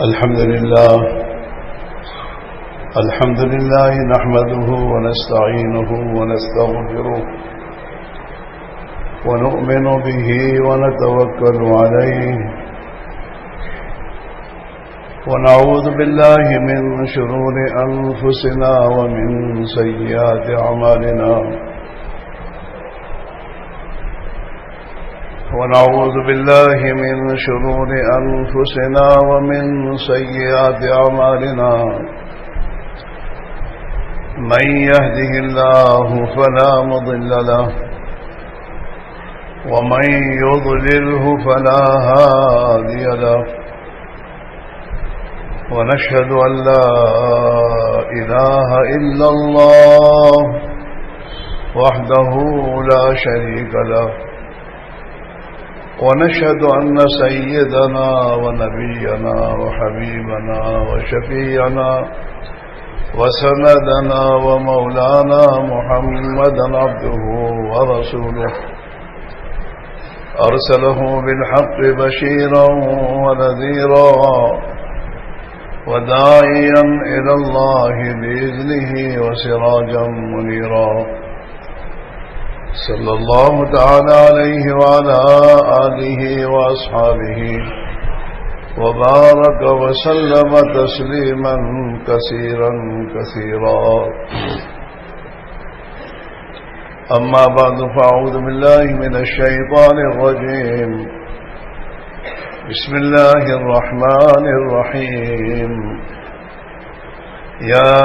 الحمد لله نحمده ونستعينه ونستغفره ونؤمن به ونتوكل عليه ونعوذ بالله من شرور أنفسنا ومن سيئات أعمالنا ونعوذ بالله من شرور أنفسنا ومن سيئات أعمالنا من يهده الله فلا مضل له ومن يضلله فلا هادي له ونشهد أن لا إله إلا الله وحده لا شريك له ونشهد أن سيدنا ونبينا وحبيبنا وشفيعنا وسندنا ومولانا محمدا عبده ورسوله أرسله بالحق بشيرا ونذيرا وداعيا إلى الله بإذنه وسراجا منيرا صلى الله تعالى عليه وعلى آله وأصحابه وبارك وسلم تسليما كثيرا كثيرا أما بعد فأعوذ بالله من الشيطان الرجيم بسم الله الرحمن الرحيم يا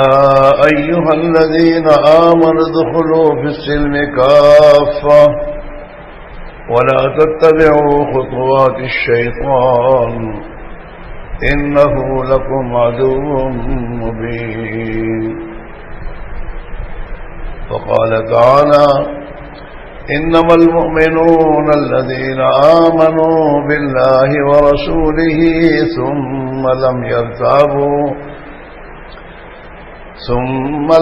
أيها الذين آمنوا ادخلوا في السلم كافة ولا تتبعوا خطوات الشيطان إنه لكم عدو مبين وقال تعالى إنما المؤمنون الذين آمنوا بالله ورسوله ثم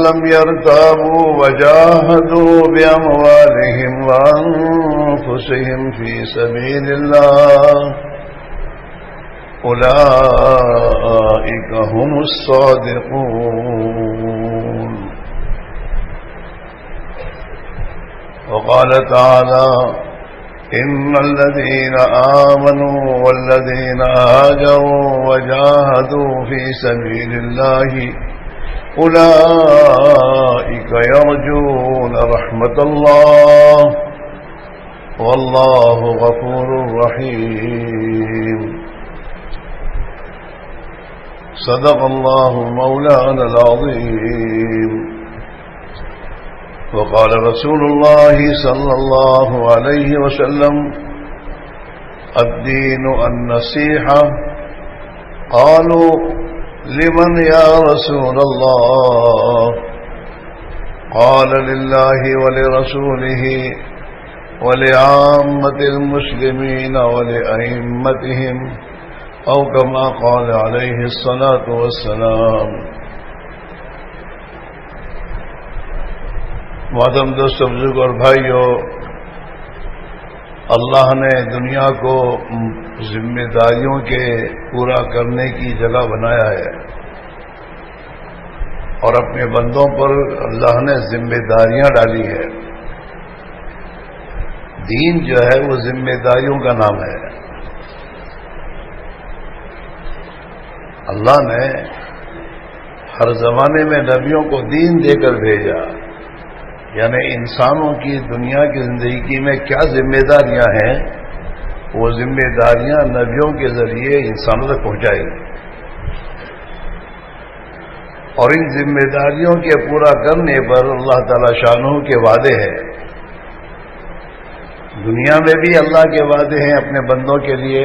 لم يرتابوا وجاهدوا بأموالهم وأنفسهم في سبيل الله أولئك هم الصادقون وقال تعالى إن الذين آمنوا والذين هاجروا وجاهدوا في سبيل الله أولئك يرجون رحمة الله والله غفور رحيم صدق الله مولانا العظيم وقال رسول الله صلى الله عليه وسلم الدين النصيحة قالوا لمن يا رسول الله قال لله ولرسوله ولعامة المسلمين ولأئمتهم أو كما قال عليه الصلاة والسلام. محترم دوست بزرگ اور بھائیو، اللہ نے دنیا کو ذمہ داریوں کے پورا کرنے کی جگہ بنایا ہے اور اپنے بندوں پر اللہ نے ذمہ داریاں ڈالی ہے. دین جو ہے وہ ذمہ داریوں کا نام ہے. اللہ نے ہر زمانے میں نبیوں کو دین دے کر بھیجا، یعنی انسانوں کی دنیا کی زندگی میں کیا ذمہ داریاں ہیں وہ ذمہ داریاں نبیوں کے ذریعے انسانوں تک پہنچائی اور ان ذمہ داریوں کے پورا کرنے پر اللہ تعالی شانہ کے وعدے ہیں. دنیا میں بھی اللہ کے وعدے ہیں اپنے بندوں کے لیے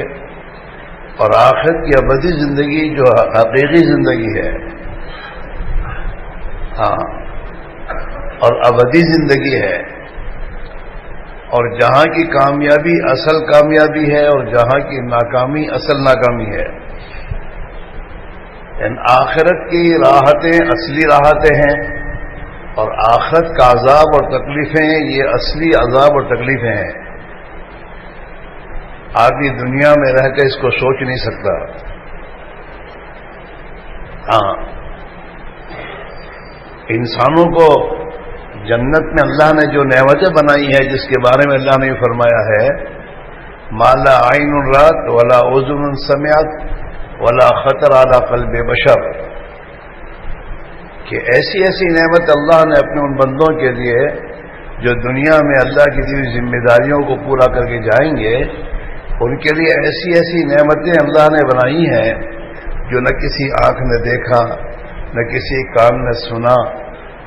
اور آخرت کی ابدی زندگی جو حقیقی زندگی ہے اور ابدی زندگی ہے، اور جہاں کی کامیابی اصل کامیابی ہے اور جہاں کی ناکامی اصل ناکامی ہے. ان آخرت کی راحتیں اصلی راحتیں ہیں اور آخرت کا عذاب اور تکلیفیں یہ اصلی عذاب اور تکلیفیں ہیں. آدمی دنیا میں رہ کر اس کو سوچ نہیں سکتا. ہاں، انسانوں کو جنت میں اللہ نے جو نعمتیں بنائی ہیں، جس کے بارے میں اللہ نے فرمایا ہے ما لا عین رات ولا اذن سمعت ولا خطر علی قلب بشر، کہ ایسی ایسی نعمت اللہ نے اپنے ان بندوں کے لیے جو دنیا میں اللہ کی دی ہوئی ذمہ داریوں کو پورا کر کے جائیں گے، ان کے لیے ایسی ایسی نعمتیں اللہ نے بنائی ہیں جو نہ کسی آنکھ نے دیکھا، نہ کسی کان نے سنا،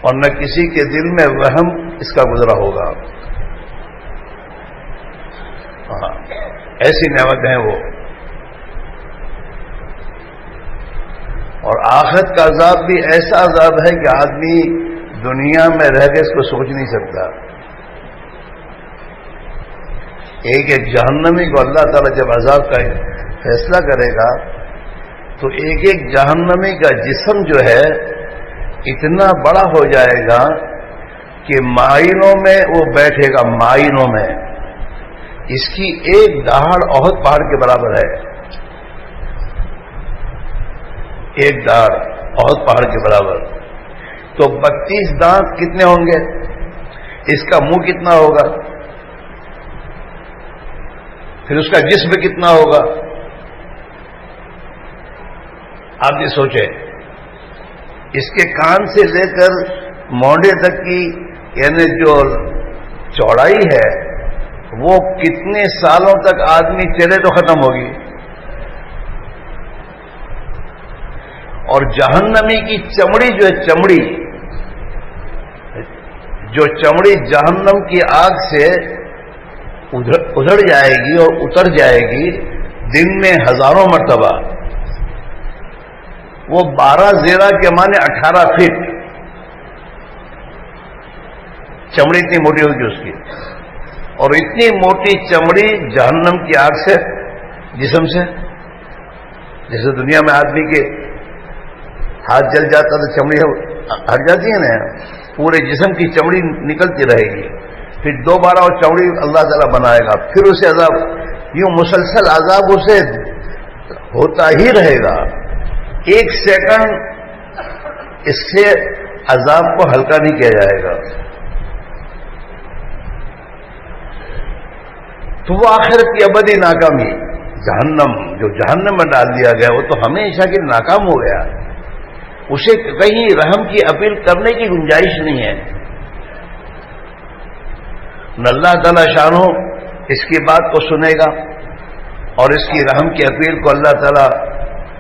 اور نہ کسی کے دل میں وہم اس کا گزرا ہوگا۔ ہاں، ایسی نعمتیں ہیں وہ۔ اور آخرت کا عذاب بھی ایسا عذاب ہے کہ آدمی دنیا میں رہ کے اس کو سوچ نہیں سکتا۔ ایک ایک جہنمی کو اللہ تعالیٰ جب عذاب کا فیصلہ کرے گا تو ایک ایک جہنمی کا جسم جو ہے اتنا بڑا ہو جائے گا کہ مائنوں میں وہ بیٹھے گا، مائنوں میں۔ اس کی ایک دہاڑ احد پہاڑ کے برابر ہے، ایک دہاڑ احد پہاڑ کے برابر۔ تو 32 دانت کتنے ہوں گے؟ اس کا منہ کتنا ہوگا؟ پھر اس کا جسم کتنا ہوگا؟ آپ یہ سوچیں، اس کے کان سے لے کر مونڈے تک کی یعنی جو چوڑائی ہے وہ کتنے سالوں تک آدمی چلے تو ختم ہوگی۔ اور جہنمی کی چمڑی جو ہے، چمڑی جو چمڑی جہنم کی آگ سے ادھڑ جائے گی اور اتر جائے گی دن میں ہزاروں مرتبہ، وہ 12 زیرہ کے معنی 18 فٹ چمڑی اتنی موٹی ہوگی اس کی۔ اور اتنی موٹی چمڑی جہنم کی آگ سے، جسم سے، جیسے دنیا میں آدمی کے ہاتھ جل جاتا تو چمڑی ہٹ جاتی ہے نا، پورے جسم کی چمڑی نکلتی رہے گی۔ پھر دوبارہ وہ چمڑی اللہ تعالیٰ بنائے گا، پھر اسے عذاب، یوں مسلسل عذاب اسے ہوتا ہی رہے گا۔ ایک سیکنڈ اس سے عذاب کو ہلکا نہیں کیا جائے گا۔ تو وہ آخرت کی ابدی ناکامی، جہنم جو جہنم میں ڈال دیا گیا وہ تو ہمیشہ کے ناکام ہو گیا، اسے کہیں رحم کی اپیل کرنے کی گنجائش نہیں ہے۔ نہ اللہ تعالیٰ شانو اس کی بات کو سنے گا اور اس کی رحم کی اپیل کو اللہ تعالیٰ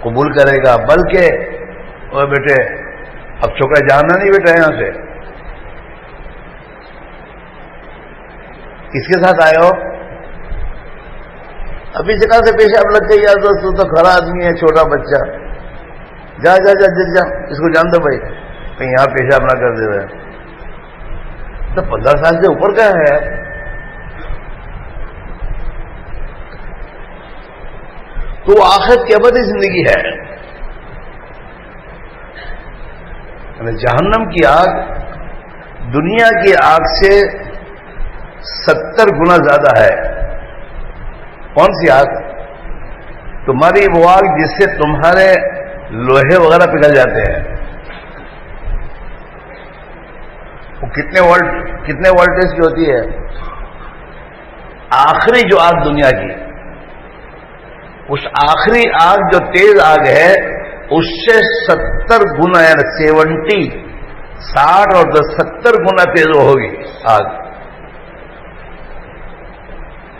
قبول کرے گا، بلکہ وہ بیٹے اب چھوکرا جانا نہیں بیٹا یہاں سے، کس کے ساتھ آئے ہو؟ ابھی جگہ سے پیشاب لگ گئی یار، تو کھڑا آدمی ہے، چھوٹا بچہ، جا جا جا جا جا اس کو جان دو بھائی، کہیں یہاں پیشاب نہ کر دے رہے۔ تو 15 سال سے اوپر کا ہے، تو آخرت کی ابدی زندگی ہے۔ جہنم کی آگ دنیا کی آگ سے 70 گنا زیادہ ہے۔ کون سی آگ؟ تمہاری وہ آگ جس سے تمہارے لوہے وغیرہ پگھل جاتے ہیں۔ وہ کتنے وولٹیج کی ہوتی ہے؟ آخری جو آگ دنیا کی، اس آخری آگ جو تیز آگ ہے اس سے 70 گنا یعنی 60 اور 70 گنا تیز ہوگی آگ۔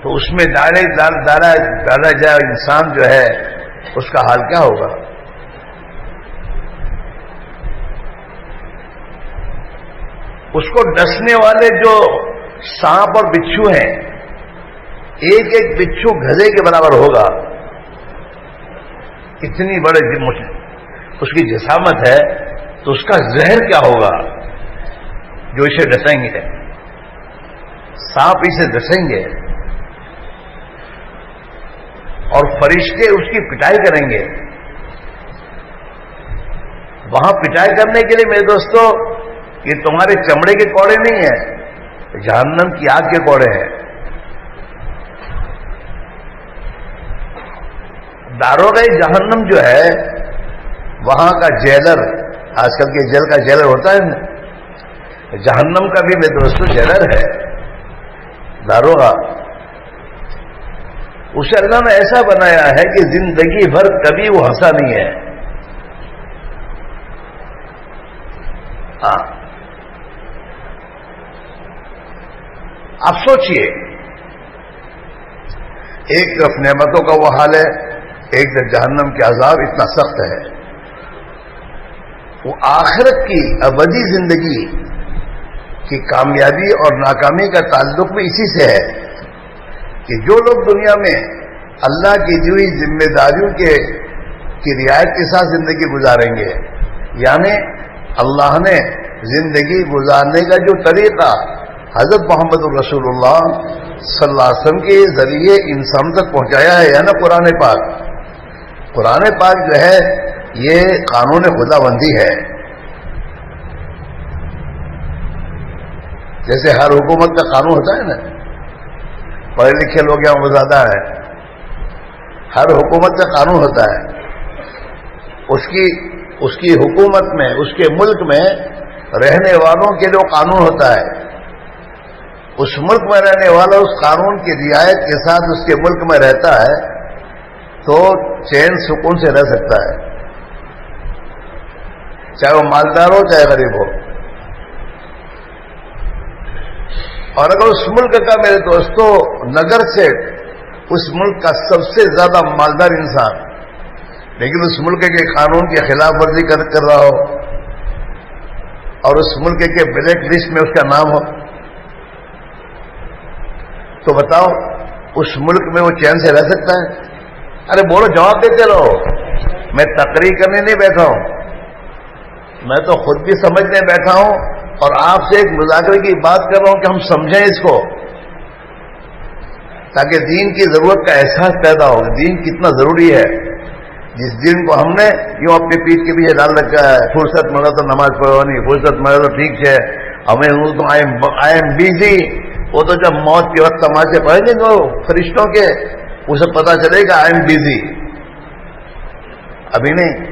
تو اس میں ڈالا جائے انسان جو ہے اس کا حال کیا ہوگا؟ اس کو ڈسنے والے جو سانپ اور بچھو ہیں، ایک ایک بچھو گدھے کے برابر ہوگا، اتنی بڑے اس کی جسامت ہے، تو اس کا زہر کیا ہوگا جو اسے ڈسیں گے؟ سانپ اسے ڈسیں گے اور فرشتے اس کی پٹائی کریں گے۔ وہاں پٹائی کرنے کے لیے میرے دوستو یہ تمہارے چمڑے کے کوڑے نہیں ہیں، جہنم کی آگ کے کوڑے ہیں۔ داروغ جہنم جو ہے وہاں کا جیلر، آج کل کے جیل کا جیلر ہوتا ہے نا، جہنم کا بھی میرے دوستو جیلر ہے، داروغہ، اسے اللہ نے ایسا بنایا ہے کہ زندگی بھر کبھی وہ ہنسا نہیں ہے. آپ سوچئے، ایک طرف نعمتوں کا وہ حال ہے، ایک طرف جہنم کے عذاب اتنا سخت ہے. وہ آخرت کی ابدی زندگی کی کامیابی اور ناکامی کا تعلق بھی اسی سے ہے کہ جو لوگ دنیا میں اللہ کی دی ہوئی ذمہ داریوں کی رعایت کے ساتھ زندگی گزاریں گے، یعنی اللہ نے زندگی گزارنے کا جو طریقہ حضرت محمد رسول اللہ صلی اللہ علیہ وسلم کے ذریعے انسان تک پہنچایا ہے، نا قرآن پاک. قرآن پاک جو ہے یہ قانون خدا بندی ہے. جیسے ہر حکومت کا قانون ہوتا ہے نا، پڑھے لکھے لوگ یہاں وہ زیادہ ہیں، ہر حکومت کا قانون ہوتا ہے. اس کی حکومت میں، اس کے ملک میں رہنے والوں کے لیے قانون ہوتا ہے. اس ملک میں رہنے والا اس قانون کی رعایت کے ساتھ اس کے ملک میں رہتا ہے تو چین سکون سے رہ سکتا ہے، چاہے وہ مالدار ہو چاہے غریب ہو. اور اگر اس ملک کا میرے دوستو نگر سے اس ملک کا سب سے زیادہ مالدار انسان لیکن اس ملک کے قانون کی خلاف ورزی کر رہا ہو اور اس ملک کے بلیک لسٹ میں اس کا نام ہو، تو بتاؤ اس ملک میں وہ چین سے رہ سکتا ہے؟ ارے بولو، جواب دیتے رہو. میں تقریر کرنے نہیں بیٹھا ہوں، میں تو خود بھی سمجھنے بیٹھا ہوں اور آپ سے ایک مذاکرے کی بات کر رہا ہوں کہ ہم سمجھیں اس کو، تاکہ دین کی ضرورت کا احساس پیدا ہو. دین کتنا ضروری ہے، جس دین کو ہم نے یوں اپنی پیٹھ کے پیچھے ڈال رکھا ہے. فرصت ملے تو نماز پڑھوانی، فرصت ملے تو ٹھیک ہے، ہمیں آئی ایم بیزی. وہ تو جب موت کے وقت تماشے پڑھیں گے تو فرشتوں کے، اسے پتا چلے گا آئی ایم بیزی، ابھی نہیں.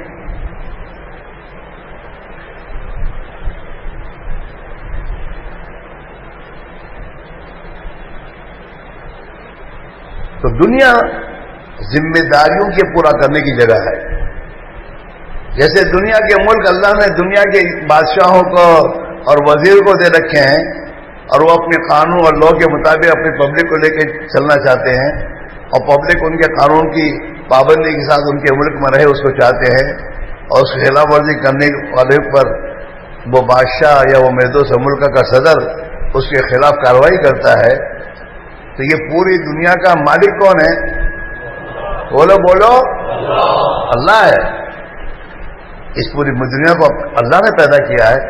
تو دنیا ذمہ داریوں کے پورا کرنے کی جگہ ہے. جیسے دنیا کے ملک اللہ نے دنیا کے بادشاہوں کو اور وزیر کو دے رکھے ہیں اور وہ اپنے قانون اور لاء کے مطابق اپنی پبلک کو لے کے چلنا چاہتے ہیں اور پبلک ان کے قانون کی پابندی کے ساتھ ان کے ملک میں رہے اس کو چاہتے ہیں، اور اس کی خلاف ورزی کرنے والے پر وہ بادشاہ یا وہ میردوس ملک کا صدر اس کے خلاف کارروائی کرتا ہے. تو یہ پوری دنیا کا مالک کون ہے؟ بولو اللہ ہے. اس پوری دنیا کو اللہ نے پیدا کیا ہے.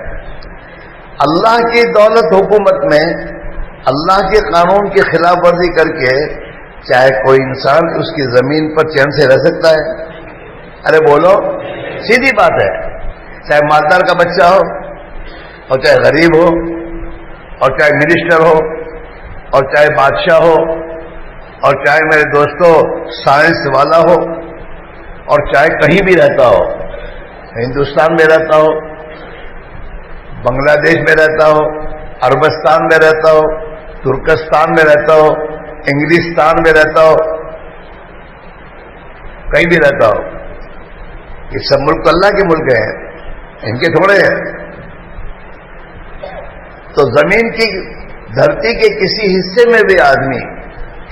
اللہ کی دولت حکومت میں اللہ کے قانون کی خلاف ورزی کر کے چاہے کوئی انسان اس کی زمین پر چین سے رہ سکتا ہے؟ ارے بولو، سیدھی بات ہے. چاہے مالدار کا بچہ ہو اور چاہے غریب ہو اور چاہے منسٹر ہو اور چاہے بادشاہ ہو اور چاہے میرے دوستوں سائنس والا ہو اور چاہے کہیں بھی رہتا ہو، ہندوستان میں رہتا ہو، بنگلہ دیش میں رہتا ہو، عربستان میں رہتا ہو، ترکستان میں رہتا ہو، انگلستان میں رہتا ہو، کہیں بھی رہتا ہو، یہ سب ملک اللہ کے ملک ہیں، ان کے تھوڑے ہیں. تو زمین کی دھرتی کے کسی حصے میں بھی آدمی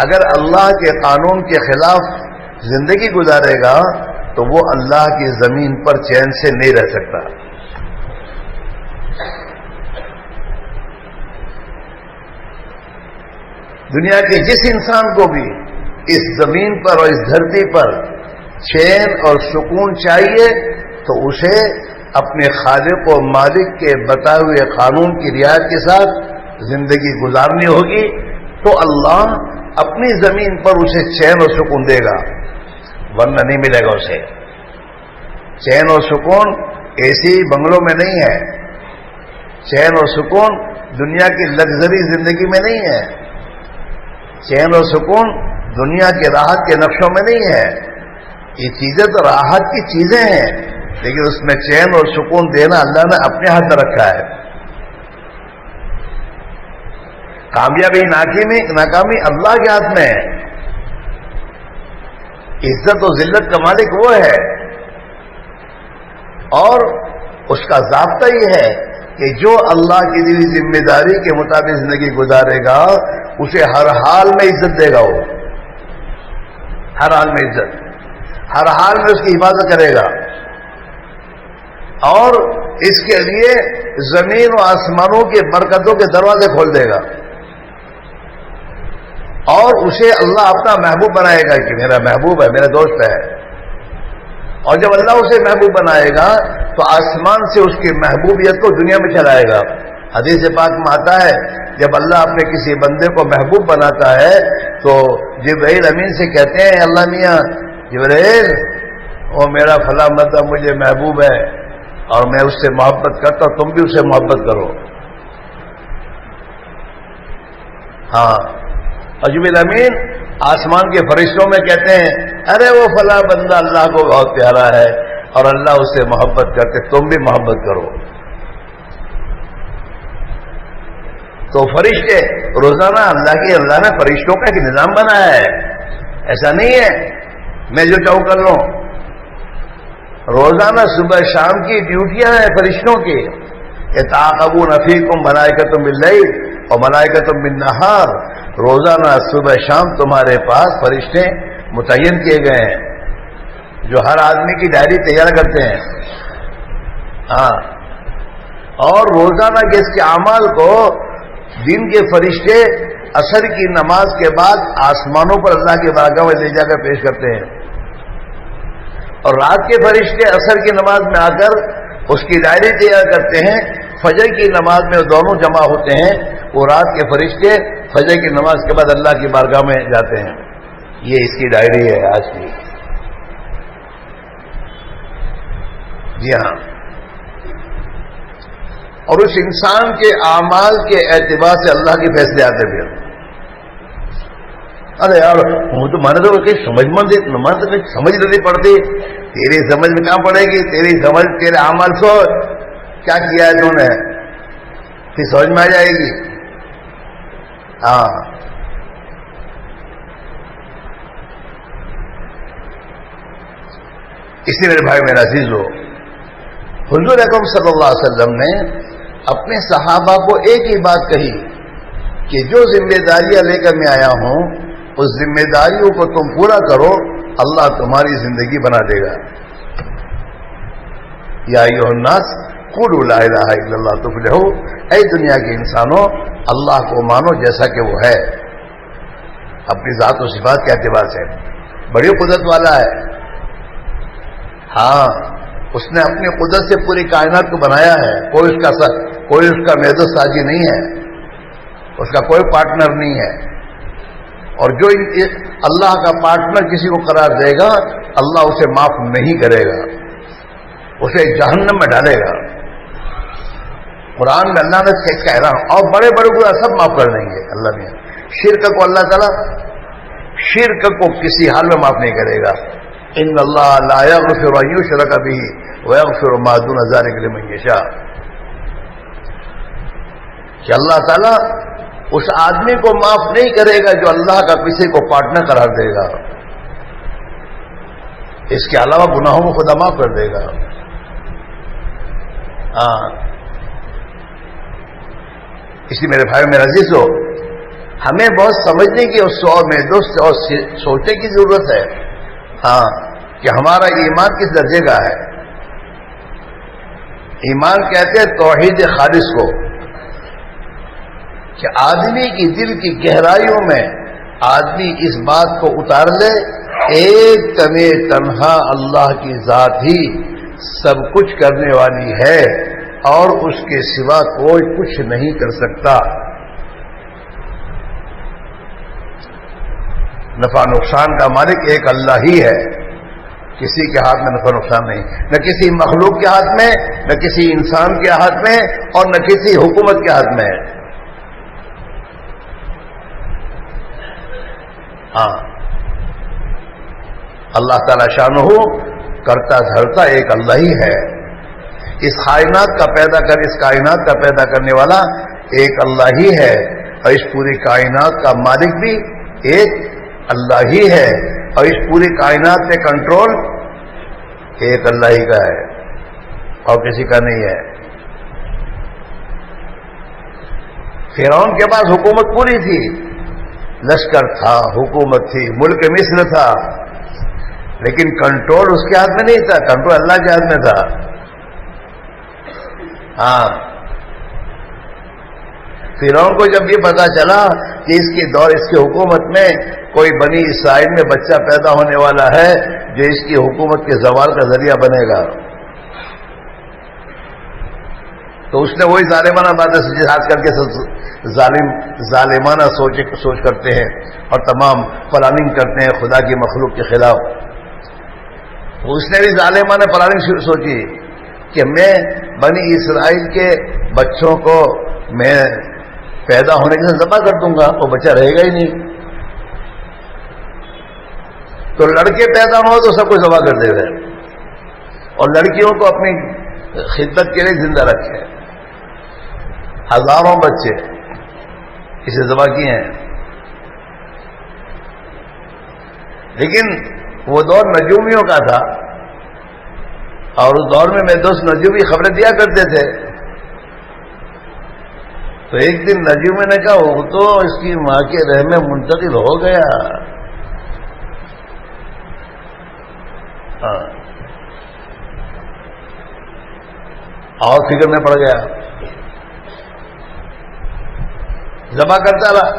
اگر اللہ کے قانون کے خلاف زندگی گزارے گا تو وہ اللہ کی زمین پر چین سے نہیں رہ سکتا. دنیا کے جس انسان کو بھی اس زمین پر اور اس دھرتی پر چین اور سکون چاہیے تو اسے اپنے خالق و مالک کے بتائے ہوئے قانون کی رعایت کے ساتھ زندگی گزارنی ہوگی، تو اللہ اپنی زمین پر اسے چین اور سکون دے گا، ورنہ نہیں ملے گا اسے. چین اور سکون ایسی بنگلوں میں نہیں ہے، چین اور سکون دنیا کی لگژری زندگی میں نہیں ہے، چین اور سکون دنیا کے راحت کے نقشوں میں نہیں ہے. یہ چیزیں تو راحت کی چیزیں ہیں، لیکن اس میں چین اور سکون دینا اللہ نے اپنے ہاتھ میں رکھا ہے. کامیابی ناکامی اللہ کے ہاتھ میں ہے. عزت و ذلت کا مالک وہ ہے، اور اس کا ضابطہ یہ ہے کہ جو اللہ کی دی ذمہ داری کے مطابق زندگی گزارے گا اسے ہر حال میں عزت دے گا. وہ ہر حال میں عزت، ہر حال میں اس کی حفاظت کرے گا، اور اس کے لیے زمین و آسمانوں کے برکتوں کے دروازے کھول دے گا، اور اسے اللہ اپنا محبوب بنائے گا کہ میرا محبوب ہے، میرا دوست ہے. اور جب اللہ اسے محبوب بنائے گا تو آسمان سے اس کی محبوبیت کو دنیا میں چلائے گا. حدیث پاک میں آتا ہے جب اللہ اپنے کسی بندے کو محبوب بناتا ہے تو جبرائیل امین سے کہتے ہیں اللہ میاں جبرائیل وہ میرا فلاں بندہ مجھے محبوب ہے اور میں اس سے محبت کرتا ہوں، تم بھی اس سے محبت کرو. ہاں، اور جبرائیل امین آسمان کے فرشتوں میں کہتے ہیں ارے وہ فلاں بندہ اللہ کو بہت پیارا ہے اور اللہ اس سے محبت کرتے، تم بھی محبت کرو. تو فرشتے روزانہ اللہ نے فرشتوں کا ایک نظام بنایا ہے. ایسا نہیں ہے میں جو چاہوں کر لوں. روزانہ صبح شام کی ڈیوٹیاں ہیں فرشتوں کی. یتعاقبون فیکم ملائکۃ باللیل اور ملائکۃ بالنہار. روزانہ صبح شام تمہارے پاس فرشتے متعین کیے گئے ہیں جو ہر آدمی کی ڈائری تیار کرتے ہیں. ہاں، اور روزانہ کے اس کے اعمال کو دن کے فرشتے عصر کی نماز کے بعد آسمانوں پر اللہ کے بارگاہ میں لے جا کر پیش کرتے ہیں، اور رات کے فرشتے عصر کی نماز میں آ کر اس کی ڈائری تیار کرتے ہیں. فجر کی نماز میں دونوں جمع ہوتے ہیں. وہ رات کے فرشتے فجر کی نماز کے بعد اللہ کی بارگاہ میں جاتے ہیں. یہ اس کی ڈائری ہے آج کی. جی ہاں، اور اس انسان کے اعمال کے اعتبار سے اللہ کے فیصلے آتے بھی. ارے یار وہ تو میں نے تو کہیں سمجھ نہیں پڑتی. تیری سمجھ میں کہاں پڑے گی؟ تیری سمجھ تیرے اعمال سوچ کیا کیا ہے تم نے، پھر سمجھ میں آ جائے گی. ہاں، اس لیے میرے بھائی میرا عزیز ہو، حضور اکرم صلی اللہ علیہ وسلم نے اپنے صحابہ کو ایک ہی بات کہی کہ جو ذمہ داریاں لے کر میں آیا ہوں اس ذمہ داریوں کو تم پورا کرو، اللہ تمہاری زندگی بنا دے گا. یا ایھا الناس قولوا لا الہ الا اللہ تفلحوا. اے دنیا کے انسانوں اللہ کو مانو جیسا کہ وہ ہے، اپنی ذات و صفات کے اعتبار سے بڑی قدرت والا ہے. ہاں، اس نے اپنی قدرت سے پوری کائنات کو بنایا ہے. کوئی اس کا میدو سازی نہیں ہے، اس کا کوئی پارٹنر نہیں ہے. اور جو اللہ کا پارٹنر کسی کو قرار دے گا اللہ اسے معاف نہیں کرے گا، اسے جہنم میں ڈالے گا. قرآن میں اللہ نے کہہ رہا اور بڑے بڑے گناہ سب معاف کر دیں گے اللہ نے. شرک کو اللہ تعالیٰ شرک کو کسی حال میں معاف نہیں کرے گا. ان اللہ لا یغفر ان یشرک بہ ویغفر ما دون ذلک لمن یشاء. کہ اللہ تعالیٰ اس آدمی کو معاف نہیں کرے گا جو اللہ کا کسی کو پارٹنر قرار دے گا، اس کے علاوہ گناہوں کو خدا معاف کر دے گا. ہاں، اسی میرے بھائی میرے عزیز ہو، ہمیں بہت سمجھنے کی اور دوست اور سوچنے کی ضرورت ہے. ہاں، کہ ہمارا ایمان کس درجے کا ہے. ایمان کہتے ہیں توحید خالص کو، کہ آدمی کی دل کی گہرائیوں میں آدمی اس بات کو اتار لے ایک تنہا تنہا اللہ کی ذات ہی سب کچھ کرنے والی ہے اور اس کے سوا کوئی کچھ نہیں کر سکتا. نفع نقصان کا مالک ایک اللہ ہی ہے، کسی کے ہاتھ میں نفع نقصان نہیں، نہ کسی مخلوق کے ہاتھ میں، نہ کسی انسان کے ہاتھ میں، اور نہ کسی حکومت کے ہاتھ میں. ہاں، اللہ تعالی شانہ کرتا دھرتا ایک اللہ ہی ہے. اس کائنات کا پیدا کرنے والا ایک اللہ ہی ہے، اور اس پوری کائنات کا مالک بھی ایک اللہ ہی ہے، اور اس پوری کائنات پہ کنٹرول ایک اللہ ہی کا ہے اور کسی کا نہیں ہے. فرعون کے پاس حکومت پوری تھی، لشکر تھا، حکومت تھی، ملک مصر تھا، لیکن کنٹرول اس کے ہاتھ میں نہیں تھا، کنٹرول اللہ کے ہاتھ میں تھا. ہاں، فرعون کو جب یہ پتا چلا کہ اس کی حکومت میں کوئی بنی اسرائیل میں بچہ پیدا ہونے والا ہے جو اس کی حکومت کے زوال کا ذریعہ بنے گا، تو اس نے وہی ظالمانہ باتیں آج کر کے ظالمانہ سوچ کرتے ہیں اور تمام پلاننگ کرتے ہیں خدا کی مخلوق کے خلاف. تو اس نے بھی ظالمانہ پلاننگ سوچی کہ میں بنی اسرائیل کے بچوں کو میں پیدا ہونے کے ساتھ ذبح کر دوں گا، وہ بچہ رہے گا ہی نہیں. تو لڑکے پیدا ہو تو سب کو ذبح کر دے گئے اور لڑکیوں کو اپنی خدمت کے لیے زندہ رکھے. ہزاروں بچے اسے ذبح کیے ہیں. لیکن وہ دور نجومیوں کا تھا، اور اس دور میں دوست نجومی خبریں دیا کرتے تھے. تو ایک دن نجومی نے کہا وہ تو اس کی ماں کے رحم میں منتقل ہو گیا. اور فکر میں پڑ گیا، ذبح کرتا رہا.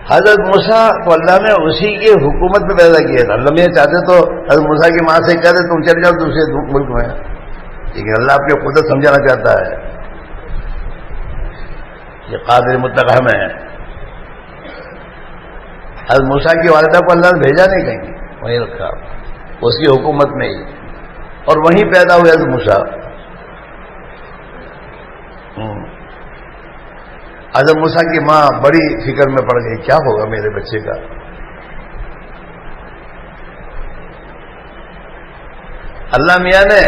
حضرت موسیٰ کو اللہ نے اسی کے حکومت میں پیدا کیا تھا. اللہ میں چاہتے تو حضرت موسیٰ کی ماں سے کہتے تم چل جاؤ دوسرے ملک میں، لیکن اللہ اپنی قدرت سمجھانا چاہتا ہے. یہ قادر مطلق ہم ہے. حضرت موسیٰ کی والدہ کو اللہ نے بھیجا نہیں کہیں، وہیں رکھا اس کی حکومت میں ہی، اور وہیں پیدا ہوئے حضرت موسیٰ. حضرت موسیٰ کی ماں بڑی فکر میں پڑ گئی، کیا ہوگا میرے بچے کا. اللہ میاں نے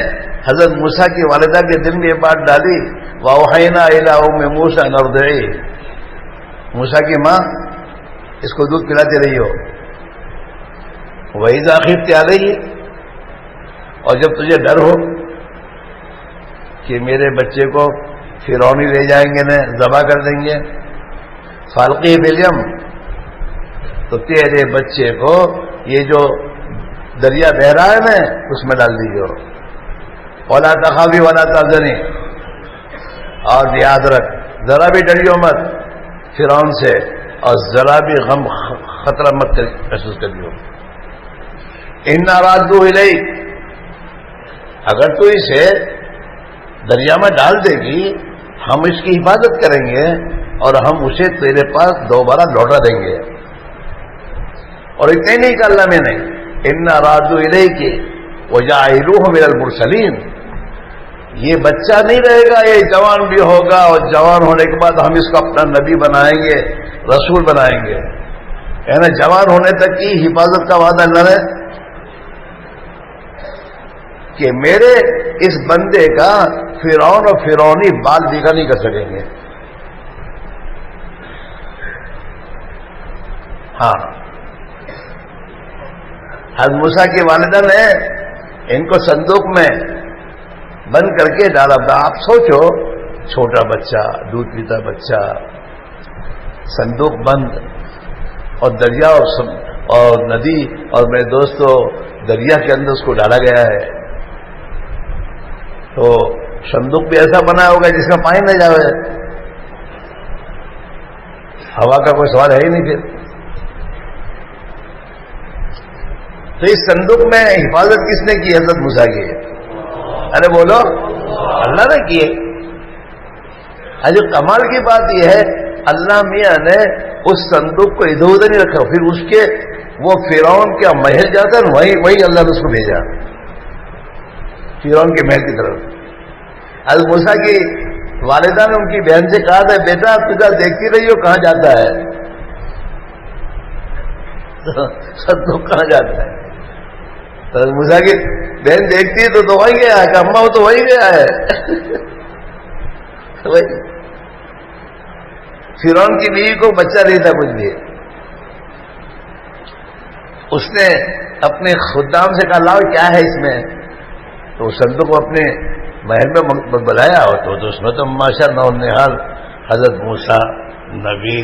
حضرت موسیٰ کی والدہ کے دل میں یہ بات ڈالی، وَأَوْحَيْنَا إِلَىٰ أُمِّ مُوسَىٰ أَنْ أَرْضِعِيهِ. موسیٰ کی ماں اس کو دودھ پلاتے رہی ہو. وَإِذَا خِفْتِ عَلَيْهِ، اور جب تجھے ڈر ہو کہ میرے بچے کو فرعونی لے جائیں گے، نے ذبح کر دیں گے، فَأَلْقِهِ فِي الْيَمِّ، تو تیرے بچے کو یہ جو دریا بہ رہا ہے نا اس میں ڈال دیجیے. وَلَا تَخَافِي وَلَا تَحْزَنِي، اور یاد رکھ ذرا بھی ڈریو مت فرعون سے، اور ذرا بھی غم خطرہ مت محسوس کریو. إِنَّا رَادُّوهُ إِلَيْكَ، اگر تو اسے دریا میں ڈال دے گی ہم اس کی حفاظت کریں گے اور ہم اسے تیرے پاس دوبارہ لوٹا دیں گے. اور اتنے نہیں کہ اللہ میں نہیں، إِنَّا رَادُّوهُ إِلَيْكَ وَجَاعِلُوهُ مِنَ الْمُرْسَلِينَ، یہ بچہ نہیں رہے گا، یہ جوان بھی ہوگا، اور جوان ہونے کے بعد ہم اس کو اپنا نبی بنائیں گے، رسول بنائیں گے. یعنی جوان ہونے تک کی حفاظت کا وعدہ اللہ نے کہ میرے اس بندے کا فرعون اور فرعونی بال دیگا نہیں کر سکیں گے. ہاں، حضرت موسیٰ کی والدہ نے ان کو صندوق میں بند کر کے ڈالا. آپ سوچو، چھوٹا بچہ، دودھ پیتا بچہ، صندوق بند، اور دریا اور ندی، اور میرے دوستو دریا کے اندر اس کو ڈالا گیا ہے. تو صندوق بھی ایسا بنا ہوگا جس میں پانی نہ جاوے، ہوا کا کوئی سوال ہے ہی نہیں پھر. تو اس صندوق میں حفاظت کس نے کی؟ حضرت موسیٰ کی. ارے بولو، اللہ نے کیے. حضرت کمال کی بات یہ ہے اللہ میاں نے اس صندوق کو ادھر ادھر نہیں رکھا، پھر اس کے وہ فرعون کا محل جاتا ہے وہی اللہ نے اس کو بھیجا فرعون کے محل کی طرف. حضرت موسیٰ کی والدہ نے ان کی بہن سے کہا تھا بیٹا پتا دیکھتی رہی ہو کہاں جاتا ہے، صندوق کہاں جاتا ہے. تو موسیٰ کی بہن دیکھتی ہے تو وہی گیا کہ اماں وہ تو وہی گیا ہے. وہی فرعون کی بیوی کو بچہ نہیں تھا کچھ بھی. اس نے اپنے خدام سے کہا لاؤ کیا ہے اس میں. تو اس صندوق کو اپنے محل میں بلایا ہو تو اس میں تو ماشاء اللہ نہال حضرت موسیٰ نبی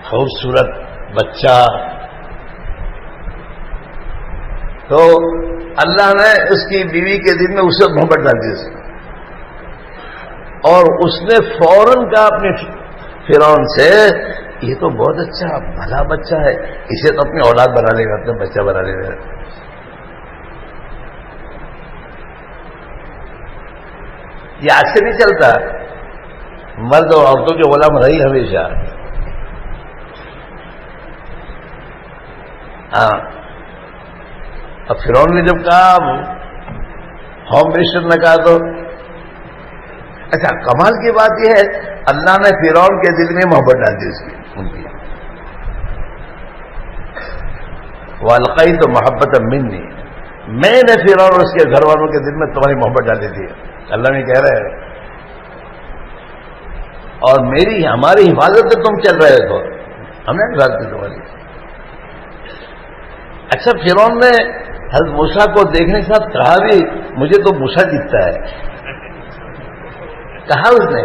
خوبصورت بچہ. تو اللہ نے اس کی بیوی کے دل میں اسے محبت ڈال دی اور اس نے فوراً کہا اپنے فرعون سے یہ تو بہت اچھا بھلا بچہ ہے, اسے تو اپنی اولاد بنا لے گا, اپنا بچہ بنا لے گا. یہ آج سے نہیں چلتا, مرد اور عورتوں کے غلام رہی ہمیشہ. ہاں اب فرعون نے جب کہا ہوم منسٹر نے کہا تو اچھا کمال کی بات یہ ہے اللہ نے فرعون کے دل میں محبت ڈال دی اس کی ان کی. والقیت تو محبت منی, میں نے فرعون اور اس کے گھر والوں کے دل میں تمہاری محبت ڈال دی تھی. اللہ نے کہہ رہے ہیں اور ہماری حفاظت سے تم چل رہے ہو, ہم نے حفاظت کی تمہاری. اچھا فرعون نے حضرت موسیٰ کو دیکھنے کے ساتھ کہا بھی مجھے تو موسیٰ دکھتا ہے, کہا اس نے.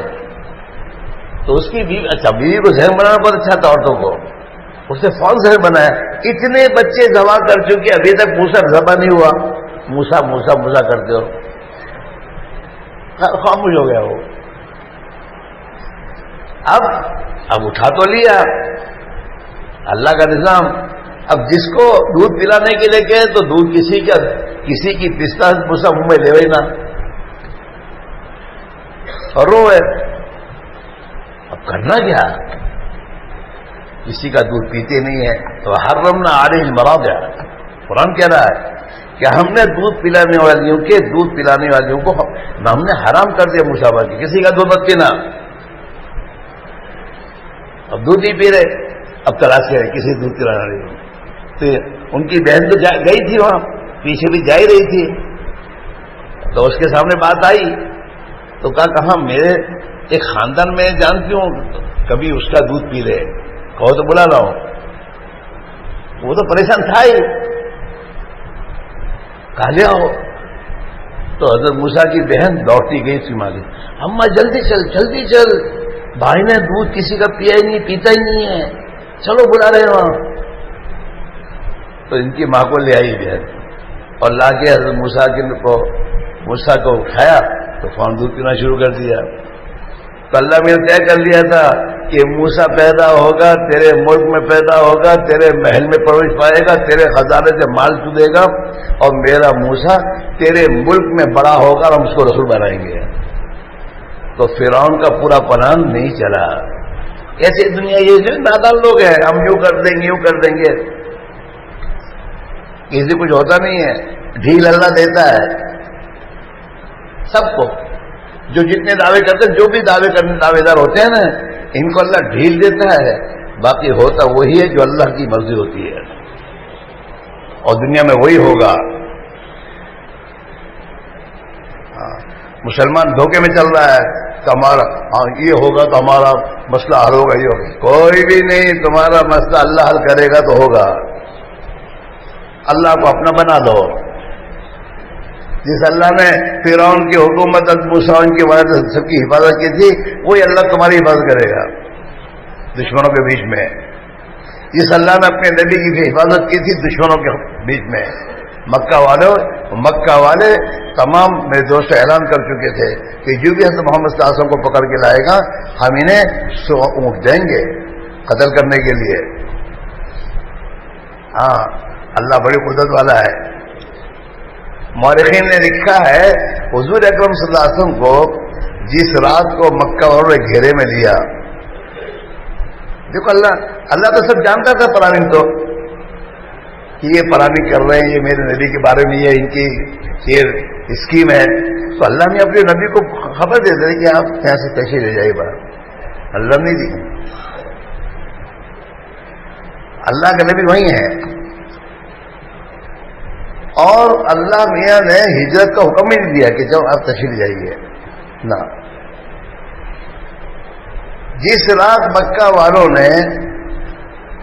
تو اس کی بیوی, اچھا بیوی کو ذہن بنانا بہت اچھا تھا عورتوں کو, اس نے فون ذہن بنایا. اتنے بچے ذبح کر چکے ابھی تک موسیٰ ذبح نہیں ہوا. موسیٰ موسیٰ موسیٰ کرتے ہو, خاموش ہو گیا وہ. اب اٹھا تو لیا اللہ کا نظام. اب جس کو دودھ پلانے کے لیے کہے تو دودھ کسی کی پستہ موسیٰ منہ میں لے وہی نہ اور رو ہے. اب کرنا کیا, کسی کا دودھ پیتے نہیں ہے تو حرمنا علیہ المراضع. قرآن کہہ رہا ہے کہ ہم نے دودھ پلانے والیوں کو ہم نے حرام کر دیا موسیٰ پر کی کسی کا دودھ مت پینا. اب دودھ نہیں پی رہے, اب تلاش کرے کسی دودھ پلانے والی کو. تو ان کی بہن تو گئی تھی وہاں, پیچھے بھی جا ہی رہی تھی. تو اس کے سامنے بات آئی تو کہا میرے ایک خاندان میں جانتی ہوں کبھی اس کا دودھ پی رہے, کہو تو بلا رہا ہوں. وہ تو پریشان تھا ہی, کہا لے آؤ. تو حضرت موسیٰ کی بہن دوڑتی گئی اس کی ماں کی, اماں جلدی چل, بھائی نے دودھ کسی کا پیا ہی نہیں, پیتا ہی نہیں ہے, چلو بلا رہے وہاں. تو ان کی ماں کو لے آئی بہن اور لا کے حضرت موسیٰ کو اٹھایا تو فون دودھ پینا شروع کر دیا. تو اللہ میں طے کر لیا تھا کہ موسیٰ پیدا ہوگا, تیرے ملک میں پیدا ہوگا, تیرے محل میں پرورش پائے گا, تیرے خزانے سے مال چودے گا, اور میرا موسیٰ تیرے ملک میں بڑا ہوگا اور ہم اس کو رسول بنائیں گے. تو فرعون کا پورا پلان نہیں چلا. ایسے دنیا یہ جو نادان لوگ ہیں, ہم یوں کر دیں گے, کسی کچھ ہوتا نہیں ہے. ڈھیل اللہ دیتا ہے سب کو. جو جتنے دعوے کرتے ہیں, جو بھی دعوے دار ہوتے ہیں نا, ان کو اللہ ڈھیل دیتا ہے. باقی ہوتا وہی ہے جو اللہ کی مرضی ہوتی ہے, اور دنیا میں وہی ہوگا. مسلمان دھوکے میں چل رہا ہے کہ ہمارا یہ ہوگا تو ہمارا مسئلہ حل ہوگا, یہ ہوگا. کوئی بھی نہیں, تمہارا مسئلہ اللہ حل کرے گا تو ہوگا. اللہ کو اپنا بنا دو. جس اللہ نے فرعون کی حکومت موسیٰ کی وجہ سب کی حفاظت کی تھی, وہی اللہ تمہاری حفاظت کرے گا دشمنوں کے بیچ میں. جس اللہ نے اپنے نبی کی حفاظت کی تھی دشمنوں کے بیچ میں. مکہ والے تمام میرے دوست اعلان کر چکے تھے کہ جو بھی حضرت محمد صلی اللہ علیہ وسلم کو پکڑ کے لائے گا ہم انہیں 100 اونٹ دیں گے قتل کرنے کے لیے. ہاں اللہ بڑی قدرت والا ہے. مورخین نے لکھا ہے حضور اکرم صلی اللہ علیہ وسلم کو جس رات کو مکہ والوں نے گھیرے میں لیا, دیکھو اللہ تو سب جانتا تھا پلاننگ تو کہ یہ پلاننگ کر رہے ہیں, یہ میرے نبی کے بارے میں یہ ان کی یہ اسکیم ہے. تو اللہ نے اپنے نبی کو خبر دے دی کہ آپ یہاں سے تشریف لے جائیے بات. اللہ نہیں دی, اللہ کا نبی وہیں ہے. اور اللہ میاں نے ہجرت کا حکم ہی نہیں دیا کہ جب آپ تشریف جائیے نہ. جس رات مکہ والوں نے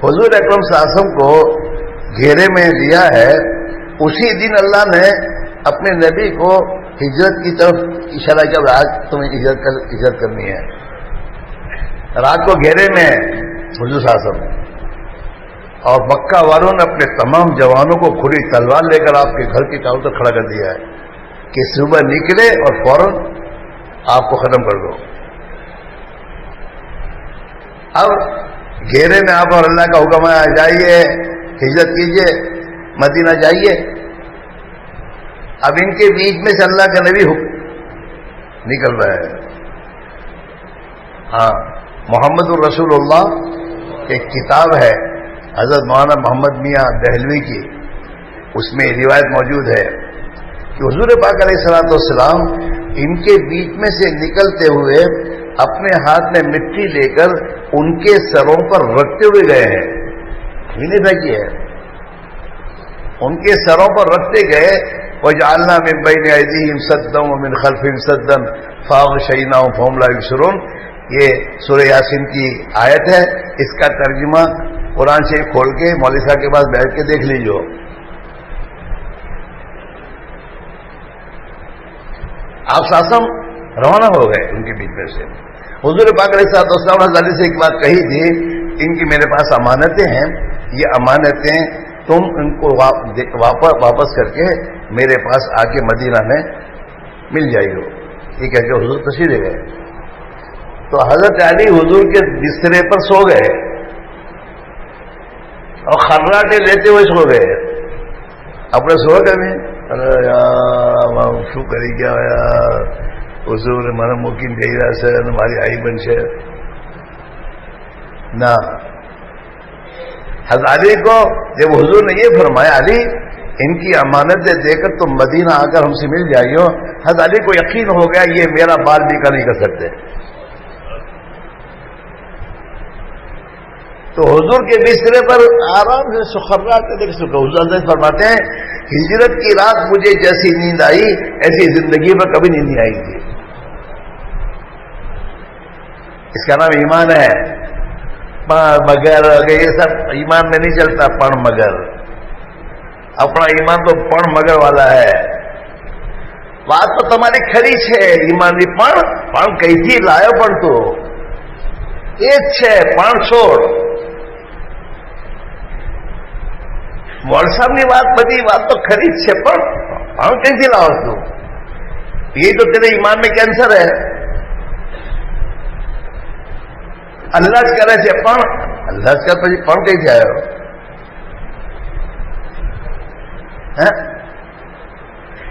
حضور اکرم صلی اللہ علیہ وسلم کو گھیرے میں لیا ہے، اسی دن اللہ نے اپنے نبی کو ہجرت کی طرف اشارہ کیا، آج تمہیں ہجرت کرنی ہے. رات کو گھیرے میں حضور صلی اللہ علیہ وسلم اور مکہ والوں نے اپنے تمام جوانوں کو کھلی تلوار لے کر آپ کے گھر کی چاروں طرف کھڑا کر دیا ہے کہ صبح نکلے اور فوراً آپ کو ختم کر دو. اب گھیرے میں آپ اور اللہ کا حکم ہے، جائیے ہجرت کیجیے مدینہ جائیے. اب ان کے بیچ میں سے اللہ کا نبی نکل رہا ہے. ہاں، محمد الرسول اللہ ایک کتاب ہے حضرت مولانا محمد میاں دہلوی کی، اس میں روایت موجود ہے کہ حضور پاک علیہ الصلوۃ والسلام ان کے بیچ میں سے نکلتے ہوئے اپنے ہاتھ میں مٹی لے کر ان کے سروں پر رکھتے ہوئے گئے ہیں. یہ نہیں تھا کہ ان کے سروں پر رکھتے گئے. وَجَعَلْنَا مِن بَيْنِ أَيْدِيهِمْ سَدًّا وَمِنْ خَلْفِهِمْ سَدًّا فَأَغْشَيْنَاهُمْ فَهُمْ لَا يُبْصِرُونَ. یہ سورہ یاسین کی آیت ہے. اس کا ترجمہ قرآن سے کھول کے مولوی صاحب کے پاس بیٹھ کے دیکھ لیجیے. آپ ساسم روانہ ہو گئے ان کے بیچ میں سے. حضور پاک علیہ الصلوۃ والسلام حضرت سے ایک بات کہی تھی، ان کی میرے پاس امانتیں ہیں، یہ امانتیں تم ان کو واپس کر کے میرے پاس آ کے مدینہ میں مل جائیے. یہ کہہ کے حضور تشریف لے گئے. تو حضرت علی حضور کے بسترے پر سو گئے اور خراٹے لیتے ہوئے سو گئے. اپنے سو گئے شو کری کیا حضور ہمارا ممکن کہی رہا سر ہماری آئی بن سے نہ. حضرت علی کو جب حضور نے یہ فرمایا علی ان کی امانتیں دے کر تم مدینہ آ کر ہم سے مل جائیے، حضرت علی کو یقین ہو گیا یہ میرا بال بھی کا نہیں کر سکتے. تو حضور کے بسترے پر آرام سے سخراتے دیکھ سکتے. حضور فرماتے ہیں ہجرت کی رات مجھے جیسی نیند آئی ایسی زندگی میں کبھی نیند نہیں آئی تھی. اس کا نام ایمان ہے. مگر یہ سب ایمان میں نہیں چلتا. پڑھ مگر اپنا ایمان تو پڑھ مگر والا ہے. بات تو تمہاری کھری ہے ایمان بھی پڑھ کہی تھی لایا پڑھ تو ایک ہے پڑھ چھوڑ. مول صاحب نے بات بتی بات تو کھری ہے پڑھ کہیں تھی لاؤ تو یہ تو تیرے ایمان میں کینسر ہے. اللہ سے کہہ رہے تھے پڑھ اللہ سے کہتے پڑھ کہیں سے آئے ہو.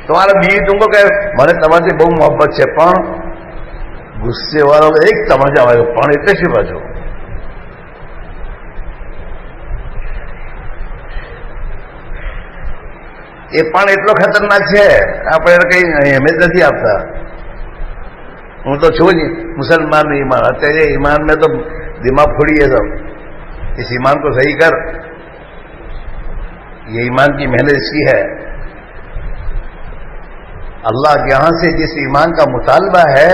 تمہارا بیوی تم کو کہ میں نے تمہارے سے بہت محبت سے پڑھ غصے والوں کو ایک تماچا آئے پڑھ اتنے سے بچو. یہ پڑھ اتنا خطرناک ہے آپ کہیں اہمیت نہیں آپتا. ہوں تو چھو نہیں مسلمان میں ایمان آتے ہیں. ایمان میں تو دماغ پھوڑی ہے سب. اس ایمان کو صحیح کر. یہ ایمان کی محنت اس کی ہے. اللہ کے یہاں سے جس ایمان کا مطالبہ ہے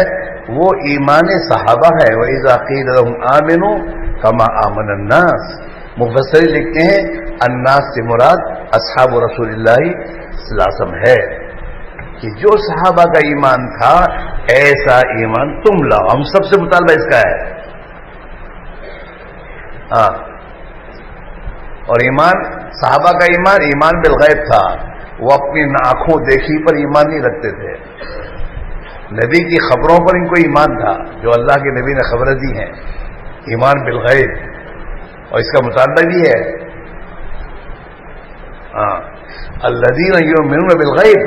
وہ ایمان صحابہ ہے. وَإِذَا قِيلَ لَهُمْ آمِنُوا كَمَا آمَنَ النَّاسِ. مفسر لکھتے ہیں الناس سے مراد اصحاب رسول اللہ صلی اللہ علیہ وسلم ہے کہ جو صحابہ کا ایمان تھا ایسا ایمان تم لاؤ. ہم سب سے مطالبہ اس کا ہے. ہاں اور ایمان صحابہ کا ایمان بالغیب تھا. وہ اپنی آنکھوں دیکھی پر ایمان نہیں رکھتے تھے. نبی کی خبروں پر ان کو ایمان تھا جو اللہ کے نبی نے خبریں دی ہیں. ایمان بالغیب اور اس کا مطالبہ بھی ہے. ہاں الذین یؤمنون بالغیب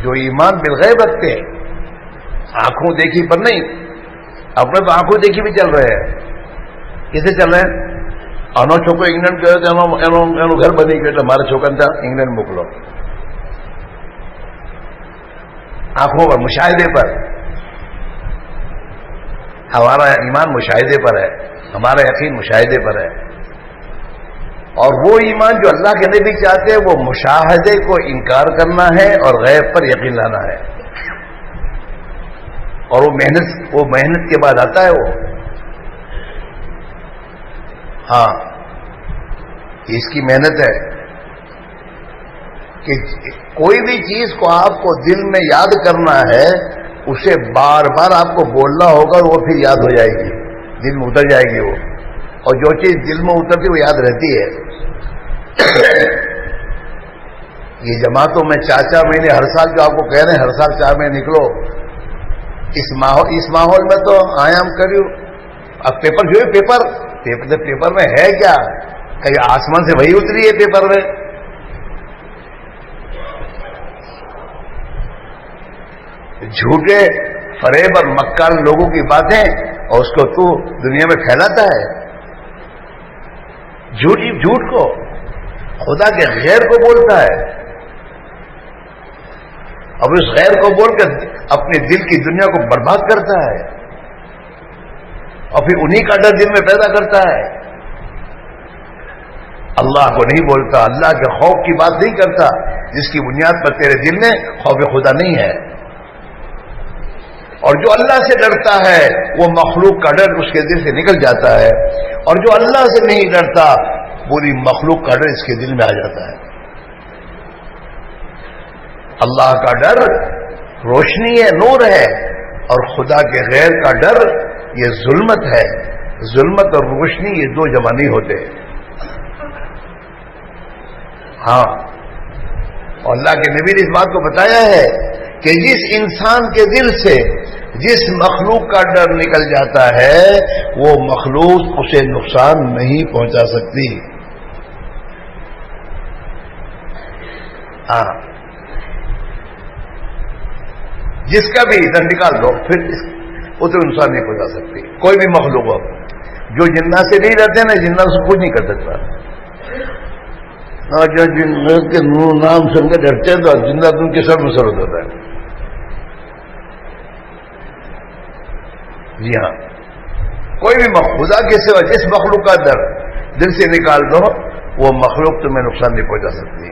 جو ایمان بالغیب رکھتے ہیں آنکھوں دیکھی پر نہیں. اپنے تو آنکھوں دیکھی بھی چل رہے ہیں. کیسے چل رہے ہیں؟ آنو چھوکو انگلینڈ گئے گھر بنی گئے تو ہمارا چھوکن تھا انگلینڈ موکلو. آنکھوں پر مشاہدے پر. ہمارا ایمان مشاہدے پر ہے. ہمارا یقین مشاہدے پر ہے. اور وہ ایمان جو اللہ کے نبی چاہتے ہیں وہ مشاہدے کو انکار کرنا ہے اور غیب پر یقین لانا ہے. اور وہ محنت کے بعد آتا ہے وہ. ہاں اس کی محنت ہے کہ کوئی بھی چیز کو آپ کو دل میں یاد کرنا ہے، اسے بار بار آپ کو بولنا ہوگا اور وہ پھر یاد ہو جائے گی، دل میں اتر جائے گی وہ. اور جو چیز دل میں اترتی وہ یاد رہتی ہے. یہ جماعتوں میں 4 مہینے ہر سال جو آپ کو کہہ رہے ہیں ہر سال 4 مہینے نکلو، اس ماحول میں تو آیام کریو. اب پیپر جو ہے پیپر میں ہے کیا؟ کہیں آسمان سے وہی اتری ہے پیپر میں؟ جھوٹے فریب اور مکار لوگوں کی باتیں اور اس کو تو دنیا میں پھیلاتا ہے. جھوٹ کو خدا کے غیر کو بولتا ہے اور اس غیر کو بول کر اپنے دل کی دنیا کو برباد کرتا ہے اور پھر انہی کا ڈر دل میں پیدا کرتا ہے. اللہ کو نہیں بولتا، اللہ کے خوف کی بات نہیں کرتا جس کی بنیاد پر تیرے دل میں خوف خدا نہیں ہے. اور جو اللہ سے ڈرتا ہے وہ مخلوق کا ڈر اس کے دل سے نکل جاتا ہے، اور جو اللہ سے نہیں ڈرتا پوری مخلوق کا ڈر اس کے دل میں آ جاتا ہے. اللہ کا ڈر روشنی ہے، نور ہے، اور خدا کے غیر کا ڈر یہ ظلمت ہے. ظلمت اور روشنی یہ دو جمع نہیں ہوتے. ہاں، اور اللہ کے نبی نے اس بات کو بتایا ہے کہ جس انسان کے دل سے جس مخلوق کا ڈر نکل جاتا ہے وہ مخلوق اسے نقصان نہیں پہنچا سکتی. ہاں، جس کا بھی ڈر نکال دو پھر اسے نقصان نہیں پہنچا سکتی کوئی بھی مخلوق ہو. جو جنات سے نہیں ڈرتے نا، جنات سے کچھ نہیں کر سکتا. جو جنات کے نام سن کے ڈرتے ہیں تو جنات ان کے سر مسرت ہوتا ہے. جی ہاں، کوئی بھی خدا کے سوا جس مخلوق کا ڈر دل سے نکال دو وہ مخلوق تمہیں نقصان نہیں پہنچا سکتی.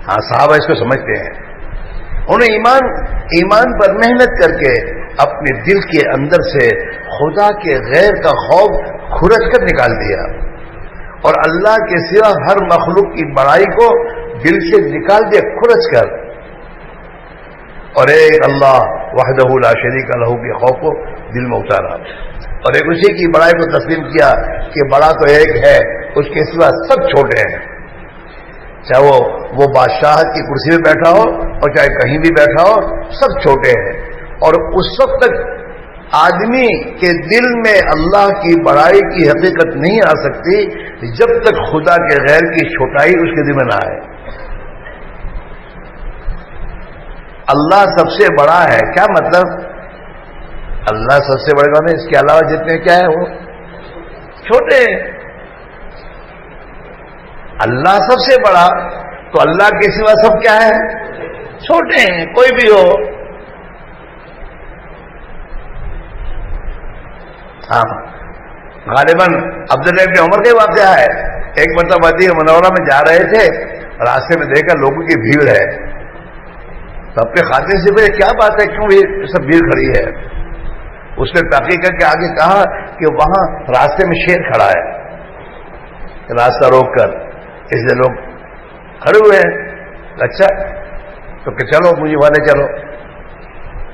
ہاں، صحابہ اس کو سمجھتے ہیں. انہیں ایمان پر محنت کر کے اپنے دل کے اندر سے خدا کے غیر کا خوف کھرچ کر نکال دیا اور اللہ کے سوا ہر مخلوق کی بڑائی کو دل سے نکال دیا کھرچ کر، اور ایک اللہ وحدہ لا شریک لہ کے خوف کو دل میں اتارا اور ایک اسی کی بڑائی کو تسلیم کیا کہ بڑا تو ایک ہے، اس کے سوا سب چھوٹے ہیں. چاہے وہ بادشاہت کی کرسی میں بیٹھا ہو اور چاہے کہیں بھی بیٹھا ہو، سب چھوٹے ہیں. اور اس وقت تک آدمی کے دل میں اللہ کی بڑائی کی حقیقت نہیں آ سکتی جب تک خدا کے غیر کی چھوٹائی اس کے دل میں نہ آئے. اللہ سب سے بڑا ہے، کیا مطلب؟ اللہ سب سے بڑا نہیں، اس کے علاوہ جتنے کیا ہے وہ چھوٹے ہیں. اللہ سب سے بڑا تو اللہ کے سوا سب کیا ہے؟ چھوٹے ہیں، کوئی بھی ہو. ہاں، غالباً عبداللہ ابن عمر کا واقعہ ہے. ایک مرتبہ مدینہ منورہ میں جا رہے تھے، راستے میں دیکھا لوگوں کی بھیڑ ہے، تو اپنے خاتون سے پوچھا کیا بات ہے، کیوں یہ سب بھیڑ کھڑی ہے؟ اس نے تحقیق کر کے آگے کہا کہ وہاں راستے میں شیر کھڑا ہے، راستہ روک کر اس لیے لوگ کھڑے ہوئے ہیں. اچھا تو کہ چلو مجھے والے چلو.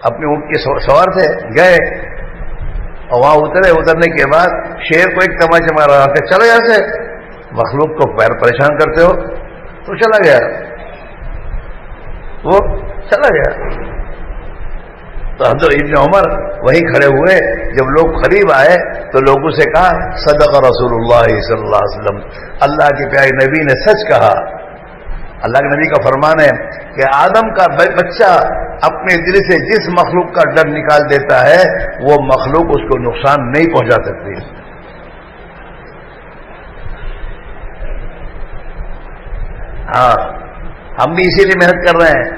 اپنے اونٹ کے سوار تھے، گئے اور وہاں اترنے کے بعد شیر کو ایک تماچا مار رہا تھا، چلو یہاں سے، مخلوق کو پریشان کرتے ہو. تو چلا گیا، وہ چلا گیا. تو حضرت ابن عمر وہیں کھڑے ہوئے. جب لوگ قریب آئے تو لوگوں سے کہا صدق رسول اللہ صلی اللہ علیہ وسلم، اللہ کے پیارے نبی نے سچ کہا. اللہ کے نبی کا فرمان ہے کہ آدم کا بچہ اپنے دل سے جس مخلوق کا ڈر نکال دیتا ہے وہ مخلوق اس کو نقصان نہیں پہنچا سکتی. ہاں، ہم بھی اسی لیے محنت کر رہے ہیں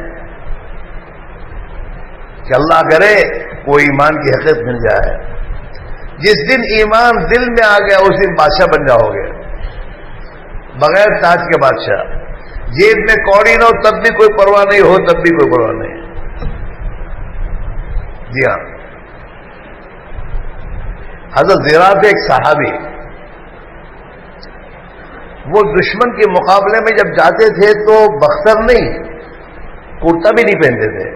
کہ اللہ کرے وہ ایمان کی حقیقت مل جائے. جس دن ایمان دل میں آ گیا اس دن بادشاہ بن جاؤ گے. بغیر تاج کے بادشاہ، جیب میں کوڑی نہ ہو تب بھی کوئی پرواہ نہیں، ہو تب بھی کوئی پرواہ نہیں۔ جی ہاں، حضرت زراف ایک صحابی، وہ دشمن کے مقابلے میں جب جاتے تھے تو بختر نہیں، کرتا بھی نہیں پہنتے تھے۔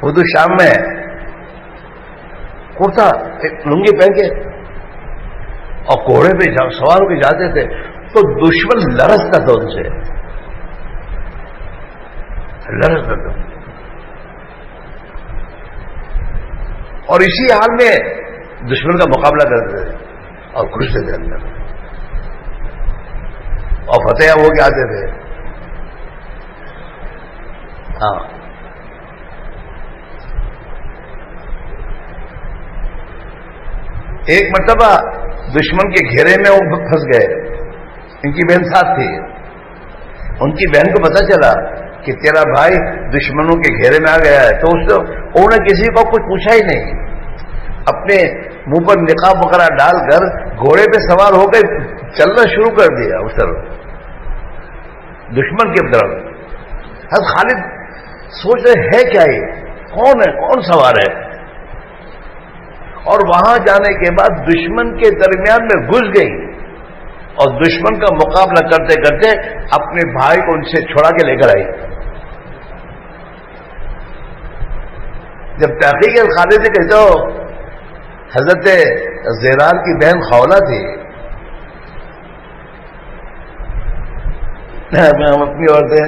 اردو شام میں کرتا لنگی پہن کے اور گھوڑے پہ سوار ہو کے جاتے تھے تو دشمن لرزتا تھا ان سے، لرزتا تھا، اور اسی حال میں دشمن کا مقابلہ کرتے تھے اور گھستے تھے اندر اور فتح ہو کے آتے تھے۔ ہاں، ایک مرتبہ دشمن کے گھیرے میں وہ پھنس گئے، ان کی بہن ساتھ تھی، ان کی بہن کو پتا چلا کہ تیرا بھائی دشمنوں کے گھیرے میں آ گیا ہے، تو انہوں نے کسی کو کچھ پوچھا ہی نہیں، اپنے منہ پر نقاب وغیرہ ڈال کر گھوڑے پہ سوار ہو کے چلنا شروع کر دیا اس طرف، دشمن کی طرف۔ حضرت خالد سوچ رہے ہے کیا یہ، کون ہے، کون سوار ہے، اور وہاں جانے کے بعد دشمن کے درمیان میں گھس گئی اور دشمن کا مقابلہ کرتے کرتے اپنے بھائی کو ان سے چھڑا کے لے کر آئی۔ جب تحقیق خالد سے کہتے ہو حضرت زیرار کی بہن خولہ تھی، اپنی عورتیں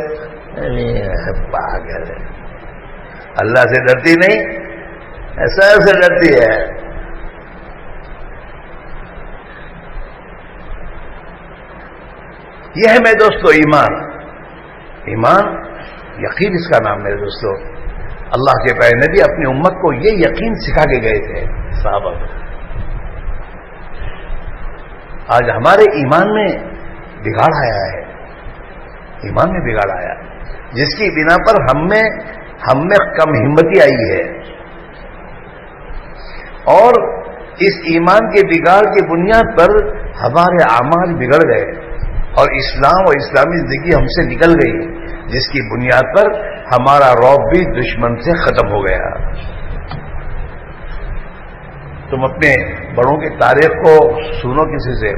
پاگل ہے، اللہ سے ڈرتی نہیں، ایسا سے ڈرتی ہے۔ یہ ہے میرے دوستو ایمان، ایمان یقین اس کا نام میرے دوستو۔ اللہ کے پیارے نبی اپنی امت کو یہ یقین سکھا کے گئے تھے صحابہ کو۔ آج ہمارے ایمان میں بگاڑ آیا ہے، ایمان میں بگاڑ آیا، جس کی بنا پر ہم میں کم ہمتی آئی ہے، اور اس ایمان کے بگاڑ کی بنیاد پر ہمارے اعمال بگڑ گئے اور اسلام اور اسلامی زندگی ہم سے نکل گئی، جس کی بنیاد پر ہمارا رعب بھی دشمن سے ختم ہو گیا۔ تم اپنے بڑوں کی تاریخ کو سنو کسی سے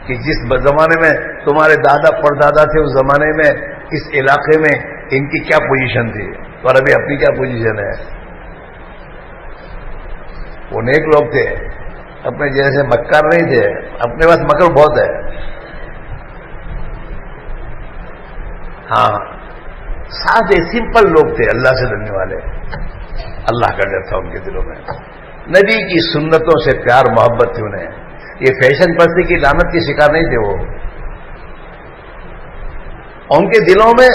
کہ جس زمانے میں تمہارے دادا پردادا تھے، اس زمانے میں اس علاقے میں ان کی کیا پوزیشن تھی اور ابھی اپنی کیا پوزیشن ہے۔ وہ نیک لوگ تھے، اپنے جیسے مکار نہیں تھے، اپنے پاس مکر بہت ہے۔ ہاں، سادے سمپل لوگ تھے، اللہ سے ڈرنے والے، اللہ کا ڈر تھا ان کے دلوں میں، نبی کی سنتوں سے پیار محبت تھی انہیں۔ یہ فیشن پرستی کی لعنت کی شکار نہیں تھے وہ، ان کے دلوں میں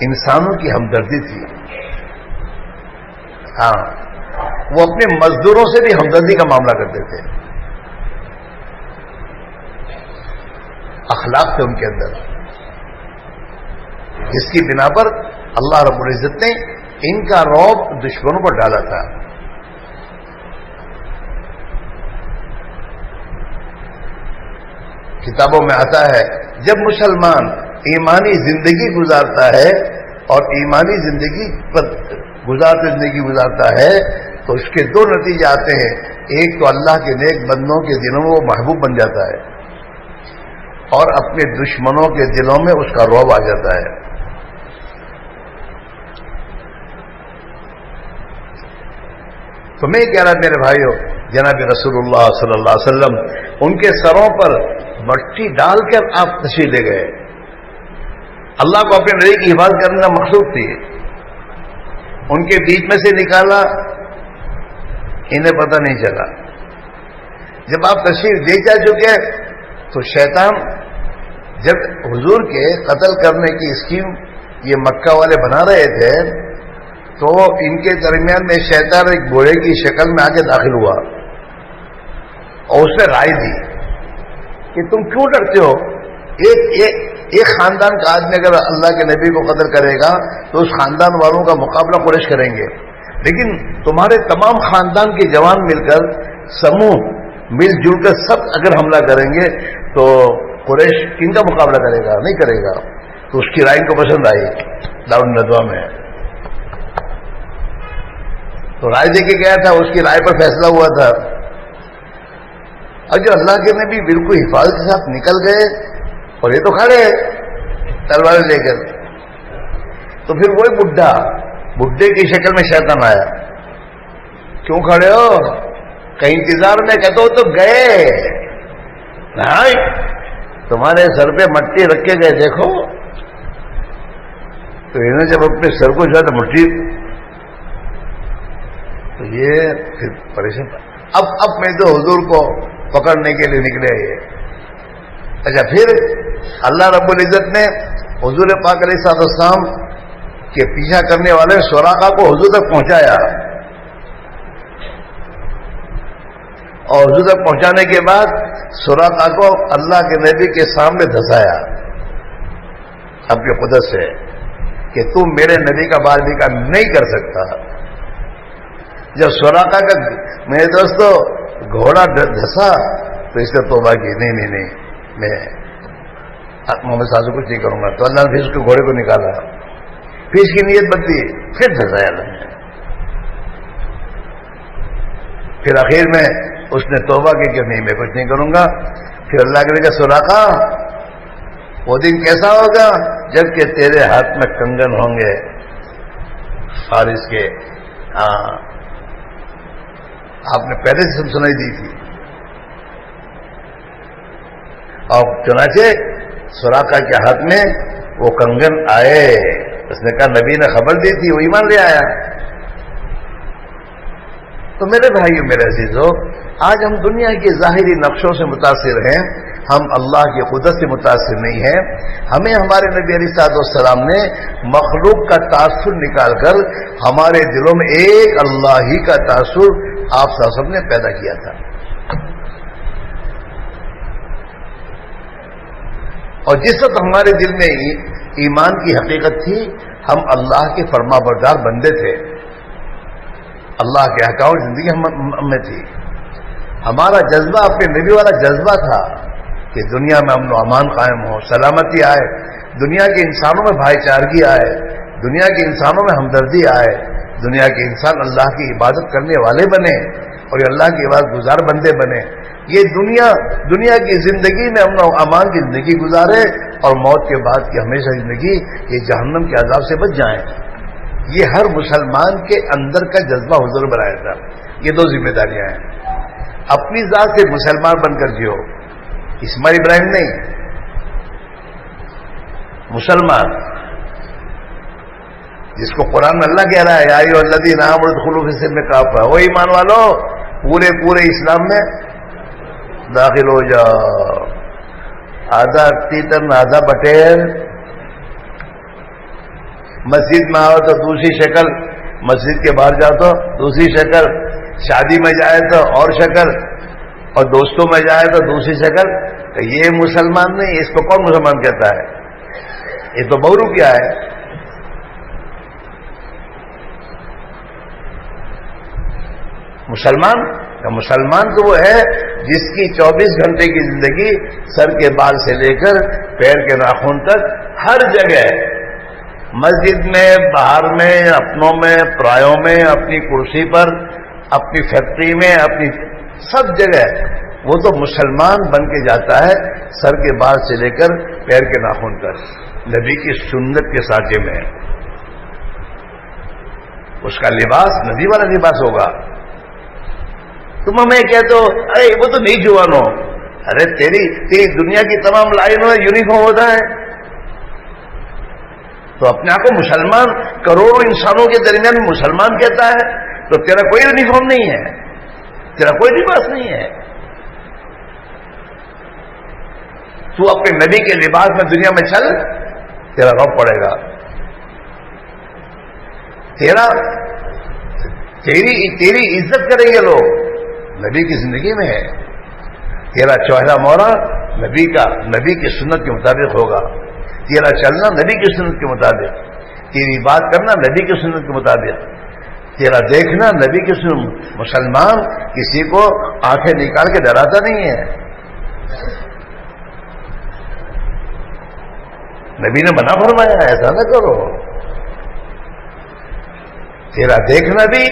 انسانوں کی ہمدردی تھی۔ ہاں، وہ اپنے مزدوروں سے بھی ہمدردی کا معاملہ کرتے تھے، اخلاق تھے ان کے اندر، جس کی بنا پر اللہ رب العزت نے ان کا رعب دشمنوں پر ڈالا تھا۔ کتابوں میں آتا ہے جب مسلمان ایمانی زندگی گزارتا ہے اور ایمانی زندگی پر گزارتا ہے تو اس کے دو نتیجے آتے ہیں، ایک تو اللہ کے نیک بندوں کے دلوں میں وہ محبوب بن جاتا ہے اور اپنے دشمنوں کے دلوں میں اس کا رعب آ جاتا ہے۔ تو میں کہہ رہا میرے بھائیو، جناب رسول اللہ صلی اللہ علیہ وسلم ان کے سروں پر مٹی ڈال کر آپ تشریف لے گئے۔ اللہ کو اپنے نبی کی حفاظت کرنا مقصود تھی، ان کے بیچ میں سے نکالا، انہیں پتہ نہیں چلا۔ جب آپ تشریف لے جا چکے تو شیطان جب حضور کے قتل کرنے کی اسکیم یہ مکہ والے بنا رہے تھے تو ان کے درمیان میں شیطان ایک گھوڑے کی شکل میں آ کے داخل ہوا اور اس نے رائے دی کہ تم کیوں ڈرتے ہو؟ ایک خاندان کا آدمی اگر اللہ کے نبی کو قتل کرے گا تو اس خاندان والوں کا مقابلہ قریش کریں گے، لیکن تمہارے تمام خاندان کے جوان مل کر سموہ مل جل کر سب اگر حملہ کریں گے تو قریش کن کا مقابلہ کرے گا؟ نہیں کرے گا. تو اس کی رائے کو پسند آئی دارالندوہ میں، تو رائے دے کے گیا تھا، اس کی رائے پر فیصلہ ہوا تھا. اور جو اللہ کے نبی بالکل حفاظت کے ساتھ نکل گئے اور یہ تو کھڑے تلواریں لے کر، تو پھر وہی بڈھے کی شکل میں شیطان آیا. کیوں کھڑے ہو؟ کہیں انتظار میں؟ کہتے ہو تو گئے نہیں، تمہارے سر پہ مٹی رکھ کے گئے دیکھو. تو انہوں نے جب اپنے سر کو جو ہے مٹی، تو یہ پھر پریشان. اب میں تو حضور کو پکڑنے کے لیے نکلے یہ. اچھا، پھر اللہ رب العزت نے حضور پاک علیہ الصلوۃ والسلام کے پیچھا کرنے والے سراقہ کو حضور تک پہنچایا، اور حضور تک پہنچانے کے بعد سراقہ کو اللہ کے نبی کے سامنے دھسایا اپنی قدرت سے کہ تم میرے نبی کا بال بھی کام نہیں کر سکتا. جب سراقہ کا میرے دوستو گھوڑا دھسا تو اس نے توبہ کی، نہیں میں محمد صاحب سے کچھ نہیں کروں گا. تو اللہ نے پھر اس کے گھوڑے کو نکالا، پھر اس کی نیت بدلی، پھر دھسایا اللہ نے. پھر آخر میں اس نے توبہ کی کہ نہیں میں کچھ نہیں کروں گا. پھر اللہ کے کہا سراقہ وہ دن کیسا ہوگا جب کہ تیرے ہاتھ میں کنگن ہوں گے فارس کے. آپ نے پہلے سے سنائی دی تھی. اور چنانچہ سراقہ کے ہاتھ میں وہ کنگن آئے. اس نے کہا نبی نے خبر دی تھی، وہ ایمان لے آیا. تو میرے بھائیوں، میرے عزیزو، آج ہم دنیا کے ظاہری نقشوں سے متاثر ہیں، ہم اللہ کی قدرت سے متاثر نہیں ہیں. ہمیں ہمارے نبی علیہ الصلوۃ والسلام نے مخلوق کا تاثر نکال کر ہمارے دلوں میں ایک اللہ ہی کا تاثر آپ صلی اللہ علیہ وسلم نے پیدا کیا تھا. اور جس وقت ہمارے دل میں ایمان کی حقیقت تھی، ہم اللہ کے فرما بردار بندے تھے، اللہ کے احکام زندگی ہم میں تھی. ہمارا جذبہ اپنے نبی والا جذبہ تھا کہ دنیا میں امن و امان قائم ہو، سلامتی آئے، دنیا کے انسانوں میں بھائی چارگی آئے، دنیا کے انسانوں میں ہمدردی آئے، دنیا کے انسان اللہ کی عبادت کرنے والے بنے اور یہ اللہ کی عبادت گزار بندے بنے. یہ دنیا کی زندگی میں امن و امان کی زندگی گزارے اور موت کے بعد کی ہمیشہ زندگی یہ جہنم کے عذاب سے بچ جائیں. یہ ہر مسلمان کے اندر کا جذبہ حضور بنایا تھا. یہ دو ذمہ داریاں ہیں. اپنی ذات سے مسلمان بن کر جیو، اسماعیل ابراہیم نہیں، مسلمان جس کو قرآن میں اللہ کہہ رہا ہے یا ایھا الذین آمنوا ادخلوا فی السلم کافہ، وہ ایمان والو پورے اسلام میں داخل ہو جاؤ. آدھا تیتن آدھا بٹیر. مسجد میں آؤ تو دوسری شکل، مسجد کے باہر جاؤ تو دوسری شکل، شادی میں جائے تو اور شکل، اور دوستوں میں جائے تو دوسری شکل. کہ یہ مسلمان نہیں، اس کو کون مسلمان کہتا ہے؟ یہ تو بہرو کیا ہے. مسلمان تو وہ ہے جس کی 24 گھنٹے کی زندگی سر کے بال سے لے کر پیر کے ناخن تک ہر جگہ، مسجد میں، باہر میں، اپنوں میں، پرایوں میں، اپنی کرسی پر، اپنی فیکٹری میں، اپنی سب جگہ وہ تو مسلمان بن کے جاتا ہے سر کے بال سے لے کر پیر کے ناخن تک نبی کی سنت کے سانچے میں. اس کا لباس نبی والا لباس ہوگا. تم ہمیں کہتے ہو ارے وہ تو نہیں جوانو، ارے تیری دنیا کی تمام لائنوں میں یونیفارم ہوتا ہے. تو اپنے آپ کو مسلمان کروڑوں انسانوں کے درمیان مسلمان کہتا ہے، تو تیرا کوئی یونیفارم نہیں ہے، تیرا کوئی لباس نہیں ہے. تو اپنے نبی کے لباس میں دنیا میں چل، تیرا رب پڑے گا. تیری عزت کریں گے لوگ، نبی کی زندگی میں ہے. تیرا چہرہ مورا نبی کی سنت کے مطابق ہوگا. تیرا چلنا نبی کی سنت کے مطابق، تیری بات کرنا نبی کی سنت کے مطابق. تیرا دیکھنا نبی کسی مسلمان کسی کو آنکھیں نکال کے ڈراتا نہیں ہے. نبی نے منع فرمایا ایسا نہ کرو. تیرا دیکھنا بھی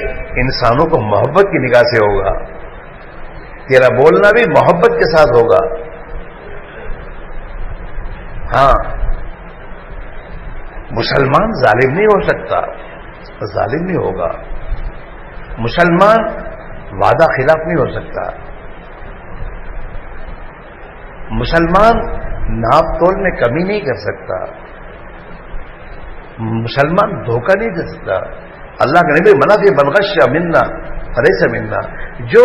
انسانوں کو محبت کی نگاہ سے ہوگا, تیرا بولنا بھی محبت کے ساتھ ہوگا. ہاں, مسلمان ظالم نہیں ہو سکتا, ظالم نہیں ہوگا. مسلمان وعدہ خلاف نہیں ہو سکتا. مسلمان ناپ تول میں کمی نہیں کر سکتا. مسلمان دھوکہ نہیں دے سکتا. اللہ کا نبی منع کہ بلغش منا فلیس منا, جو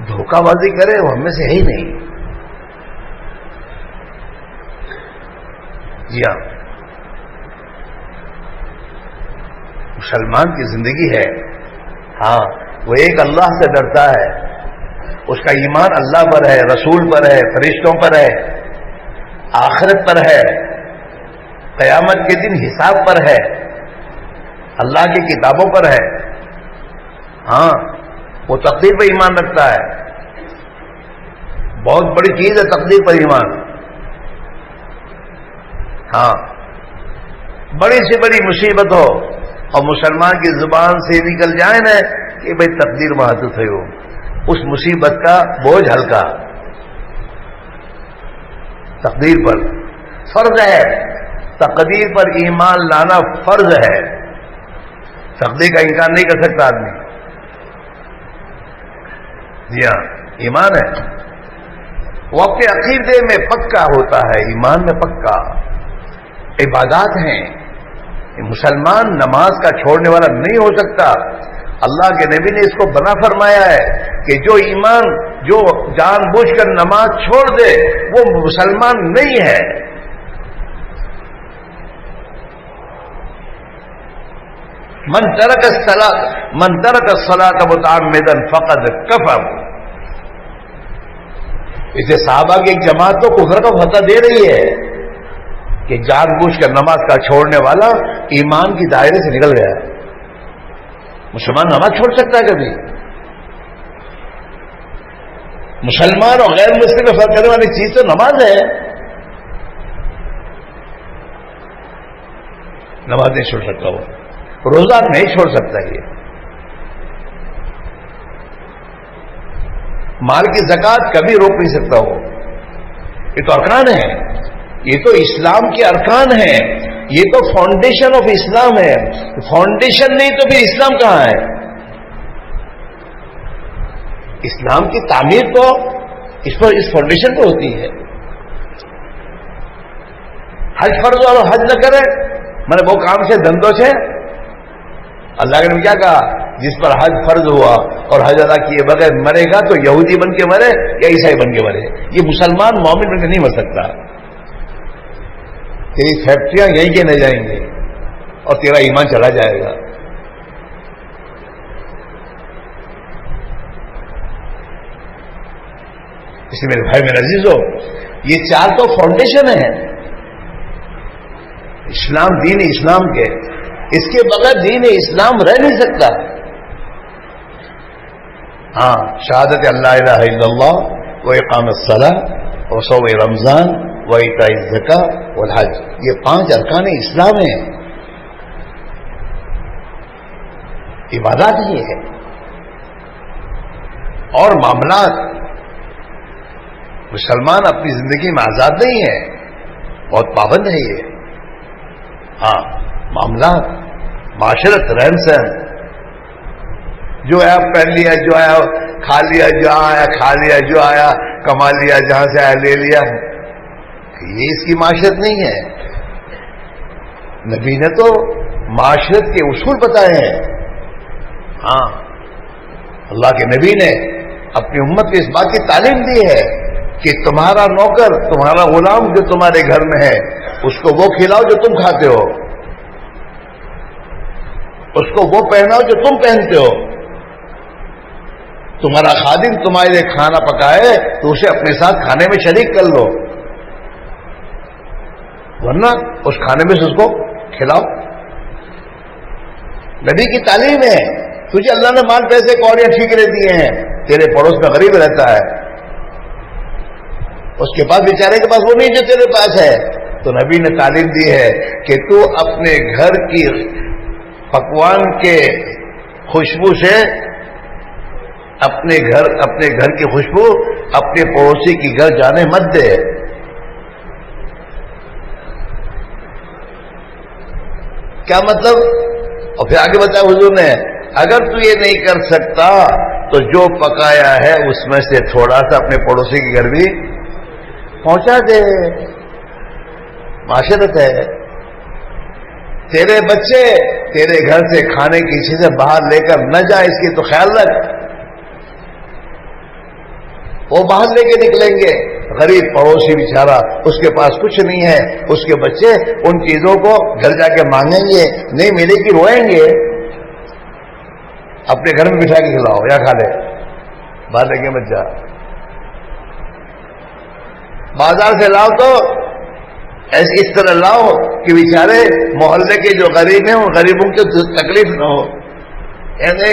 دھوکہ بازی کرے وہ ہم میں سے ہے ہی نہیں. جی ہاں, مسلمان کی زندگی ہے. ہاں, وہ ایک اللہ سے ڈرتا ہے, اس کا ایمان اللہ پر ہے, رسول پر ہے, فرشتوں پر ہے, آخرت پر ہے, قیامت کے دن حساب پر ہے, اللہ کی کتابوں پر ہے. ہاں, وہ تقدیر پر ایمان رکھتا ہے. بہت بڑی چیز ہے تقدیر پر ایمان. ہاں, بڑی سے بڑی مصیبت ہو اور مسلمان کی زبان سے نکل جائے نا کہ بھئی تقدیر محدود ہے, اس مصیبت کا بوجھ ہلکا. تقدیر پر فرض ہے, تقدیر پر ایمان لانا فرض ہے. تقدیر کا انکار نہیں کر سکتا آدمی. جی ہاں, ایمان ہے, وہ اپنے عقیدے میں پکا ہوتا ہے, ایمان میں پکا. عبادات ہیں. مسلمان نماز کا چھوڑنے والا نہیں ہو سکتا. اللہ کے نبی نے اس کو بنا فرمایا ہے کہ جو ایمان جو جان بوجھ کر نماز چھوڑ دے وہ مسلمان نہیں ہے. من ترک الصلاۃ متعمدا فقد کفر. اسے صحابہ کی ایک جماعت تو کفر کا فتویٰ دے رہی ہے کہ جان بوجھ کر نماز کا چھوڑنے والا ایمان کی دائرے سے نکل گیا. مسلمان نماز چھوڑ سکتا ہے کبھی؟ مسلمان اور غیر مسلم میں فرق کرنے والی چیز تو نماز ہے. نماز نہیں چھوڑ سکتا, وہ روزہ نہیں چھوڑ سکتا. یہ مال کی زکوٰۃ کبھی روک نہیں سکتا. وہ یہ تو ارکان ہے, یہ تو اسلام کے ارکان ہیں, یہ تو فاؤنڈیشن آف اسلام ہے. فاؤنڈیشن نہیں تو پھر اسلام کہاں ہے؟ اسلام کی تعمیر تو اس فاؤنڈیشن پہ ہوتی ہے. حج فرض اور حج نہ کرے میں نے وہ کام سے دھندوں سے. اللہ نے کیا کہا, جس پر حج فرض ہوا اور حج ادا کیے بغیر مرے گا تو یہودی بن کے مرے یا عیسائی بن کے مرے. یہ مسلمان مومن بن کے نہیں مر سکتا. تیری فیکٹریاں یہیں کے نہ جائیں گے اور تیرا ایمان چلا جائے گا. اس لیے میرے بھائی میرے عزیزو, یہ چار تو فاؤنڈیشن ہے اسلام, دین اسلام کے. اس کے بغیر دین اسلام رہ نہیں سکتا. ہاں, شہادت اللہ الہ الا اللہ و اقام الصلاۃ و صوم رمضان و ایتاء الزکاۃ والحج, یہ 5 ارکان اسلام ہیں. عبادات یہ ہے اور معاملات. مسلمان اپنی زندگی میں آزاد نہیں ہے, بہت پابند ہے یہ. ہاں, معاملات, معاشرت, رہن سہن, جو آیا پہن لیا, جو آیا کھا لیا, جو آیا کھا لیا, جو آیا کما لیا, جہاں سے آیا لے لیا. یہ اس کی معاشرت نہیں ہے. نبی نے تو معاشرت کے اصول بتائے ہیں. ہاں, اللہ کے نبی نے اپنی امت کو اس بات کی تعلیم دی ہے کہ تمہارا نوکر, تمہارا غلام جو تمہارے گھر میں ہے, اس کو وہ کھلاؤ جو تم کھاتے ہو, اس کو وہ پہناؤ جو تم پہنتے ہو. تمہارا خادم تمہارے لیے کھانا پکائے تو اسے اپنے ساتھ کھانے میں شریک کر لو, ورنہ اس کھانے میں سے اس کو کھلاؤ. نبی کی تعلیم ہے. تجھے اللہ نے مال پیسے کوڑیاں ٹھیکرے دیے ہیں، تیرے پڑوس میں غریب رہتا ہے، اس کے پاس بیچارے کے پاس وہ نہیں جو تیرے پاس ہے، تو نبی نے تعلیم دی ہے کہ تو اپنے گھر کی پکوان کے خوشبو سے اپنے گھر کی خوشبو اپنے پڑوسی کی گھر جانے مت دے۔ کیا مطلب؟ اور پھر آگے بتایا حضور نے، اگر تو یہ نہیں کر سکتا تو جو پکایا ہے اس میں سے تھوڑا سا اپنے پڑوسی کے گھر بھی پہنچا دے۔ معاشرت ہے۔ تیرے بچے تیرے گھر سے کھانے کی چیزیں باہر لے کر نہ جائے، اس کی تو خیال رکھ۔ وہ باہر لے کے نکلیں گے، غریب پڑوسی بیچارہ اس کے پاس کچھ نہیں ہے، اس کے بچے ان چیزوں کو گھر جا کے مانگیں گے، نہیں ملے گی روئیں گے۔ اپنے گھر میں بٹھا کے کھلاؤ یا کھا لے، باہر لے کے مت جا۔ بازار سے لاؤ تو اس طرح لاؤ کہ بیچارے محلے کے جو غریب ہیں ان غریبوں کی تکلیف نہ ہو۔ یعنی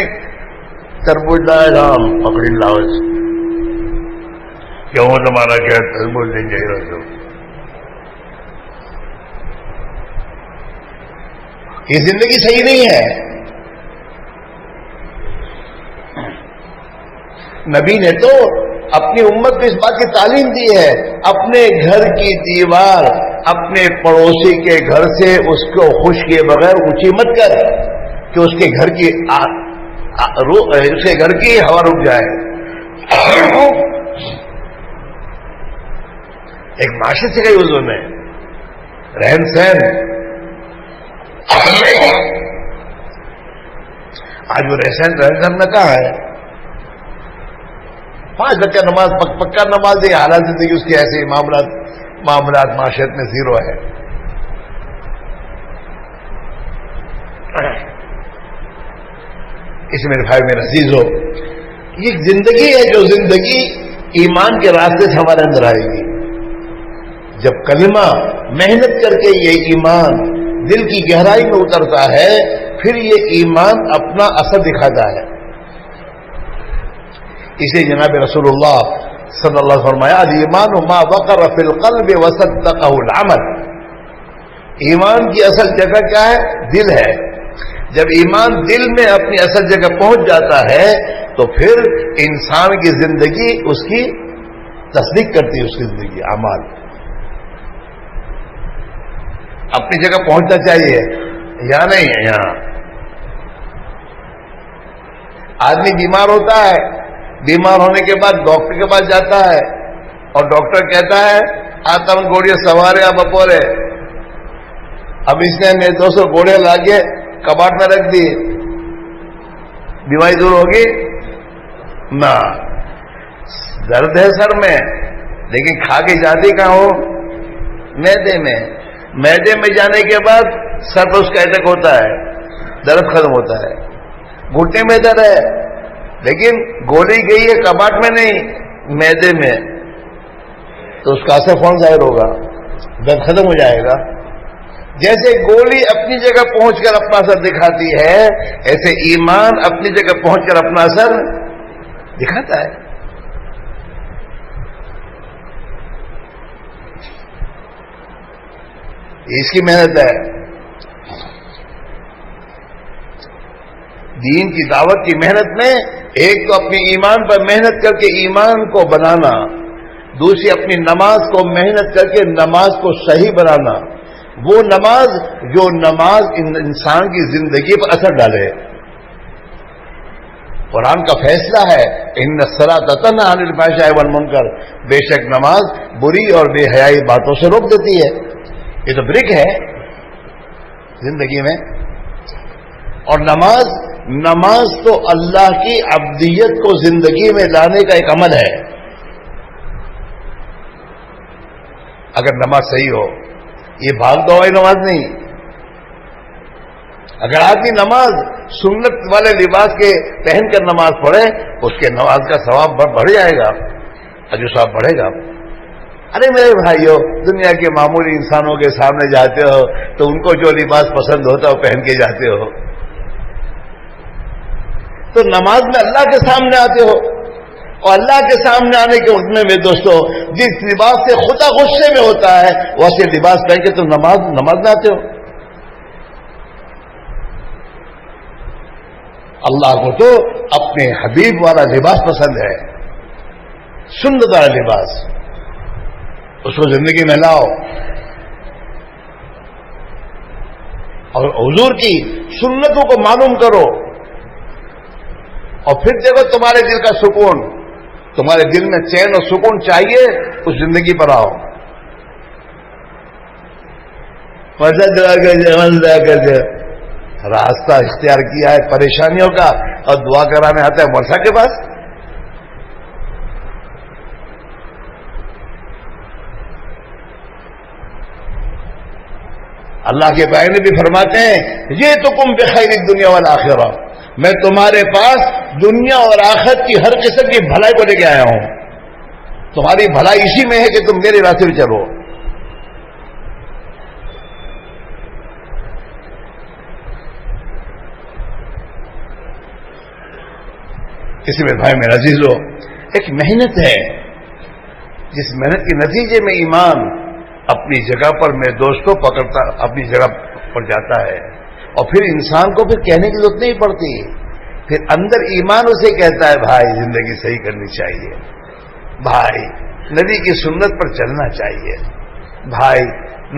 تربوز لائے رام پکڑی لاؤ، کیوں تمہارا کیا تربوز لے جائے رہو؟ یہ زندگی صحیح نہیں ہے۔ نبی نے تو اپنی امت کو اس بات کی تعلیم دی ہے، اپنے گھر کی دیوار اپنے پڑوسی کے گھر سے اس کو خوش کیے بغیر اونچی مت کر کہ اس کے گھر کی ہوا رک جائے۔ ایک معاشرے سے گئی حضور نے رہن سہن، آج وہ رہن سہن میں کہاں ہے؟ 5 وقت نماز پکا نماز دے، حالات زندگی اس کی ایسے معاملات معاشرت میں زیرو ہے۔ اس میرے بھائی میرے عزیز ہو، یہ زندگی ہے جو زندگی ایمان کے راستے سے ہمارے اندر آئے گی۔ جب کلمہ محنت کر کے یہ ایمان دل کی گہرائی میں اترتا ہے، پھر یہ ایمان اپنا اثر دکھاتا ہے۔ اسے جناب رسول اللہ صلی اللہ علیہ وسلم فرمایا، الایمان ما وقر فی القلب وصدقہ العمل۔ ایمان کی اصل جگہ کیا ہے؟ دل ہے۔ جب ایمان دل میں اپنی اصل جگہ پہنچ جاتا ہے تو پھر انسان کی زندگی اس کی تصدیق کرتی ہے، اس کی زندگی اعمال اپنی جگہ پہنچنا چاہیے یا نہیں ہے؟ یہاں آدمی بیمار ہوتا ہے، بیمار ہونے کے بعد ڈاکٹر کے پاس جاتا ہے اور ڈاکٹر کہتا ہے آتا ہوں گوڑیاں سوارے یا بپورے۔ اب اس نے میرے 200 گوڑیاں لا کے کباڑ میں رکھ دی، بیماری دور ہوگی؟ نہ، درد ہے سر میں لیکن کھا کے جاتی کہاں ہو؟ معدے میں۔ معدے میں جانے کے بعد سر پر اس کا اٹیک ہوتا ہے، درد ختم ہوتا ہے۔ گھٹنے میں درد ہے لیکن گولی گئی ہے کباٹ میں نہیں، معدے میں، تو اس کا اثر فون ظاہر ہوگا، درد ختم ہو جائے گا۔ جیسے گولی اپنی جگہ پہنچ کر اپنا اثر دکھاتی ہے، ایسے ایمان اپنی جگہ پہنچ کر اپنا اثر دکھاتا ہے۔ اس کی محنت ہے۔ دین کی دعوت کی محنت میں ایک تو اپنی ایمان پر محنت کر کے ایمان کو بنانا، دوسری اپنی نماز کو محنت کر کے نماز کو صحیح بنانا، وہ نماز جو نماز انسان کی زندگی پر اثر ڈالے۔ قرآن کا فیصلہ ہے ان الصلاۃ تنہی عن الفحشاء والمنکر، بے شک نماز بری اور بے حیائی باتوں سے روک دیتی ہے۔ یہ تو برک ہے زندگی میں۔ اور نماز تو اللہ کی عبدیت کو زندگی میں لانے کا ایک عمل ہے۔ اگر نماز صحیح ہو، یہ بھاگ دوائی نماز نہیں۔ اگر آدمی نماز سنت والے لباس کے پہن کر نماز پڑھے، اس کے نماز کا ثواب بڑھ جائے گا، اجر ثواب بڑھے گا۔ ارے میرے بھائیو، دنیا کے معمولی انسانوں کے سامنے جاتے ہو تو ان کو جو لباس پسند ہوتا ہے وہ پہن کے جاتے ہو۔ تو نماز میں اللہ کے سامنے آتے ہو، اور اللہ کے سامنے آنے کے اٹھنے میں دوستو جس لباس سے خدا غصے میں ہوتا ہے ویسے لباس پہن کے تم نماز میں آتے ہو۔ اللہ کو تو اپنے حبیب والا لباس پسند ہے، سنت والا لباس، اس کو زندگی میں لاؤ اور حضور کی سنتوں کو معلوم کرو، اور پھر دیکھو تمہارے دل کا سکون، تمہارے دل میں چین اور سکون چاہیے اس زندگی پر آؤ۔ راستہ اختیار کیا ہے پریشانیوں کا اور دعا کرانے آتا ہے مرسا کے پاس۔ اللہ کے بھائی بھی فرماتے ہیں یہ تو تم بخیر دنیا والآخرہ، میں تمہارے پاس دنیا اور آخرت کی ہر قسم کی بھلائی کو لے کے آیا ہوں، تمہاری بھلائی اسی میں ہے کہ تم میرے راستے پہ چلو۔ اسی میں بھائی میرا عزیزو ایک محنت ہے، جس محنت کے نتیجے میں ایمان اپنی جگہ پر میں دوستوں پکڑتا اپنی جگہ پر جاتا ہے، اور پھر انسان کو پھر کہنے کی ضرورت نہیں پڑتی، پھر اندر ایمان اسے کہتا ہے بھائی زندگی صحیح کرنی چاہیے، بھائی نبی کی سنت پر چلنا چاہیے، بھائی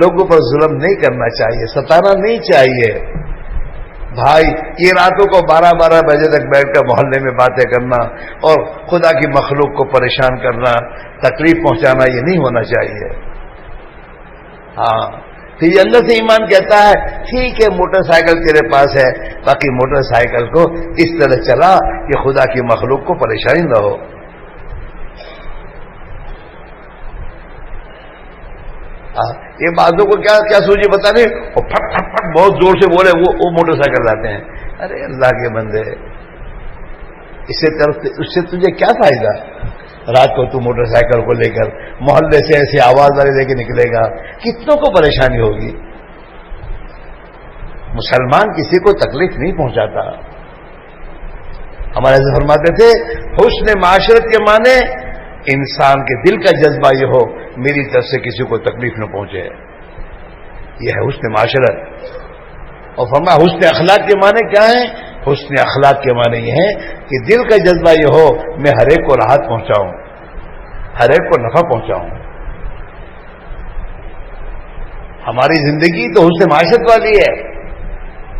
لوگوں پر ظلم نہیں کرنا چاہیے، ستانا نہیں چاہیے، بھائی یہ راتوں کو 12 بجے تک بیٹھ کر محلے میں باتیں کرنا اور خدا کی مخلوق کو پریشان کرنا، تکلیف پہنچانا، یہ نہیں ہونا چاہیے۔ ہاں تو یہ اندر سے ایمان کہتا ہے ٹھیک ہے موٹر سائیکل تیرے پاس ہے، باقی موٹر سائیکل کو اس طرح چلا کہ خدا کی مخلوق کو پریشانی نہ ہو۔ یہ باتوں کو کیا سوچی پتا نہیں، اور پھٹ پھٹ پھٹ بہت زور سے بولے وہ موٹر سائیکل لاتے ہیں۔ ارے اللہ کے بندے، اس سے تجھے کیا فائدہ؟ رات کو تو موٹر سائیکل کو لے کر محلے سے ایسے آواز والے لے کے نکلے گا، کتنوں کو پریشانی ہوگی۔ مسلمان کسی کو تکلیف نہیں پہنچاتا۔ ہمارے سے فرماتے تھے حسن معاشرت کے معنی انسان کے دل کا جذبہ یہ ہو میری طرف سے کسی کو تکلیف نہ پہنچے، یہ ہے حسن معاشرت۔ اور فرمایا حسن اخلاق کے معنی کیا ہے؟ حسن اخلاق کے معنی یہ ہے کہ دل کا جذبہ یہ ہو میں ہر ایک کو راحت پہنچاؤں، ہر ایک کو نفع پہنچاؤں۔ ہماری زندگی تو حسن معاشرت والی ہے،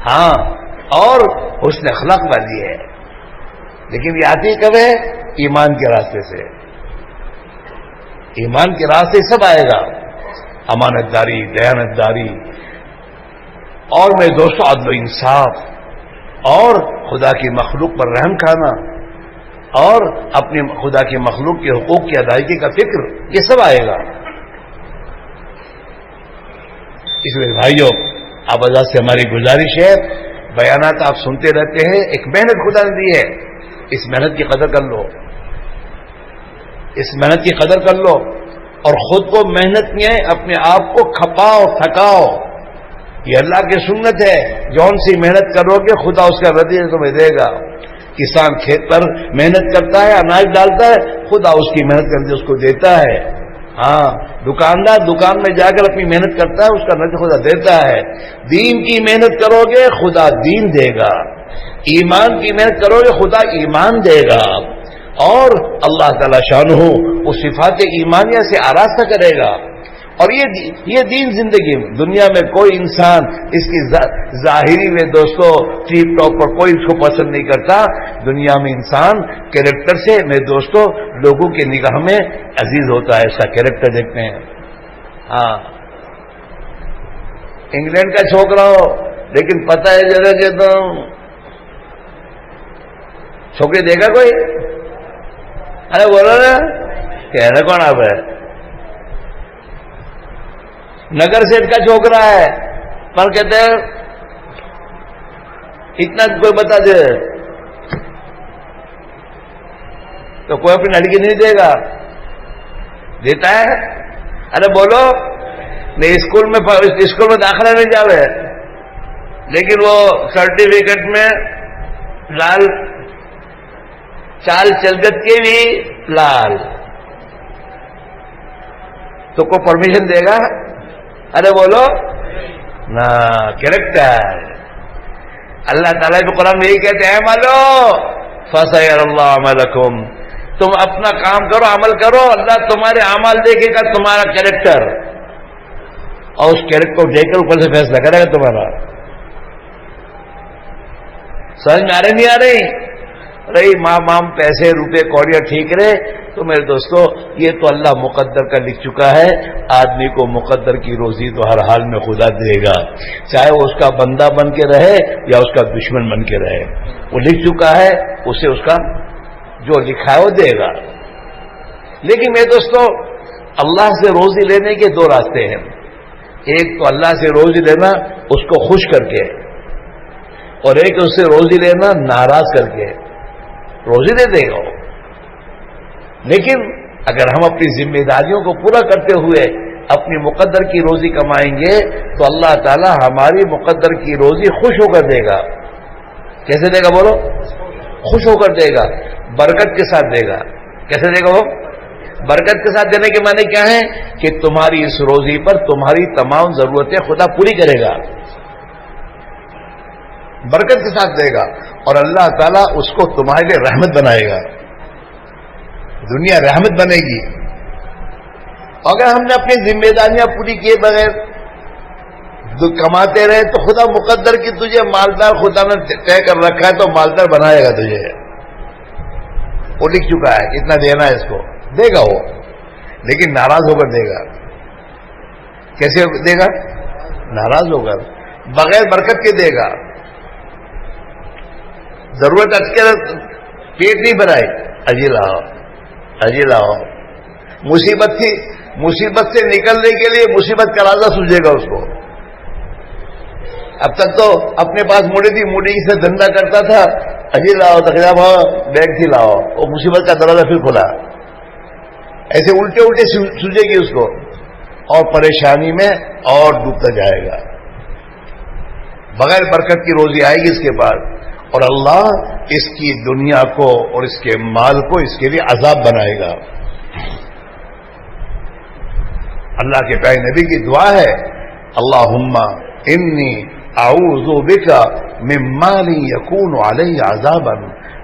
ہاں، اور حسن اخلاق والی ہے، لیکن یہ آتی کب ہے؟ ایمان کے راستے سے۔ ایمان کے راستے سب آئے گا، امانت داری، دیانت داری، اور میں دوستوں عدل و انصاف، اور خدا کی مخلوق پر رحم کھانا، اور اپنی خدا کی مخلوق کے حقوق کی ادائیگی کا فکر، یہ سب آئے گا۔ اس لیے بھائیوں آپ آزاد سے ہماری گزارش ہے، بیانات آپ سنتے رہتے ہیں، ایک محنت خدا نے دی ہے، اس محنت کی قدر کر لو، اس محنت کی قدر کر لو، اور خود کو محنت میں اپنے آپ کو کھپاؤ تھکاؤ، یہ اللہ کی سنت ہے، جون سی محنت کرو گے خدا اس کا نتیجہ تمہیں دے گا۔ کسان کھیت پر محنت کرتا ہے، اناج ڈالتا ہے، خدا اس کی محنت کرتے اس کو دیتا ہے۔ ہاں، دکاندار دکان میں جا کر اپنی محنت کرتا ہے، اس کا نتیجہ خدا دیتا ہے۔ دین کی محنت کرو گے خدا دین دے گا، ایمان کی محنت کرو گے خدا ایمان دے گا، اور اللہ تعالی شانہ وہ صفات ایمانیہ سے آراستہ کرے گا۔ اور یہ دین زندگی میں دنیا میں کوئی انسان اس کی ظاہری میں دوستو ٹیپ ٹاپ پر کوئی اس کو پسند نہیں کرتا، دنیا میں انسان کیریکٹر سے میں دوستو لوگوں کی نگاہ میں عزیز ہوتا ہے، اس کا کیریکٹر دیکھتے ہیں۔ ہاں، انگلینڈ کا چھوکرا ہو لیکن پتہ ہے جگہ کہ تو چھوکری دے گا کوئی؟ ارے بولو نا، کہنا کون آپ ہے؟ نگر سیٹ کا چھوکرا ہے پر کہتے ہیں اتنا کوئی بتا دے تو کوئی اپنی لڑکی نہیں دے گا، دیتا ہے؟ ارے بولو نہیں، اسکول میں داخلہ نہیں جاوے، لیکن وہ سرٹیفکیٹ میں لال چال چلگت کے بھی لال. تو کوئی پرمیشن دے گا؟ ارے بولو نا. کیریکٹر. اللہ تعالیٰ کے قرآن میں یہی کہتے ہیں مالو فَسَيَرَ اللَّهُ عَمَلَكُمْ. تم اپنا کام کرو، عمل کرو، اللہ تمہارے اعمال دیکھے گا، تمہارا کیریکٹر، اور اس کیریکٹر کو دیکھ کر اوپر سے فیصلہ کرے گا تمہارا. سمجھ میں آ رہی نہیں آ رہی؟ رہی مام پیسے روپے کوڑیاں ٹھیک رہے تو میرے دوستو یہ تو اللہ مقدر کا لکھ چکا ہے. آدمی کو مقدر کی روزی تو ہر حال میں خدا دے گا، چاہے وہ اس کا بندہ بن کے رہے یا اس کا دشمن بن کے رہے. وہ لکھ چکا ہے، اسے اس کا جو لکھا ہے وہ دے گا. لیکن میرے دوستو اللہ سے روزی لینے کے دو راستے ہیں. ایک تو اللہ سے روزی لینا اس کو خوش کر کے، اور ایک اس سے روزی لینا ناراض کر کے. روزی دے دے گا وہ، لیکن اگر ہم اپنی ذمہ داریوں کو پورا کرتے ہوئے اپنی مقدر کی روزی کمائیں گے تو اللہ تعالی ہماری مقدر کی روزی خوش ہو کر دے گا. کیسے دے گا بولو؟ خوش ہو کر دے گا، برکت کے ساتھ دے گا. کیسے دے گا وہ؟ برکت کے ساتھ دینے کے معنی کیا ہے کہ تمہاری اس روزی پر تمہاری تمام ضرورتیں خدا پوری کرے گا، برکت کے ساتھ دے گا، اور اللہ تعالیٰ اس کو تمہارے لیے رحمت بنائے گا. دنیا رحمت بنے گی. اگر ہم نے اپنی ذمہ داریاں پوری کیے بغیر کماتے رہے تو خدا مقدر کی تجھے مالدار خدا نے طے کر رکھا ہے تو مالدار بنائے گا تجھے. وہ لکھ چکا ہے اتنا دینا ہے، اس کو دے گا وہ، لیکن ناراض ہو کر دے گا. کیسے دے گا؟ ناراض ہو کر، بغیر برکت کے دے گا. ضرورت پیٹ نہیں بھرائی، اجی لاؤ اجی لاؤ. مصیبت تھی، مصیبت سے نکلنے کے لیے مصیبت کا راستہ سوجے گا اس کو. اب تک تو اپنے پاس موڑی تھی، موڑی سے دھندا کرتا تھا، اجی لاؤ تقریبا بھاؤ بیگ تھی لاؤ، وہ مصیبت کا دروازہ پھر کھلا. ایسے الٹے الٹے سوجے گی اس کو، اور پریشانی میں اور ڈوبتا جائے گا. بغیر برکت کی روزی آئے گی اس کے بعد، اور اللہ اس کی دنیا کو اور اس کے مال کو اس کے لیے عذاب بنائے گا. اللہ کے پیارے نبی کی دعا ہے اللہم انی اعوذ بک من مال یکون علی عذابا.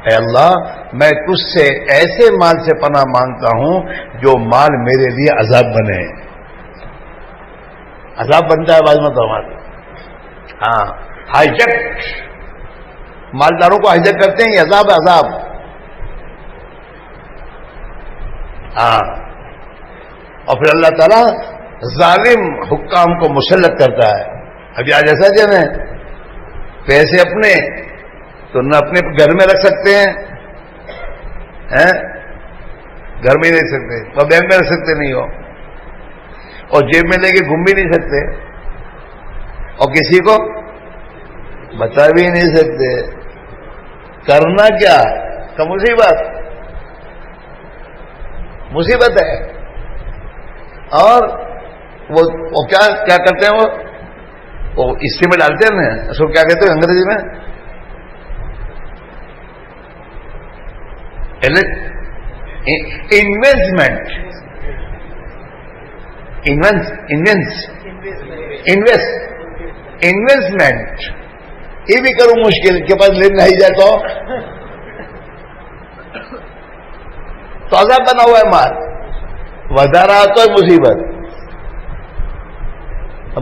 اے اللہ میں تجھ سے ایسے مال سے پناہ مانگتا ہوں جو مال میرے لیے عذاب بنے. عذاب بنتا ہے بعض مطلب. ہاں ہائیجیک، مالداروں کو ہائیجیک کرتے ہیں، یہ عذاب عذاب. ہاں، اور پھر اللہ تعالیٰ ظالم حکام کو مسلط کرتا ہے. ابھی آج ایسا جن ہے پیسے اپنے تو نہ اپنے گھر میں رکھ سکتے ہیں، گھر میں نہیں رکھ سکتے، اور بینک میں رکھ سکتے نہیں ہو، اور جیب میں لے کے گھوم بھی نہیں سکتے، اور کسی کو بتا بھی نہیں سکتے. کرنا کیا؟ کہ مصیبت ہے. اور وہ کیا کرتے ہیں، وہ اس میں ڈالتے ہیں نا، اس کو کیا کہتے ہیں انگریزی میں؟ انویسٹمنٹ. یہ بھی کروں مشکل کے پاس لینا ہی جائے تو عذاب بنا ہوا ہے مال. ودا رہا تو مصیبت.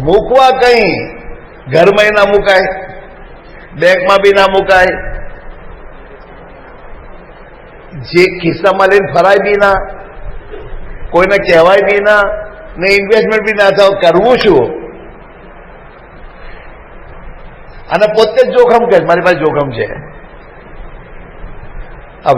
موکوا کہیں گھر میں نہ مکائے، بینک میں بھی نہ مکائے، جی کسا مالین فرائی بھی نہ، کوئی نہ کہوائی بھی نہ انویسٹمنٹ بھی نہ تھا. کروں شو અને પોતે જ જોખમ કે મારી પાસે જોખમ છે. اب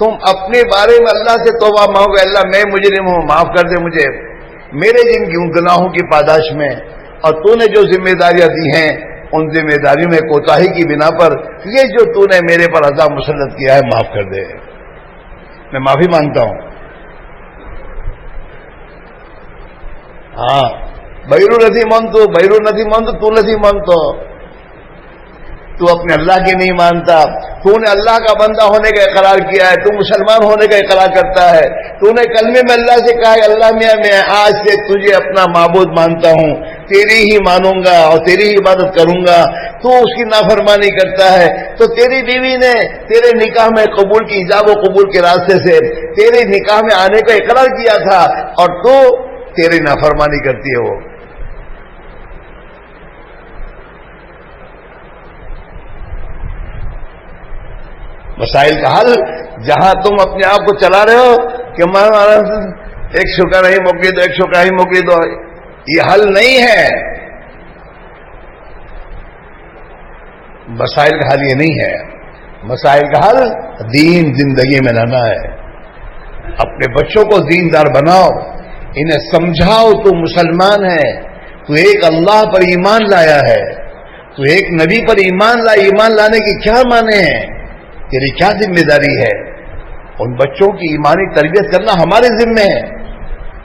تم اپنے بارے میں اللہ سے توبہ مانگو، اللہ میں مجرم ہوں، معاف کر دے مجھے میرے جن گناہوں کی پاداش میں، اور تو نے جو ذمہ داریاں دی ہیں ان ذمہ داریوں میں کوتاہی کی بنا پر یہ جو تو نے میرے پر عذاب مسلط کیا ہے معاف کر دے، میں معافی مانگتا ہوں۔ ہاں بૈరు નથી માનતો، બૈરું નથી માનતો، تو نہیں مانتا، تو اپنے اللہ کی نہیں مانتا، تو نے اللہ کا بندہ ہونے کا اقرار کیا ہے، تو مسلمان ہونے کا اقرار کرتا ہے، تو نے کلمے میں اللہ سے کہا ہے اللہ میاں میں آج سے تجھے اپنا معبود مانتا ہوں، تیری ہی مانوں گا اور تیری ہی عبادت کروں گا، تو اس کی نافرمانی کرتا ہے، تو تیری بیوی نے تیرے نکاح میں قبول کی، ایجاب و قبول کے راستے سے تیرے نکاح میں آنے کا اقرار کیا تھا، اور تو تیری نافرمانی کرتی ہے وہ۔ مسائل کا حل جہاں تم اپنے آپ کو چلا رہے ہو کہ میں ایک شکر ہی موقع دو، ایک شکر ہی موقع دو، یہ حل نہیں ہے، مسائل کا حل یہ نہیں ہے، مسائل کا حل دین زندگی میں لانا ہے، اپنے بچوں کو دیندار بناؤ، انہیں سمجھاؤ تو مسلمان ہے، تو ایک اللہ پر ایمان لایا ہے، تو ایک نبی پر ایمان لانے کی کیا معنی ہے، تیری کیا ذمہ داری ہے؟ ان بچوں کی ایمانی تربیت کرنا ہمارے ذمہ ہے،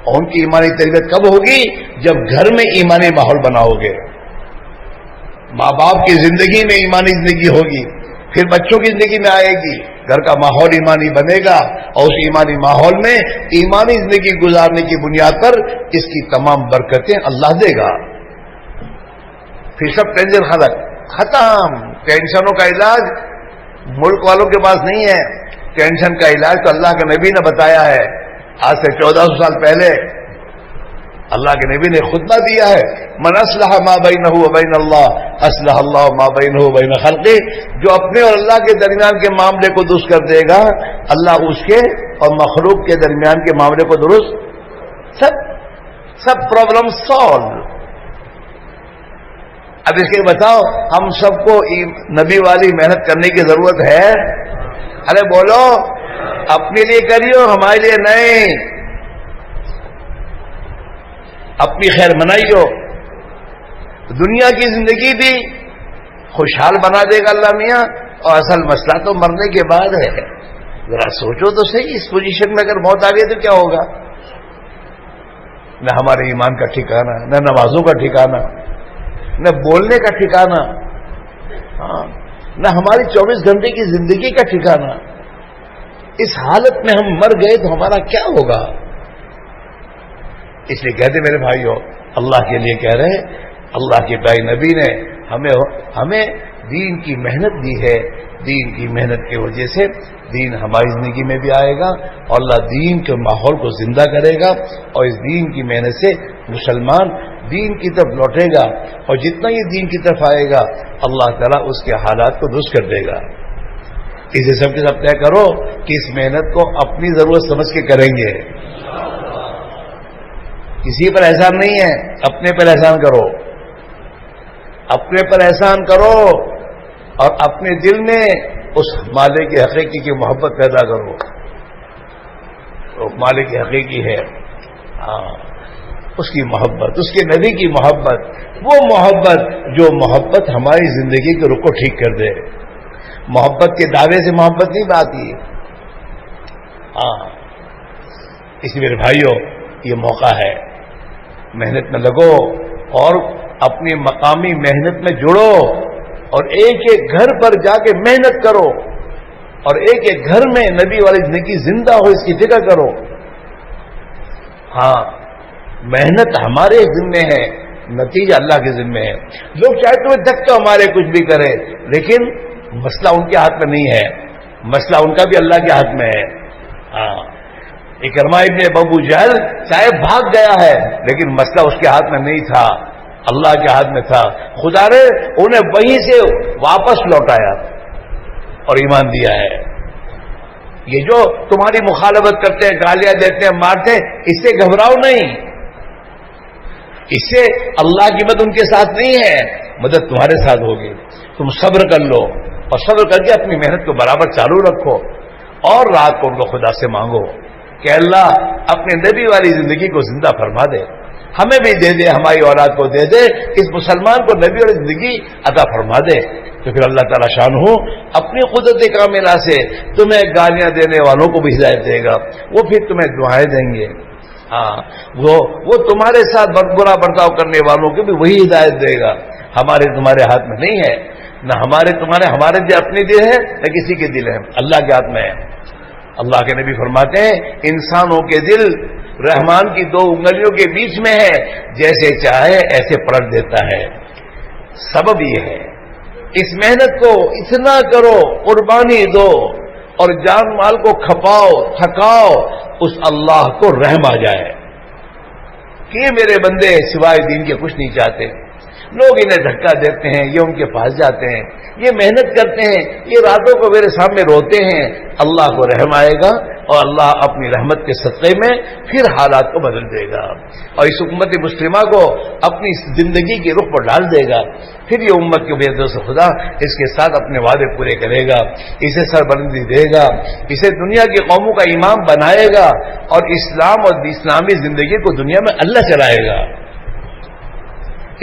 اور ان کی ایمانی تربیت کب ہوگی؟ جب گھر میں ایمانی ماحول بناؤ گے، ماں باپ کی زندگی میں ایمانی زندگی ہوگی، پھر بچوں کی زندگی میں آئے گی، گھر کا ماحول ایمانی بنے گا، اور اس ایمانی ماحول میں ایمانی زندگی گزارنے کی بنیاد پر اس کی تمام برکتیں اللہ دے گا۔ پھر سب ٹینشن ختم، ٹینشنوں کا علاج ملک والوں کے پاس نہیں ہے، ٹینشن کا علاج تو اللہ کے نبی نے بتایا ہے، آج سے 1400 سال پہلے اللہ کے نبی نے خطبہ دیا ہے، من اصلح ما بینہ وبین اللہ اصلح اللہ ما بینہ وبین خلقہ، جو اپنے اور اللہ کے درمیان کے معاملے کو درست کر دے گا، اللہ اس کے اور مخلوق کے درمیان کے معاملے کو درست، سب پرابلم سالو۔ اب اس کے بتاؤ ہم سب کو نبی والی محنت کرنے کی ضرورت ہے؟ ارے بولو، اپنے لیے کریو، ہمارے لیے نہیں، اپنی خیر منائیو، دنیا کی زندگی بھی خوشحال بنا دے گا اللہ میاں، اور اصل مسئلہ تو مرنے کے بعد ہے۔ ذرا سوچو تو صحیح، اس پوزیشن میں اگر موت آ گئی تو کیا ہوگا؟ نہ ہمارے ایمان کا ٹھکانہ، نہ نمازوں کا ٹھکانہ، نہ بولنے کا ٹھکانہ، نہ ہماری 24 گھنٹے کی زندگی کا ٹھکانہ۔ اس حالت میں ہم مر گئے تو ہمارا کیا ہوگا؟ اس لیے کہتے میرے بھائیو، اللہ کے لیے کہہ رہے، اللہ کے پیارے نبی نے ہمیں دین کی محنت دی ہے، دین کی محنت کی وجہ سے دین ہماری زندگی میں بھی آئے گا، اور اللہ دین کے ماحول کو زندہ کرے گا، اور اس دین کی محنت سے مسلمان دین کی طرف لوٹے گا، اور جتنا یہ دین کی طرف آئے گا اللہ تعالیٰ اس کے حالات کو درست کر دے گا۔ اسے سب کے سب طے کرو کہ اس محنت کو اپنی ضرورت سمجھ کے کریں گے، کسی پر احسان نہیں ہے، اپنے پر احسان کرو، اپنے پر احسان کرو، اور اپنے دل میں اس مالک کی حقیقی کی محبت پیدا کرو، وہ مالک کی حقیقی ہے، اس کی محبت، اس کے نبی کی محبت، وہ محبت جو محبت ہماری زندگی کے رخ کو ٹھیک کر دے۔ محبت کے دعوے سے محبت نہیں آتی، اس لیے میرے بھائیوں یہ موقع ہے، محنت میں لگو اور اپنی مقامی محنت میں جڑو، اور ایک ایک گھر پر جا کے محنت کرو، اور ایک ایک گھر میں نبی والی زندگی زندہ ہو اس کی فکر کرو۔ محنت ہمارے ذمے ہے، نتیجہ اللہ کے ذمے ہے۔ لوگ چاہے تمہیں دھکا ہمارے کچھ بھی کرے، لیکن مسئلہ ان کے ہاتھ میں نہیں ہے، مسئلہ ان کا بھی اللہ کے ہاتھ میں ہے۔ اکرمہ ابن ابو جہل چاہے بھاگ گیا ہے، لیکن مسئلہ اس کے ہاتھ میں نہیں تھا، اللہ کے ہاتھ میں تھا، خدا نے انہیں وہیں سے واپس لوٹایا اور ایمان دیا ہے۔ یہ جو تمہاری مخالفت کرتے ہیں، گالیاں دیتے ہیں، مارتے ہیں، اس سے گھبراؤ نہیں، اس سے اللہ کی مدد ان کے ساتھ نہیں ہے، مدد تمہارے ساتھ ہوگی۔ تم صبر کر لو، اور صبر کر کے اپنی محنت کو برابر چالو رکھو، اور رات کو ان کو خدا سے مانگو کہ اللہ اپنے نبی والی زندگی کو زندہ فرما دے، ہمیں بھی دے دے، ہماری اولاد کو دے دے، اس مسلمان کو نبی والی زندگی عطا فرما دے۔ تو پھر اللہ تعالیٰ شان ہو اپنی قدرت کاملہ سے تمہیں گالیاں دینے والوں کو بھی ہدایت دے گا، وہ پھر تمہیں دعائیں دیں گے، ہاں وہ تمہارے ساتھ برا برتاؤ کرنے والوں کو بھی وہی ہدایت دے گا۔ ہمارے تمہارے ہاتھ میں نہیں ہے، نہ ہمارے دل اپنے دل ہے، نہ کسی کے دل ہے، اللہ کے ہاتھ میں ہے۔ اللہ کے نبی فرماتے ہیں انسانوں کے دل رحمان کی دو انگلیوں کے بیچ میں ہے، جیسے چاہے ایسے پلٹ دیتا ہے۔ سبب یہ ہے اس محنت کو اتنا کرو، قربانی دو اور جان مال کو کھپاؤ، تھکاؤ، اس اللہ کو رحم آ جائے کہ یہ میرے بندے سوائے دین کے کچھ نہیں چاہتے، لوگ انہیں دھکا دیتے ہیں، یہ ان کے پاس جاتے ہیں، یہ محنت کرتے ہیں، یہ راتوں کو میرے سامنے روتے ہیں، اللہ کو رحم آئے گا اور اللہ اپنی رحمت کے صدقے میں پھر حالات کو بدل دے گا اور اس امت مسلمہ کو اپنی زندگی کے رخ پر ڈال دے گا۔ پھر یہ امت کی وجہ سے خدا اس کے ساتھ اپنے وعدے پورے کرے گا، اسے سربلندی دے گا، اسے دنیا کی قوموں کا امام بنائے گا اور اسلام اور اسلامی زندگی کو دنیا میں اللہ چلائے گا۔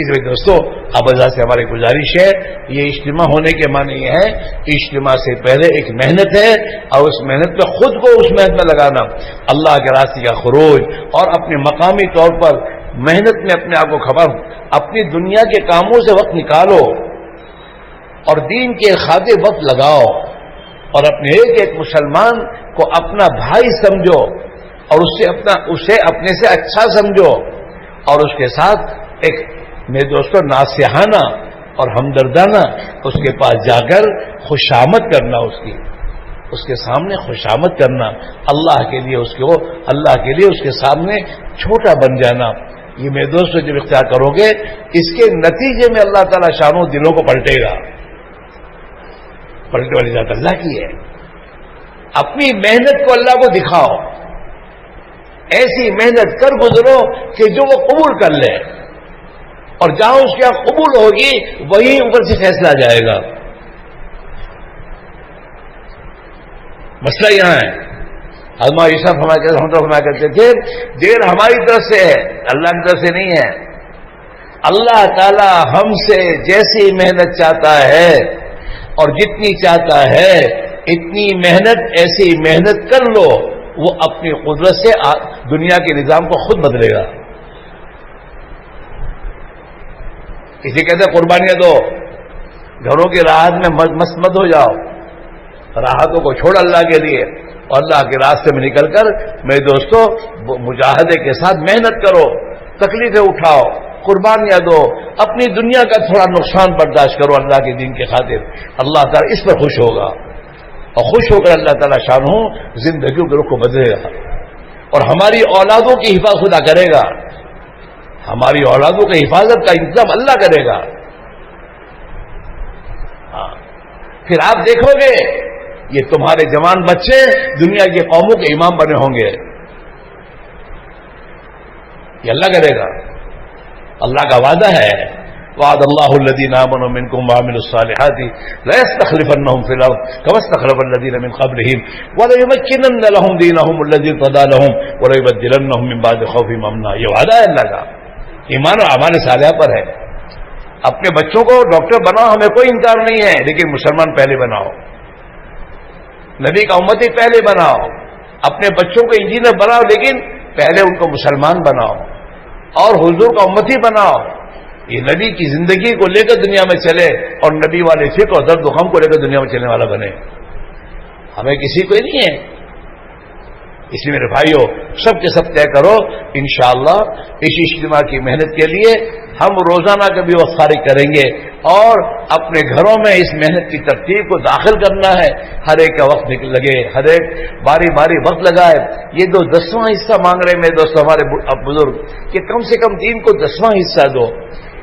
اس لیے دوستو اب سے ہماری گزارش ہے، یہ اجتماع ہونے کے معنی یہ ہے اجتماع سے پہلے ایک محنت ہے اور اس محنت میں خود کو اس محنت میں لگانا، اللہ کے راستے کا خروج اور اپنے مقامی طور پر محنت میں اپنے آپ کو خبر، اپنی دنیا کے کاموں سے وقت نکالو اور دین کے خاطر وقت لگاؤ اور اپنے ایک مسلمان کو اپنا بھائی سمجھو اور اسے اپنے سے اچھا سمجھو اور اس کے ساتھ ایک میرے دوستوں ناصحانہ اور ہمدردانہ اس کے پاس جا کر خوشامد کرنا، اس کے سامنے خوشامد کرنا، اللہ کے لیے اس کے سامنے چھوٹا بن جانا، یہ میرے دوستوں جب اختیار کرو گے اس کے نتیجے میں اللہ تعالیٰ شانوں دلوں کو پلٹے گا۔ پلٹنے والی ذات اللہ کی ہے، اپنی محنت کو اللہ کو دکھاؤ، ایسی محنت کر گزرو کہ جو وہ قبول کر لے اور جہاں اس کے قبول ہوگی وہیں اوپر سے فیصلہ آ جائے گا۔ مسئلہ یہاں ہے، علامہ یوسف فرمایا کرتے تھے دیر ہماری طرف سے ہے، اللہ کی طرف سے نہیں ہے۔ اللہ تعالی ہم سے جیسی محنت چاہتا ہے اور جتنی چاہتا ہے اتنی محنت، ایسی محنت کر لو، وہ اپنی قدرت سے دنیا کے نظام کو خود بدلے گا۔ کسی کہتے ہیں قربانیاں دو، گھروں کی راحت میں مست مت ہو جاؤ، راحتوں کو چھوڑ اللہ کے لیے اور اللہ کے راستے میں نکل کر میرے دوستو مجاہدے کے ساتھ محنت کرو، تکلیفیں اٹھاؤ، قربانیاں دو، اپنی دنیا کا تھوڑا نقصان برداشت کرو اللہ کے دین کے خاطر، اللہ تعالیٰ اس پر خوش ہوگا اور خوش ہو کر اللہ تعالیٰ شان ہو زندگیوں کے رخ کو بدلے گا اور ہماری اولادوں کی حفاظت خدا کرے گا، ہماری اولادوں کی حفاظت کا انتظام اللہ کرے گا۔ ہاں پھر آپ دیکھو گے یہ تمہارے جوان بچے دنیا کی قوموں کے امام بنے ہوں گے، یہ اللہ کرے گا، اللہ کا وعدہ ہے، وعد اللہ الذین آمنوا منکم وعملوا الصالحات ليستخلفنهم في الارض كما استخلف الذین من قبلهم وليمكنن لهم دینهم الذی ارتضى لهم وليبدلنهم من بعد خوفهم امنا، یہ وعدہ ہے اللہ کا، ایمان اور اعمال صالحہ پر ہے۔ اپنے بچوں کو ڈاکٹر بناؤ، ہمیں کوئی انکار نہیں ہے، لیکن مسلمان پہلے بناؤ، نبی کا امتی پہلے بناؤ، اپنے بچوں کو انجینئر بناؤ لیکن پہلے ان کو مسلمان بناؤ اور حضور کا امتی بناؤ، یہ نبی کی زندگی کو لے کر دنیا میں چلے اور نبی والے فکر اور درد و غم کو لے کر دنیا میں چلنے والا بنے، ہمیں کسی کو نہیں ہے۔ اس لیے میرے بھائیوں سب کے سب طے کرو انشاءاللہ اس اجتماع کی محنت کے لیے ہم روزانہ کبھی وقت فارغ کریں گے اور اپنے گھروں میں اس محنت کی ترتیب کو داخل کرنا ہے، ہر ایک کا وقت لگے، ہر ایک باری باری وقت لگائے۔ یہ 10واں حصہ مانگ رہے ہیں میرے دوست ہمارے بزرگ کہ کم سے کم دین کو 10واں حصہ دو،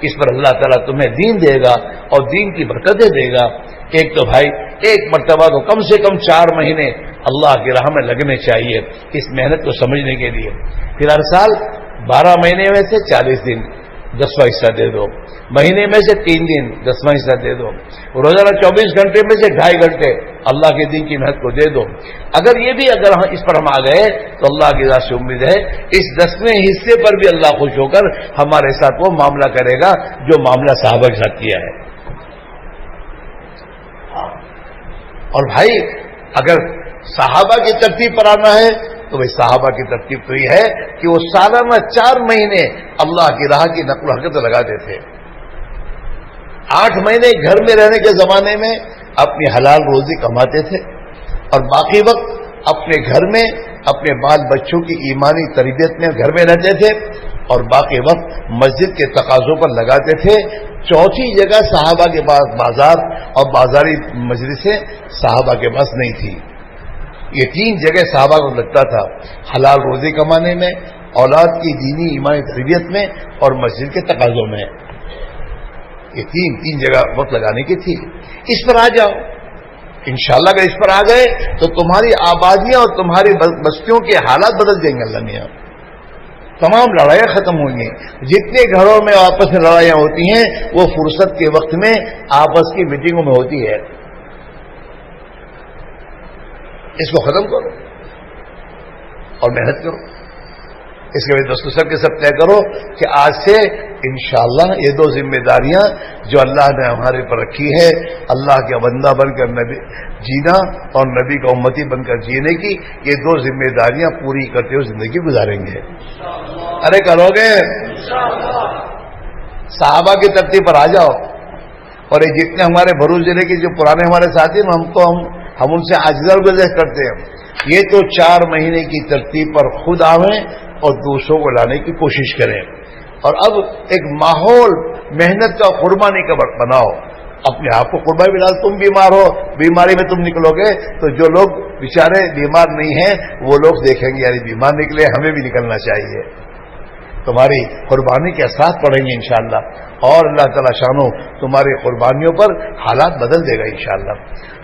اس پر اللہ تعالیٰ تمہیں دین دے گا اور دین کی برکتیں دے گا۔ ایک تو بھائی ایک مرتبہ تو کم سے کم 4 مہینے اللہ کی راہ میں لگنے چاہیے اس محنت کو سمجھنے کے لیے، پھر ہر سال 12 مہینے میں سے 40 دن 10واں حصہ دے دو، مہینے میں سے 3 دن 10واں حصہ دے دو، روزانہ 24 گھنٹے میں سے 2.5 گھنٹے اللہ کے دین کی محنت کو دے دو۔ اگر یہ بھی اگر اس پر ہم آ گئے تو اللہ کی ذات سے امید ہے اس 10ویں حصے پر بھی اللہ خوش ہو کر ہمارے ساتھ وہ معاملہ کرے گا جو معاملہ صحابہ کے ساتھ کیا ہے۔ اور بھائی اگر صحابہ کی ترتیب پر آنا ہے تو بھائی صحابہ کی ترتیب تو یہ ہے کہ وہ سالانہ 4 مہینے اللہ کی راہ کی نقل و حرکت لگاتے تھے۔ 8 مہینے گھر میں رہنے کے زمانے میں اپنی حلال روزی کماتے تھے اور باقی وقت اپنے گھر میں اپنے بال بچوں کی ایمانی تربیت میں گھر میں رہتے تھے اور باقی وقت مسجد کے تقاضوں پر لگاتے تھے۔ چوتھی جگہ صحابہ کے پاس بازار اور بازاری مجلسیں صحابہ کے پاس نہیں تھی۔ یہ 3 جگہ صحابہ کو لگتا تھا، حلال روزی کمانے میں، اولاد کی دینی ایمانی تربیت میں اور مسجد کے تقاضوں میں۔ یہ تین جگہ وقت لگانے کی تھی۔ اس پر آ جاؤ انشاءاللہ، اگر اس پر آ گئے تو تمہاری آبادیاں اور تمہاری بستیوں کے حالات بدل جائیں گے اللہ میاں۔ تمام لڑائیاں ختم ہوں گی۔ جتنے گھروں میں آپس میں لڑائیاں ہوتی ہیں وہ فرصت کے وقت میں آپس کی میٹنگوں میں ہوتی ہے۔ اس کو ختم کرو اور محنت کرو۔ اس کے بعد دوستوں سب کے سب طے کرو کہ آج سے انشاءاللہ یہ 2 ذمہ داریاں جو اللہ نے ہمارے پر رکھی ہے، اللہ کے بندہ بن کر نبی جینا اور نبی کا امتی بن کر جینے کی، یہ 2 ذمہ داریاں پوری کرتے ہوئے زندگی گزاریں گے۔ ارے کرو گے؟ صحابہ کی ترتیب پر آ جاؤ۔ اور یہ جتنے ہمارے بھروچ ضلع کے جو پرانے ہمارے ساتھی ہیں ہم ان سے عاجزہ گزارش کرتے ہیں، یہ تو 4 مہینے کی ترتیب پر خود آویں اور دوسروں کو لانے کی کوشش کریں۔ اور اب ایک ماحول محنت کا قربانی کا بناؤ، اپنے آپ کو قربانی بنا۔ تم بیمار ہو، بیماری میں تم نکلو گے تو جو لوگ بیچارے بیمار نہیں ہیں وہ لوگ دیکھیں گے یعنی بیمار نکلے، ہمیں بھی نکلنا چاہیے۔ تمہاری قربانی کے اثرات پڑیں گے انشاءاللہ، اور اللہ تعالیٰ شانو تمہاری قربانیوں پر حالات بدل دے گا انشاءاللہ۔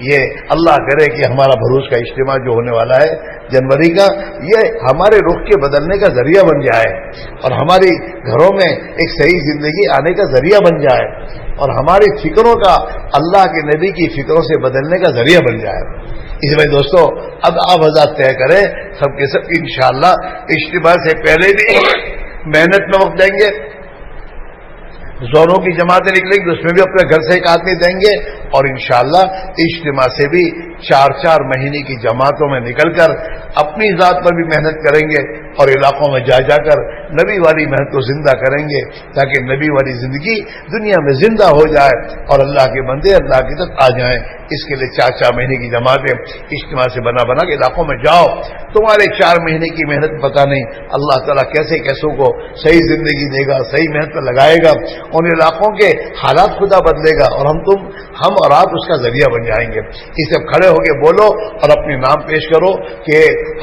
یہ اللہ کرے کہ ہمارا بھروچ کا اجتماع جو ہونے والا ہے جنوری کا، یہ ہمارے رخ کے بدلنے کا ذریعہ بن جائے اور ہماری گھروں میں ایک صحیح زندگی آنے کا ذریعہ بن جائے اور ہماری فکروں کا اللہ کے نبی کی فکروں سے بدلنے کا ذریعہ بن جائے۔ اس میں دوستو اب آپ حضرات طے کریں سب کے سب انشاءاللہ اجتماع سے پہلے بھی محنت میں وقت دیں گے، زونوں کی جماعتیں نکلیں گی اس میں بھی اپنے گھر سے ایک آدمی دیں گے اور انشاءاللہ اجتماع سے بھی 4 مہینے کی جماعتوں میں نکل کر اپنی ذات پر بھی محنت کریں گے اور علاقوں میں جا جا کر نبی والی محنت کو زندہ کریں گے تاکہ نبی والی زندگی دنیا میں زندہ ہو جائے اور اللہ کے بندے اللہ کی طرف آ جائیں۔ اس کے لیے 4 مہینے کی جماعتیں اجتماع سے بنا کے علاقوں میں جاؤ۔ تمہارے 4 مہینے کی محنت پتہ نہیں اللہ تعالیٰ کیسے کیسوں کو صحیح زندگی دے گا، صحیح محنت پر لگائے گا، ان علاقوں کے حالات خدا بدلے گا اور ہم اور آپ اس کا ذریعہ بن جائیں گے۔ اس سے کھڑے ہو کے بولو اور اپنے نام پیش کرو کہ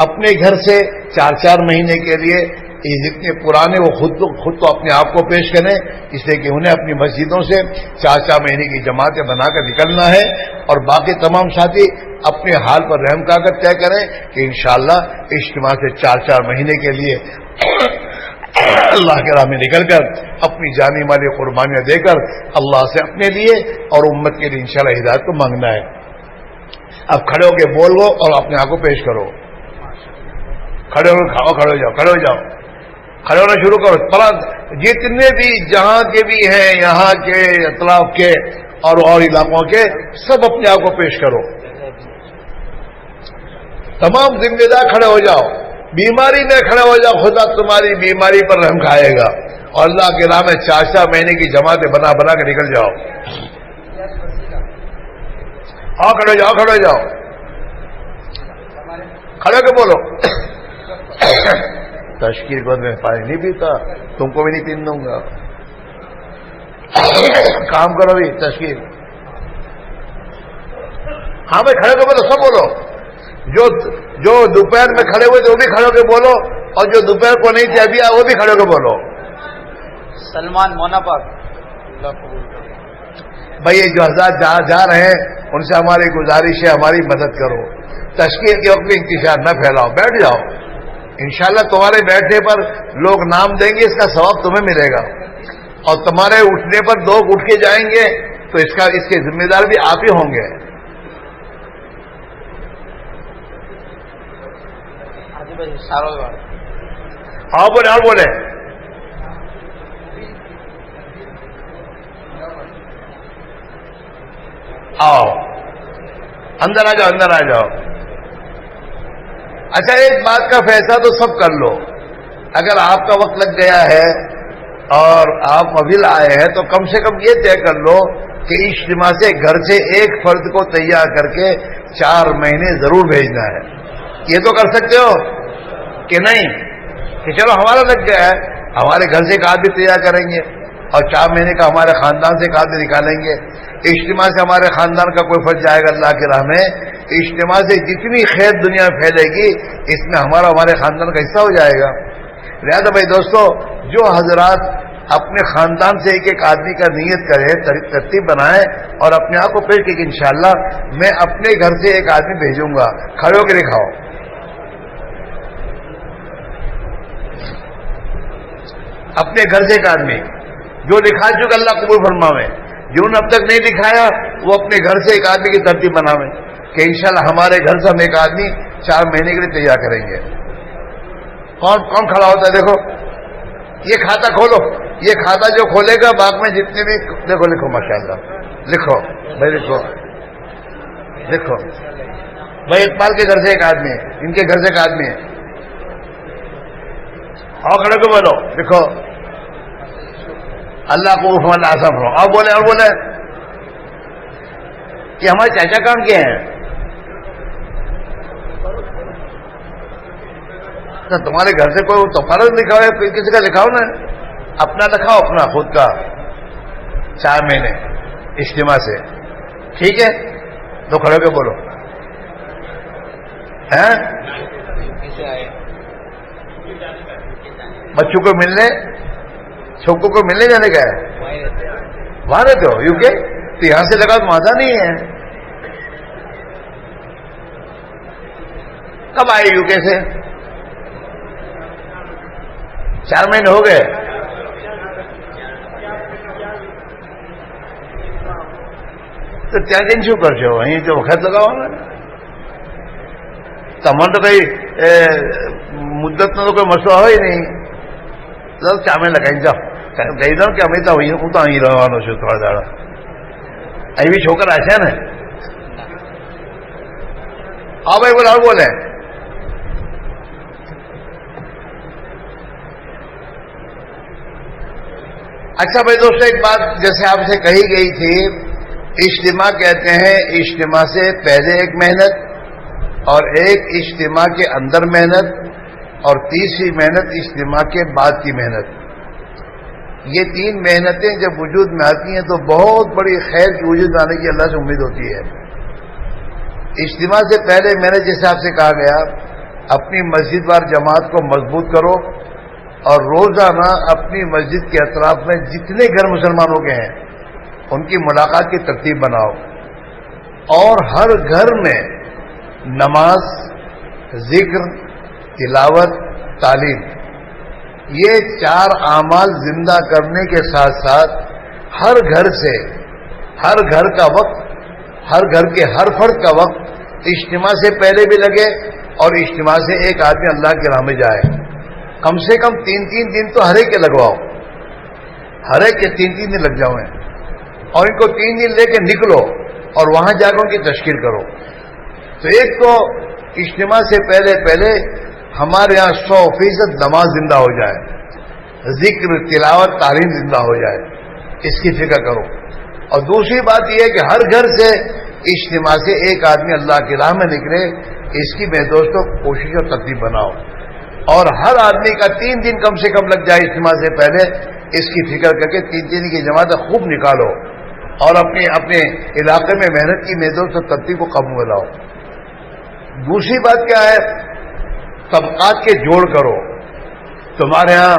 اپنے گھر سے 4 مہینے کے لیے یہ جتنے پرانے وہ خود تو اپنے آپ کو پیش کریں، اس لیے کہ انہیں اپنی مسجدوں سے 4 مہینے کی جماعتیں بنا کر نکلنا ہے اور باقی تمام ساتھی اپنے حال پر رحم کا کر طے کریں کہ انشاءاللہ اجتماع سے 4 مہینے کے لیے اللہ کے راہ میں نکل کر اپنی جانی مالی قربانیاں دے کر اللہ سے اپنے لیے اور امت کے لیے انشاءاللہ ہدایت کو مانگنا ہے۔ اب کھڑے ہو کے بولو اور اپنے آپ کو پیش کرو، کھڑے ہو کھاؤ، کھڑے ہو جاؤ، کھڑے ہو جاؤ، کھڑے ہونا شروع کرو۔ جتنے بھی جہاں کے بھی ہیں، یہاں کے اطراف کے اور علاقوں کے، سب اپنے آپ کو پیش کرو۔ تمام ذمہ دار کھڑے ہو جاؤ، بیماری میں کھڑے ہو جاؤ، خدا تمہاری بیماری پر رحم کھائے گا اور اللہ کے نام میں 4 مہینے کی جماعتیں بنا کے نکل جاؤ۔ آؤ کھڑے ہو جاؤ، کھڑے ہو جاؤ، کھڑے کے بولو تشکیل کو میں پانی نہیں پیتا، تم کو بھی نہیں پین دوں گا، کام کرو بھی تشکیل۔ ہاں بھائی کھڑے کے بولو، سب بولو، جو دوپہر میں کھڑے ہوئے تھے وہ بھی کھڑے ہو کے بولو اور جو دوپہر کو نہیں تھے ابھی وہ بھی کھڑے ہو کے بولو۔ سلمان مونا پاک بھائی یہ جو حضرات جہاں جا رہے ہیں ان سے ہماری گزارش ہے ہماری مدد کرو، تشکیل کے وقت میں انتشار نہ پھیلاؤ، بیٹھ جاؤ، انشاءاللہ تمہارے بیٹھنے پر لوگ نام دیں گے، اس کا ثواب تمہیں ملے گا۔ اور تمہارے اٹھنے پر لوگ اٹھ کے جائیں گے تو اس کے ذمہ دار بھی آپ ہی ہوں گے. ہاں بولے اور بولے. آؤ اندر آ جاؤ اندر آ جاؤ. اچھا ایک بات کا فیصلہ تو سب کر لو. اگر آپ کا وقت لگ گیا ہے اور آپ ابھی آئے ہیں تو کم سے کم یہ طے کر لو کہ اجتماع سے گھر سے ایک فرد کو تیار کر کے 4 مہینے ضرور بھیجنا ہے. یہ تو کر سکتے ہو کہ نہیں؟ کہ چلو ہمارا لگ گیا ہے، ہمارے گھر سے ایک آدمی تیار کریں گے اور 4 مہینے کا ہمارے خاندان سے ایک آدمی نکالیں گے. اجتماع سے ہمارے خاندان کا کوئی فرد جائے گا اللہ کی راہ میں. اجتماع سے جتنی خیر دنیا میں پھیلے گی اس میں ہمارے خاندان کا حصہ ہو جائے گا. لہٰذا بھائی دوستو، جو حضرات اپنے خاندان سے ایک آدمی کا نیت کرے، ترتیب بنائے اور اپنے آپ کو پیش کہ انشاءاللہ میں اپنے گھر سے ایک آدمی بھیجوں گا. کھڑے ہو کے دکھاؤ. اپنے گھر سے ایک آدمی جو دکھا چکا اللہ قبول فرماوے. جنہوں نے اب تک نہیں دکھایا وہ اپنے گھر سے ایک آدمی کی ترتیب بناوے کہ انشاءاللہ ہمارے گھر سے ہم ایک آدمی 4 مہینے کے لیے تیار کریں گے. کون کھڑا ہوتا ہے؟ دیکھو یہ کھاتا کھولو. یہ کھاتا جو کھولے گا باغ میں جتنے بھی دیکھو لکھو ماشاءاللہ لکھو بھائی لکھو بھائی اقبال کے گھر سے ایک آدمی ہے، ان کے گھر سے ایک آدمی ہے. اور کھڑے کو بولو لکھو اللہ کو اللہ آسان ہو. اور بولے کہ ہمارے چاچا کام کیا ہیں؟ تو تمہارے گھر سے کوئی تو فرض لکھا ہو، کسی کا لکھاؤ نا، اپنا لکھاؤ، اپنا خود کا 4 مہینے اجتماع سے. ٹھیک ہے تو کھڑے کے بولو. بچوں کو ملنے چھوکوں کو ملنے جانے کا ہے. وہاں رہتے ہو یو کے؟ تو یہاں سے لگا تو مزہ نہیں ہے. کب آئے یو کے سے؟ 4 مہینے ہو گئے. تو ત્યાં જઈને શું કરશો? અહીં તો વખત લગાવવાનો ને. તમારે તો કઈ મુદ્દતનો તો કોઈ મસલો હોય નહીં. તો 4 મહિને લગાવીને જાઓ. કહી દો કે અમે તો હું તો અહીં રહેવાનો છું થોડા દાડા. અહીં બી છોકરા છે ને? હા ભાઈ બોલે બોલે. اچھا بھائی دوستو، ایک بات جیسے آپ سے کہی گئی تھی، اجتماع کہتے ہیں اجتماع سے پہلے ایک محنت اور ایک اجتماع کے اندر محنت اور تیسری محنت اجتماع کے بعد کی محنت. یہ 3 محنتیں جب وجود میں آتی ہیں تو بہت بڑی خیر کی وجود میں آنے کی اللہ سے امید ہوتی ہے. اجتماع سے پہلے محنت جیسے آپ سے کہا گیا، اپنی مسجد وار جماعت کو مضبوط کرو اور روزانہ اپنی مسجد کے اطراف میں جتنے گھر مسلمانوں کے ہیں ان کی ملاقات کی ترتیب بناؤ اور ہر گھر میں نماز، ذکر، تلاوت، تعلیم، یہ 4 اعمال زندہ کرنے کے ساتھ ساتھ ہر گھر سے ہر گھر کا وقت، ہر گھر کے ہر فرد کا وقت اجتماع سے پہلے بھی لگے اور اجتماع سے ایک آدمی اللہ کی راہ میں جائے. کم سے کم 3 دن تو ہر ایک کے لگواؤ، ہر ایک کے 3 دن لگ جاؤ اور ان کو 3 دن لے کے نکلو اور وہاں جا کر ان کی تشکیل کرو. تو ایک تو اجتماع سے پہلے ہمارے یہاں 100% نماز زندہ ہو جائے، ذکر، تلاوت، تعلیم زندہ ہو جائے، اس کی فکر کرو. اور دوسری بات یہ ہے کہ ہر گھر سے اجتماع سے ایک آدمی اللہ کی راہ میں نکلے، اس کی میں دوستوں کوشش اور ترتیب بناؤ اور ہر آدمی کا 3 دن کم سے کم لگ جائے اجتماع سے پہلے، اس کی فکر کر کے 3 دن کی جماعتیں خوب نکالو اور اپنے علاقے میں محنت کی میں دوستوں ترتیب کو قابو میں لاؤ. دوسری بات کیا ہے؟ طبقات کے جوڑ کرو. تمہارے ہاں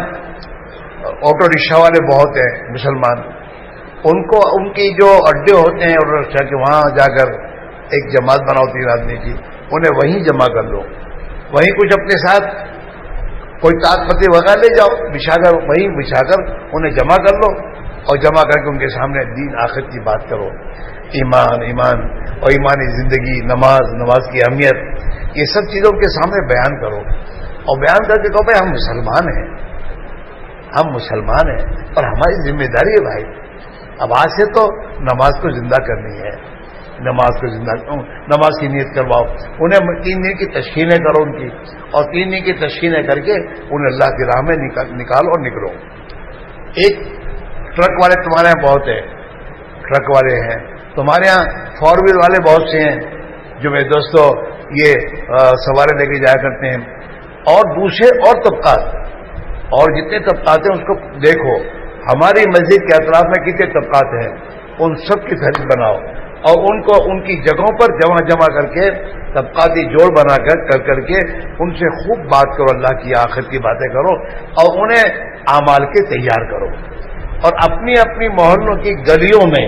آٹو رکشہ والے بہت ہیں مسلمان، ان کی جو اڈے ہوتے ہیں آٹو رکشہ کے، وہاں جا کر ایک جماعت بناؤ 3 آدمی کی، انہیں وہیں جمع کر لو. وہیں کچھ اپنے ساتھ کوئی طاقت پتی وغیرہ لے جاؤ، وہیں بچھا کر انہیں جمع کر لو اور جمع کر کے ان کے سامنے دین آخرت کی بات کرو، ایمان اور ایمانی زندگی، نماز کی اہمیت، یہ سب چیزوں کے سامنے بیان کرو، اور بیان کر کے کہو بھائی ہم مسلمان ہیں اور ہماری ذمہ داری ہے بھائی، اب آج سے تو نماز کو زندہ کرنی ہے، نماز کی نیت کرواؤ، انہیں 3 دن کی تشکیلیں کرو ان کی، اور 3 دن کی تشکیلیں کر کے انہیں اللہ کی راہ میں نکالو اور نکلو۔ ایک ٹرک والے تمہارے یہاں بہت ہیں، ٹرک والے ہیں تمہارے یہاں، 4 ویل والے بہت سے ہیں جو میرے دوستوں یہ سوارے لے کے جایا کرتے ہیں، اور دوسرے اور طبقات، اور جتنے طبقات ہیں اس کو دیکھو، ہماری مسجد کے اطراف میں کتنے طبقات ہیں، ان سب کی فہرست بناؤ اور ان کو ان کی جگہوں پر جمع کر کے طبقاتی جوڑ بنا کر کے ان سے خوب بات کرو، اللہ کی آخرت کی باتیں کرو، اور انہیں اعمال کے تیار کرو، اور اپنی اپنی محلوں کی گلیوں میں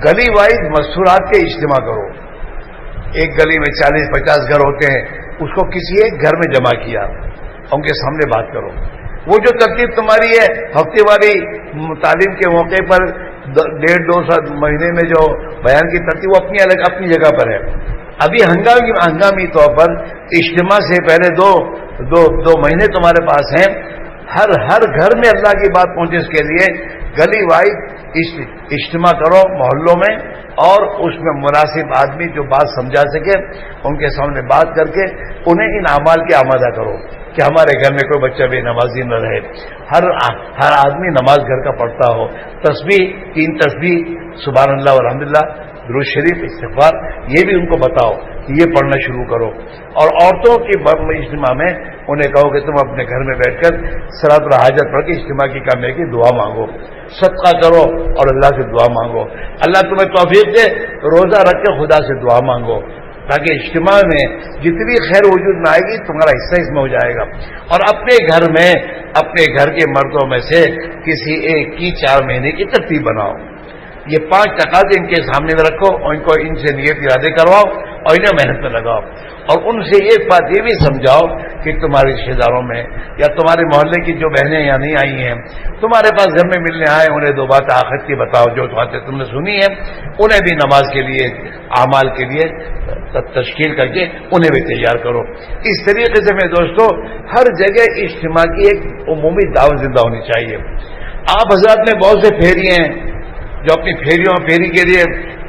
گلی وائز مستورات کے اجتماع کرو۔ ایک گلی میں 40-50 گھر ہوتے ہیں، اس کو کسی ایک گھر میں جمع کیا، ان کے سامنے بات کرو۔ وہ جو ترتیب تمہاری ہے ہفتے والی تعلیم کے موقع پر 1.5-2 مہینے میں جو بیان کی ترتیب، وہ اپنی جگہ پر ہے۔ ابھی ہنگامی طور پر اجتماع سے پہلے دو مہینے تمہارے پاس ہیں، ہر گھر میں اللہ کی بات پہنچے، اس کے لیے گلی وائز اجتماع کرو محلوں میں، اور اس میں مناسب آدمی جو بات سمجھا سکے ان کے سامنے بات کر کے انہیں ان اعمال کے آمادہ کرو کہ ہمارے گھر میں کوئی بچہ بے نمازی نہ رہے، ہر آدمی نماز گھر کا پڑھتا ہو، تسبیح 3 تسبیح، سبحان اللہ والحمدللہ، درود شریف، استغفار، یہ بھی ان کو بتاؤ کہ یہ پڑھنا شروع کرو۔ اور عورتوں کی اجتماع میں انہیں کہو کہ تم اپنے گھر میں بیٹھ کر صلاۃ الحاجت پڑھ کے اجتماع کی کامیابی کی دعا مانگو، صدقہ کرو اور اللہ سے دعا مانگو، اللہ تمہیں توفیق دے، روزہ رکھ کے خدا سے دعا مانگو، تاکہ اجتماع میں جتنی خیر وجود میں آئے گی تمہارا حصہ اس میں ہو جائے گا۔ اور اپنے گھر میں اپنے گھر کے مردوں میں سے کسی ایک کی 4 مہینے کی ترتیب بناؤ، یہ 5 تقاضے ان کے سامنے میں رکھو، اور ان سے نیت ارادے کرواؤ اور انہیں محنت میں لگاؤ، اور ان سے ایک بات یہ بھی سمجھاؤ کہ تمہارے رشتے داروں میں یا تمہارے محلے کی جو بہنیں یا نہیں آئی ہیں تمہارے پاس گھر میں ملنے آئے، انہیں 2 بات آخرت کی بتاؤ جو باتیں تم نے سنی ہیں، انہیں بھی نماز کے لیے، اعمال کے لیے تشکیل کر کے انہیں بھی تیار کرو۔ اس طریقے سے میرے دوستو ہر جگہ اجتماع کی ایک عمومی دعوت زندہ ہونی چاہیے۔ آپ حضرات میں بہت سے پھیری ہیں جو اپنی پھیری کے لیے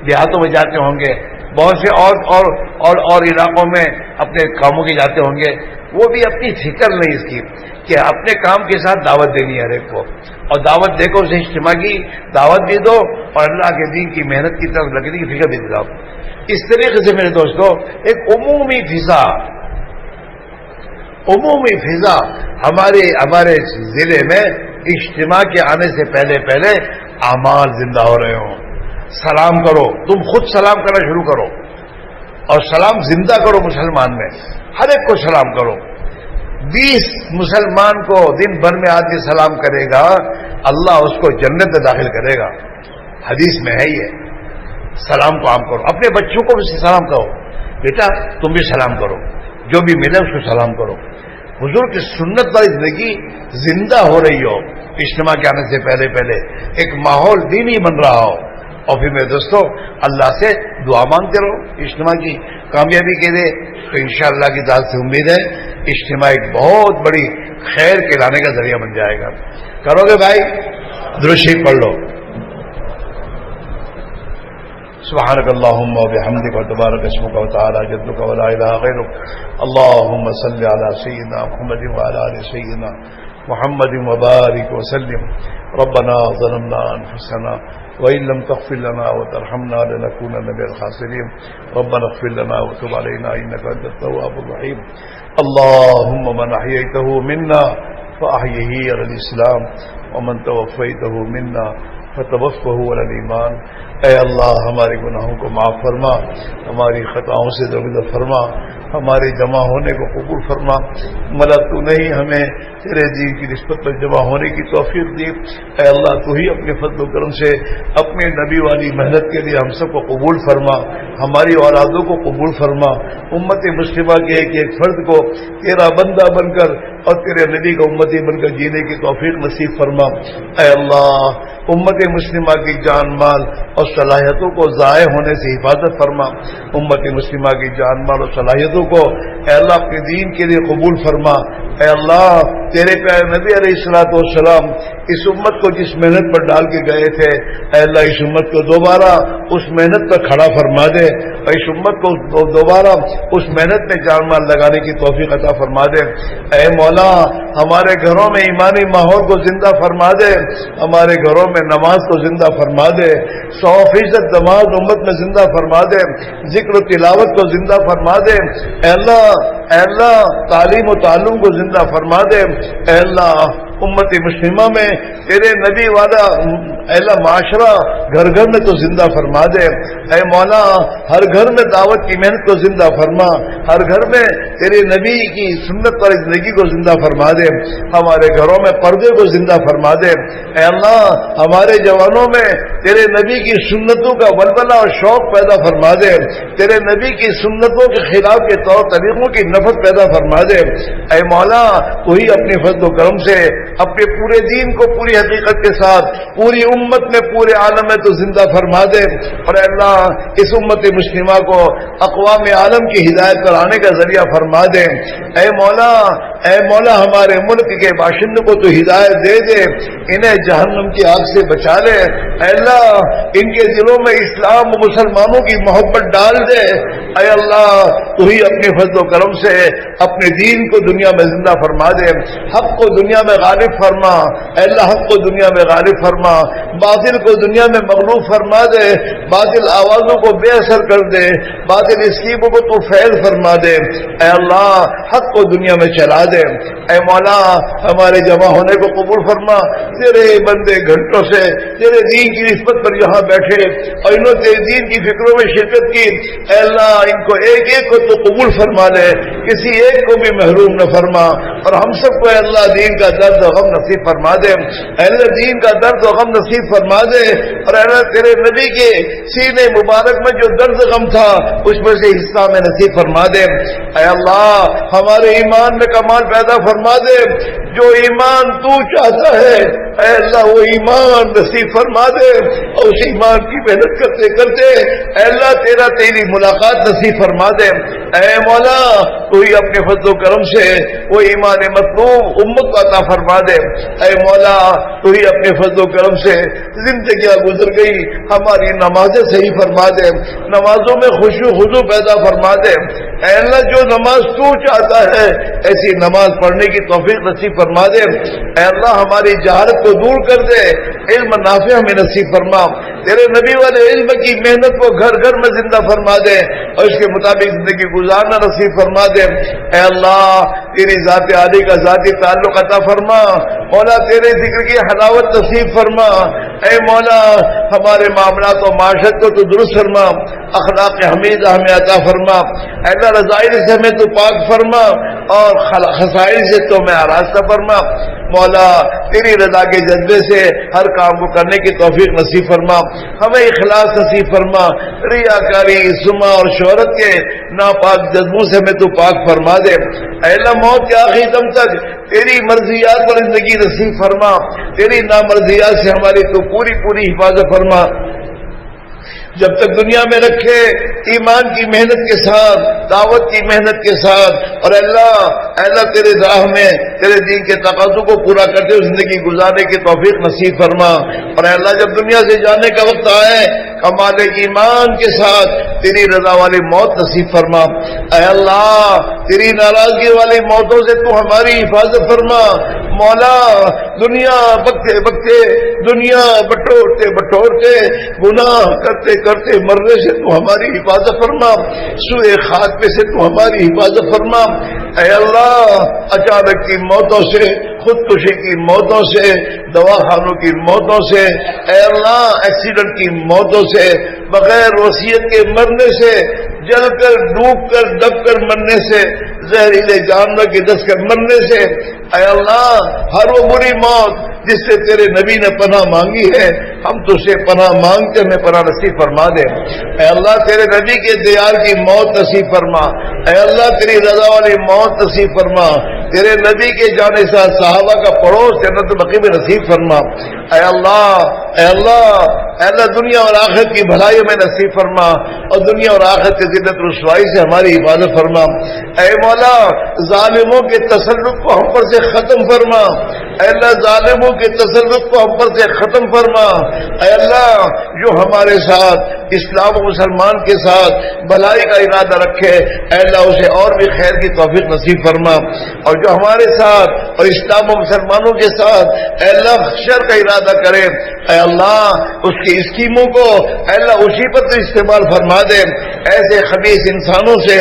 دیہاتوں میں جاتے ہوں گے، بہت سے اور علاقوں میں اپنے کاموں کے جاتے ہوں گے، وہ بھی اپنی فکر نہیں اس کی کہ اپنے کام کے ساتھ دعوت دینی ہے ہر ایک کو، اور دعوت دے کر اسے اجتماع کی دعوت بھی دو اور اللہ کے دین کی محنت کی طرف لگنے کی فکر بھی دلاؤ۔ اس طریقے سے میرے دوستو ایک عمومی فضا ہمارے ضلع میں اجتماع کے آنے سے پہلے اعمال زندہ ہو رہے ہوں۔ سلام کرو، تم خود سلام کرنا شروع کرو، اور سلام زندہ کرو مسلمان میں، ہر ایک کو سلام کرو۔ 20 مسلمان کو دن بھر میں آدمی سلام کرے گا، اللہ اس کو جنت میں داخل کرے گا، حدیث میں ہے یہ۔ سلام کو عام کرو، اپنے بچوں کو بھی سلام کرو، بیٹا تم بھی سلام کرو، جو بھی ملے اس کو سلام کرو۔ حضور کی سنت والی زندگی زندہ ہو رہی ہو، اجتماع کے آنے سے پہلے ایک ماحول دینی بن رہا ہو، اور پھر میرے دوستو اللہ سے دعا مانگتے رہو اجتماع کی کامیابی کے لیے۔ تو انشاءاللہ کی ذات سے امید ہے اجتماع ایک بہت بڑی خیر کے لانے کا ذریعہ بن جائے گا۔ کرو گے بھائی؟ درود شریف پڑھ لو۔ سبحانك اللهم وبحمدك وتبارك اسمك وتعالى جدك ولا اله غيرك اللهم صل على سيدنا محمد وعلى ال سيدنا محمد وبارك وسلم ربنا ظلمنا انفسنا وان لم تغفر لنا وترحمنا لنكونن من الخاسرين ربنا اغفر لنا وتب علينا انك انت التواب الرحيم اللهم من احييته منا فاحيه على الاسلام ومن توفيته منا فتوفه على الايمان۔ اے اللہ ہمارے گناہوں کو معاف فرما، ہماری خطاؤں سے درگزر فرما، ہمارے جمع ہونے کو قبول فرما۔ ملا تو نہیں ہمیں تیرے دین کی نسبت پر جمع ہونے کی توفیق دی، اے اللہ تو ہی اپنے فضل و کرم سے اپنے نبی والی محنت کے لیے ہم سب کو قبول فرما، ہماری اولادوں کو قبول فرما، امت مسلمہ کے ایک فرد کو تیرا بندہ بن کر اور تیرے نبی کا امتی بن کر جینے کی توفیق نصیب فرما۔ اے اللہ امت مسلمہ کی جان مال اور صلاحیتوں کو ضائع ہونے سے حفاظت فرما۔ امت مسلمہ کی جان مال اور صلاحیتوں کو اے اللہ اپنے دین کے لیے قبول فرما۔ اے اللہ تیرے پیارے نبی علیہ الصلوۃ والسلام اس امت کو جس محنت پر ڈال کے گئے تھے، اے اللہ اس امت کو دوبارہ اس محنت پر کھڑا فرما دے، اور اس امت کو دوبارہ اس محنت میں جان مال لگانے کی توفیق عطا فرما دے۔ اے مولا ہمارے گھروں میں ایمانی ماحول کو زندہ فرما دے، ہمارے گھروں میں نماز کو زندہ فرما دے، 100% نماز امت میں زندہ فرما دے، ذکر و تلاوت کو زندہ فرما دے۔ اے اللہ تعلیم و تعلم کو زندہ فرما دے۔ اے اللہ امت مسلمہ میں تیرے نبی والا اے اللہ معاشرہ گھر گھر میں تو زندہ فرما دے۔ اے مولا ہر گھر میں دعوت کی محنت کو زندہ فرما، ہر گھر میں تیرے نبی کی سنت پر زندگی کو زندہ فرما دے، ہمارے گھروں میں پردے کو زندہ فرما دے۔ اے اللہ ہمارے جوانوں میں تیرے نبی کی سنتوں کا ولولہ اور شوق پیدا فرما دے، تیرے نبی کی سنتوں کے خلاف کے طور طریقوں کی نفرت پیدا فرما دے۔ اے مولا وہی اپنے فضل و کرم سے اپنے پورے دین کو پوری حقیقت کے ساتھ پوری امت میں پورے عالم میں تو زندہ فرما دے، اور اے اللہ اس امت مسلمہ کو اقوام عالم کی ہدایت پر آنے کا ذریعہ فرما دے۔ اے مولا ہمارے ملک کے باشندوں کو تو ہدایت دے دے، انہیں جہنم کی آگ سے بچا لے۔ اے اللہ ان کے دلوں میں اسلام و مسلمانوں کی محبت ڈال دے۔ اے اللہ تو ہی اپنے فضل و کرم سے اپنے دین کو دنیا میں زندہ فرما دے، حق کو دنیا میں غالب فرما۔ اے اللہ حق کو دنیا میں غالب فرما، باطل کو دنیا میں مغلوب فرما دے، باطل آوازوں کو بے اثر کر دے، باطل اسکیموں کو تو فیل فرما دے۔ اے اللہ حق کو دنیا میں چلا دے۔ اے مولا ہمارے جمع ہونے کو قبول فرما، تیرے بندے گھنٹوں سے تیرے دین کی نسبت پر یہاں بیٹھے اور انہوں نے تیرے دین کی فکروں میں شرکت کی، اے اللہ ان کو ایک ایک کو تو قبول فرما لے، کسی ایک کو بھی محروم نہ فرما، اور ہم سب کو اے اللہ دین کا درد و غم نصیب فرما دے۔ اے اللہ دین کا درد و غم نصیب فرما دے، اور اے اللہ تیرے نبی کے سینے مبارک میں جو درد غم تھا اس میں سے حصہ میں نصیب فرما دے۔ اے اللہ ہمارے ایمان میں کمال پیدا فرما دے، جو ایمان تو چاہتا ہے اے اللہ وہ ایمان نصیب فرما دے، اور اس ایمان کی محنت کرتے کرتے اے اللہ تیری ملاقات نصیب فرما دے۔ اے مولا تو ہی اپنے فضل و کرم سے وہ ایمان مطلوب امت کو عطا فرما دے۔ اے مولا تو ہی اپنے فضل و کرم سے زندگیاں گزر گئی ہماری نمازیں صحیح فرما دے، نمازوں میں خشوع و خضوع پیدا فرما دے۔ اے اللہ جو نماز تو چاہتا ہے ایسی نماز پڑھنے کی توفیق نصیب فرما دے۔ اے اللہ ہماری جہالت کو دور کر دے، علم نافع ہمیں نصیب فرما، تیرے نبی والے علم کی محنت کو گھر گھر میں زندہ فرما دے، اور اس کے مطابق زندگی گزارنا نصیب فرما دے۔ اے اللہ تیری ذات عالی کا ذاتی تعلق عطا فرما، مولا تیرے ذکر کی حلاوت نصیب فرما۔ اے مولا ہمارے معاملات و معاشرت کو تو درست فرما، اخلاق حمیدہ ہمیں عطا فرما۔ اے اللہ رذائل سے ہمیں تو پاک فرما، اور خسائل سے تو ہمیں آراستہ فرما۔ مولا تیری رضا کے جذبے سے ہر کام کو کرنے کی توفیق نصیب فرما، ہمیں اخلاص نصیب فرما، ریاکاری سما اور شہرت کے ناپاک جذبوں سے ہمیں تو پاک فرما دے۔ اے اللہ موت کے آخری دم تک تیری مرضیات پر زندگی نصیب فرما، تیری نامرضیات سے ہماری تو پوری حفاظت فرما، جب تک دنیا میں رکھے ایمان کی محنت کے ساتھ، دعوت کی محنت کے ساتھ، اور اللہ تیرے راہ میں تیرے دین کے تقاضوں کو پورا کرتے ہوئے زندگی گزارنے کی توفیق نصیب فرما۔ اور اللہ جب دنیا سے جانے کا وقت آئے کمال ایمان کے ساتھ تیری رضا والی موت نصیب فرما۔ اے اللہ تیری ناراضگی والی موتوں سے تو ہماری حفاظت فرما۔ مولا دنیا بکتے دنیا بٹورتے گناہ کرتے مرنے سے تو ہماری حفاظت فرما، سوء خاتمے سے تو ہماری حفاظت فرما۔ اے اللہ اچانک کی موتوں سے، خودکشی کی موتوں سے، دواخانوں کی موتوں سے، اے اللہ ایکسیڈنٹ کی موتوں سے، بغیر وصیت کے مرنے سے، جل کر ڈوب کر دب کر مرنے سے، زہریلے جانور کے دس کر مرنے سے، اے اللہ ہر وہ بری موت جس سے تیرے نبی نے پناہ مانگی ہے ہم تجھ سے پناہ مانگتے ہمیں پناہ نصیب فرما دے۔ اے اللہ تیرے نبی کے دیار کی موت نصیب فرما، اے اللہ تیری رضا والی موت نصیب فرما، تیرے نبی کے جانے سے صحابہ کا پڑوس جنت البقیع میں نصیب فرما۔ اے اللہ اے اللہ اے اللہ دنیا اور آخرت کی بھلائی میں نصیب فرما اور دنیا اور آخرت کی ذلت رسوائی سے ہماری حفاظت فرما۔ اے مولا ظالموں کے تسلط کو ہم پر سے ختم فرما۔ اے اللہ ظالموں کے تسلط کو ہم پر سے ختم فرما۔ اے اللہ جو ہمارے ساتھ اسلام و مسلمان کے ساتھ بھلائی کا ارادہ رکھے اے اللہ اسے اور بھی خیر کی توفیق نصیب فرما، اور جو ہمارے ساتھ اور اسلام و مسلمانوں کے ساتھ اے اللہ شر کا ارادہ کرے اے اللہ اس کی اسکیموں کو اے اللہ اسی پر تو استعمال فرما دے، ایسے خبیث انسانوں سے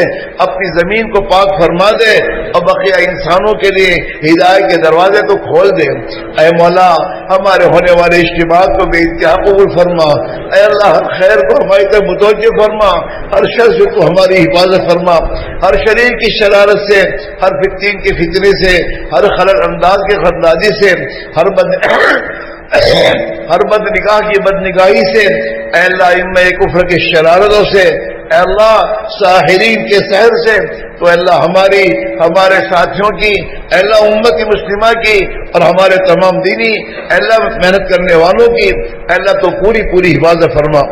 اپنی زمین کو پاک فرما دے اور بقیہ انسانوں کے لیے ہدایت کے دروازے تو کھول دے۔ اے مولا ہمارے ہونے والے اجتماعات کو بے انتہا قبول فرما۔ اے اللہ ہر خیر کو ہماری طرف متوجہ فرما، ہر شر سے تو ہماری حفاظت فرما، ہر شریر کی شرارت سے، ہر فتین کے فتنے سے، ہر خلل انداز کے خردازی سے، ہر بد نگاہ کی بد نگاہی سے اے اللہ ائمہ کفر کی شرارتوں سے اے اللہ ساحرین کے سحر سے، تو اے اللہ ہمارے ساتھیوں کی اے اللہ امت مسلمہ کی اور ہمارے تمام دینی اے اللہ محنت کرنے والوں کی اے اللہ تو پوری حفاظت فرما۔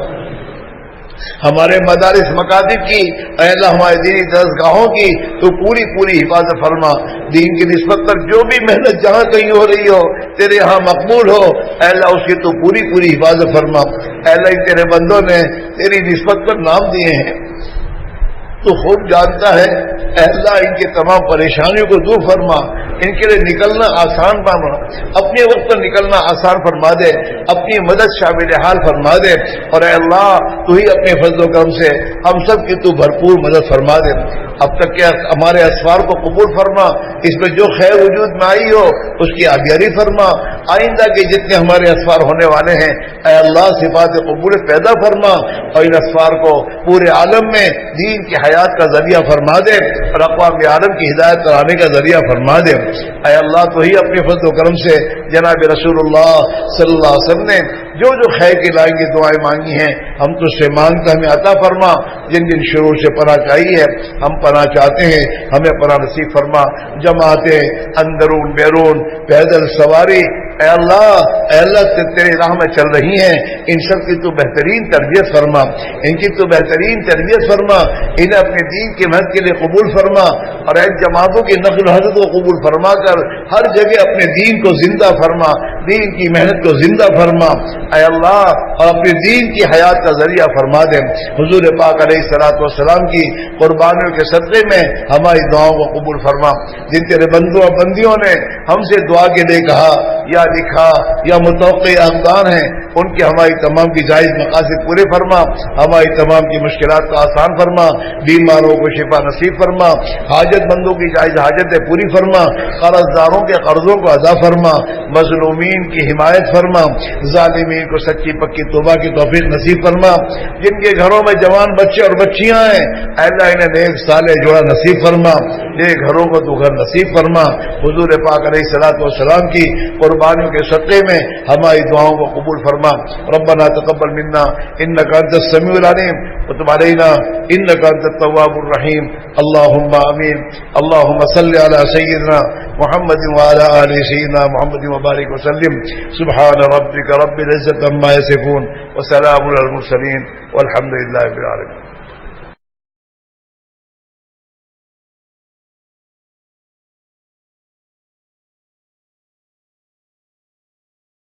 ہمارے مدارس مکاتب کی اے اللہ ہمارے دینی درسگاہوں کی تو پوری حفاظت فرما۔ دین کی نسبت پر جو بھی محنت جہاں کہیں ہو رہی ہو تیرے ہاں مقبول ہو اے اللہ اس کی تو پوری حفاظت فرما۔ اے اللہ تیرے بندوں نے تیری نسبت پر نام دیے ہیں، تو خوب جانتا ہے اے اللہ ان کے تمام پریشانیوں کو دور فرما، ان کے لیے نکلنا آسان فرما، اپنے وقت پر نکلنا آسان فرما دے، اپنی مدد شامل حال فرما دے، اور اے اللہ تو ہی اپنے فضل و کرم سے ہم سب کی تو بھرپور مدد فرما دے۔ اب تک کے ہمارے اسفار کو قبول فرما، اس میں جو خیر وجود میں آئی ہو اس کی آبیاری فرما، آئندہ کے جتنے ہمارے اسفار ہونے والے ہیں اے اللہ صفات قبول پیدا فرما، اور ان اسفار کو پورے عالم میں دین کی حیات کا ذریعہ فرما دے اور اقوام عالم کی ہدایت کرانے کا ذریعہ فرما دے۔ اے اللہ تو ہی اپنے فضل و کرم سے جناب رسول اللہ صلی اللہ علیہ وسلم نے جو خیر کی لائیں گی دعائیں مانگی ہیں ہم تو سے مانگتا ہمیں عطا فرما، جن شرور سے پناہ چاہیے ہے ہم پناہ چاہتے ہیں ہمیں پناہ نصیب فرما۔ جماعتیں اندرون بیرون پیدل سواری اے اللہ تیرے راہ میں چل رہی ہیں، ان سب کی تو بہترین تربیت فرما، ان کی تو بہترین تربیت فرما، انہیں اپنے دین کی محنت کے لیے قبول فرما، اور ان جماعتوں کی نقل و حرکت کو قبول فرما کر ہر جگہ اپنے دین کو زندہ فرما، دین کی محنت کو زندہ فرما اے اللہ، اور اپنے دین کی حیات کا ذریعہ فرما دے۔ حضور پاک علیہ الصلوۃ والسلام کی قربانیوں کے صدقے میں ہماری دعاؤں کو قبول فرما۔ جن تیرے بندوں اور بندیوں نے ہم سے دعا کے لیے کہا یا لکھا یا متوقع اقدار ہیں ان کی ہماری تمام کی جائز مقاصد پورے فرما، ہماری تمام کی مشکلات کو آسان فرما، بیماروں کو شفا نصیب فرما، حاجت مندوں کی جائز حاجتیں پوری فرما، قرض داروں کے قرضوں کو ادا فرما، مظلومین کی حمایت فرما، ظالمین کو سچی پکی توبہ کی توفیق نصیب فرما۔ جن کے گھروں میں جوان بچے اور بچیاں ہیں اے اللہ انہیں نیک صالح جوڑا نصیب فرما، نیک گھروں کو تو گھر نصیب فرما۔ حضور پاک علیہ الصلوۃ والسلام کی قربانیوں کے صدقے میں ہماری دعاؤں کو قبول فرما۔ ربنا تقبل منا انك انت السميع العليم وتب علينا انك انت التواب الرحيم اللهم امين اللهم صل على سيدنا محمد وعلى ال سيدنا محمد وبارك وسلم سبحان ربك رب العزة عما يصفون وسلام على المرسلين والحمد لله رب العالمين۔